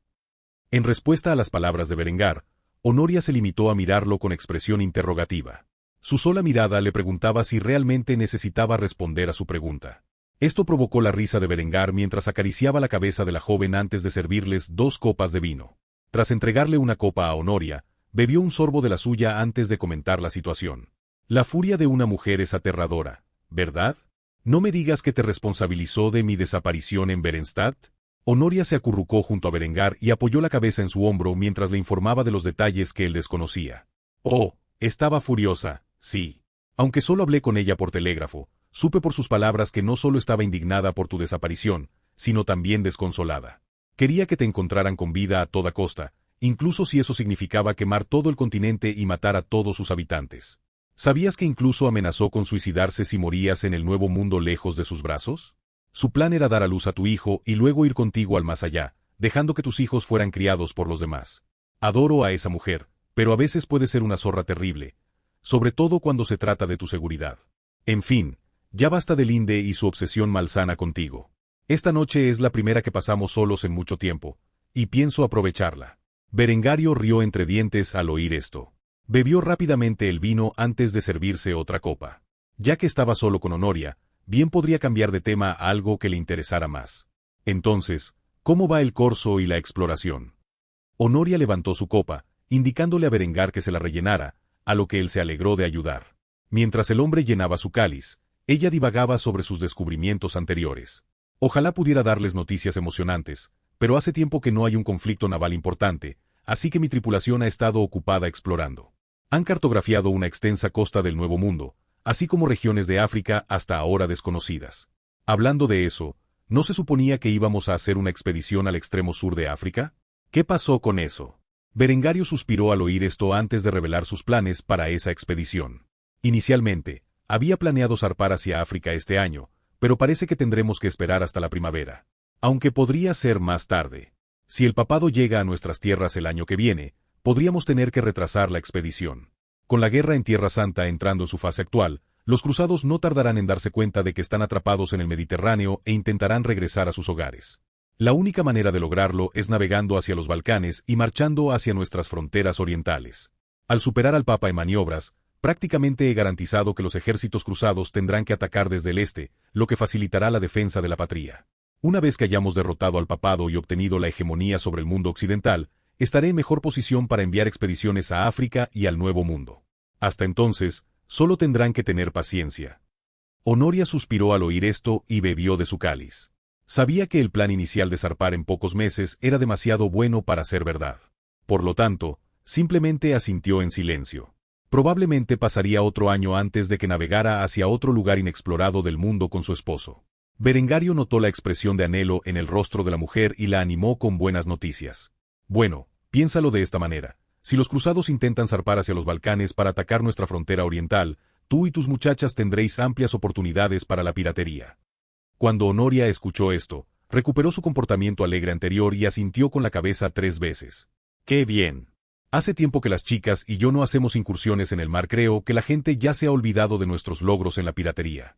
En respuesta a las palabras de Berengar, Honoria se limitó a mirarlo con expresión interrogativa. Su sola mirada le preguntaba si realmente necesitaba responder a su pregunta. Esto provocó la risa de Berengar mientras acariciaba la cabeza de la joven antes de servirles 2 copas de vino. Tras entregarle una copa a Honoria, bebió un sorbo de la suya antes de comentar la situación. La furia de una mujer es aterradora, ¿verdad? ¿No me digas que te responsabilizó de mi desaparición en Berenstadt? Honoria se acurrucó junto a Berengar y apoyó la cabeza en su hombro mientras le informaba de los detalles que él desconocía. Oh, estaba furiosa, sí. Aunque solo hablé con ella por telégrafo, supe por sus palabras que no solo estaba indignada por tu desaparición, sino también desconsolada. Quería que te encontraran con vida a toda costa, incluso si eso significaba quemar todo el continente y matar a todos sus habitantes. ¿Sabías que incluso amenazó con suicidarse si morías en el nuevo mundo lejos de sus brazos? Su plan era dar a luz a tu hijo y luego ir contigo al más allá, dejando que tus hijos fueran criados por los demás. Adoro a esa mujer, pero a veces puede ser una zorra terrible, sobre todo cuando se trata de tu seguridad. En fin, ya basta de Linde y su obsesión malsana contigo. Esta noche es la primera que pasamos solos en mucho tiempo, y pienso aprovecharla. Berengario rió entre dientes al oír esto. Bebió rápidamente el vino antes de servirse otra copa. Ya que estaba solo con Honoria, bien podría cambiar de tema a algo que le interesara más. Entonces, ¿cómo va el corso y la exploración? Honoria levantó su copa, indicándole a Berengar que se la rellenara, a lo que él se alegró de ayudar. Mientras el hombre llenaba su cáliz, ella divagaba sobre sus descubrimientos anteriores. Ojalá pudiera darles noticias emocionantes, pero hace tiempo que no hay un conflicto naval importante, así que mi tripulación ha estado ocupada explorando. Han cartografiado una extensa costa del Nuevo Mundo, así como regiones de África hasta ahora desconocidas. Hablando de eso, ¿no se suponía que íbamos a hacer una expedición al extremo sur de África? ¿Qué pasó con eso? Berengario suspiró al oír esto antes de revelar sus planes para esa expedición. Inicialmente, había planeado zarpar hacia África este año, pero parece que tendremos que esperar hasta la primavera. Aunque podría ser más tarde. Si el papado llega a nuestras tierras el año que viene, podríamos tener que retrasar la expedición. Con la guerra en Tierra Santa entrando en su fase actual, los cruzados no tardarán en darse cuenta de que están atrapados en el Mediterráneo e intentarán regresar a sus hogares. La única manera de lograrlo es navegando hacia los Balcanes y marchando hacia nuestras fronteras orientales. Al superar al Papa en maniobras, prácticamente he garantizado que los ejércitos cruzados tendrán que atacar desde el este, lo que facilitará la defensa de la patria. Una vez que hayamos derrotado al papado y obtenido la hegemonía sobre el mundo occidental, estaré en mejor posición para enviar expediciones a África y al Nuevo Mundo. Hasta entonces, solo tendrán que tener paciencia. Honoria suspiró al oír esto y bebió de su cáliz. Sabía que el plan inicial de zarpar en pocos meses era demasiado bueno para ser verdad. Por lo tanto, simplemente asintió en silencio. Probablemente pasaría otro año antes de que navegara hacia otro lugar inexplorado del mundo con su esposo. Berengario notó la expresión de anhelo en el rostro de la mujer y la animó con buenas noticias. Bueno, piénsalo de esta manera. Si los cruzados intentan zarpar hacia los Balcanes para atacar nuestra frontera oriental, tú y tus muchachas tendréis amplias oportunidades para la piratería. Cuando Honoria escuchó esto, recuperó su comportamiento alegre anterior y asintió con la cabeza 3 veces. ¡Qué bien! Hace tiempo que las chicas y yo no hacemos incursiones en el mar. Creo que la gente ya se ha olvidado de nuestros logros en la piratería.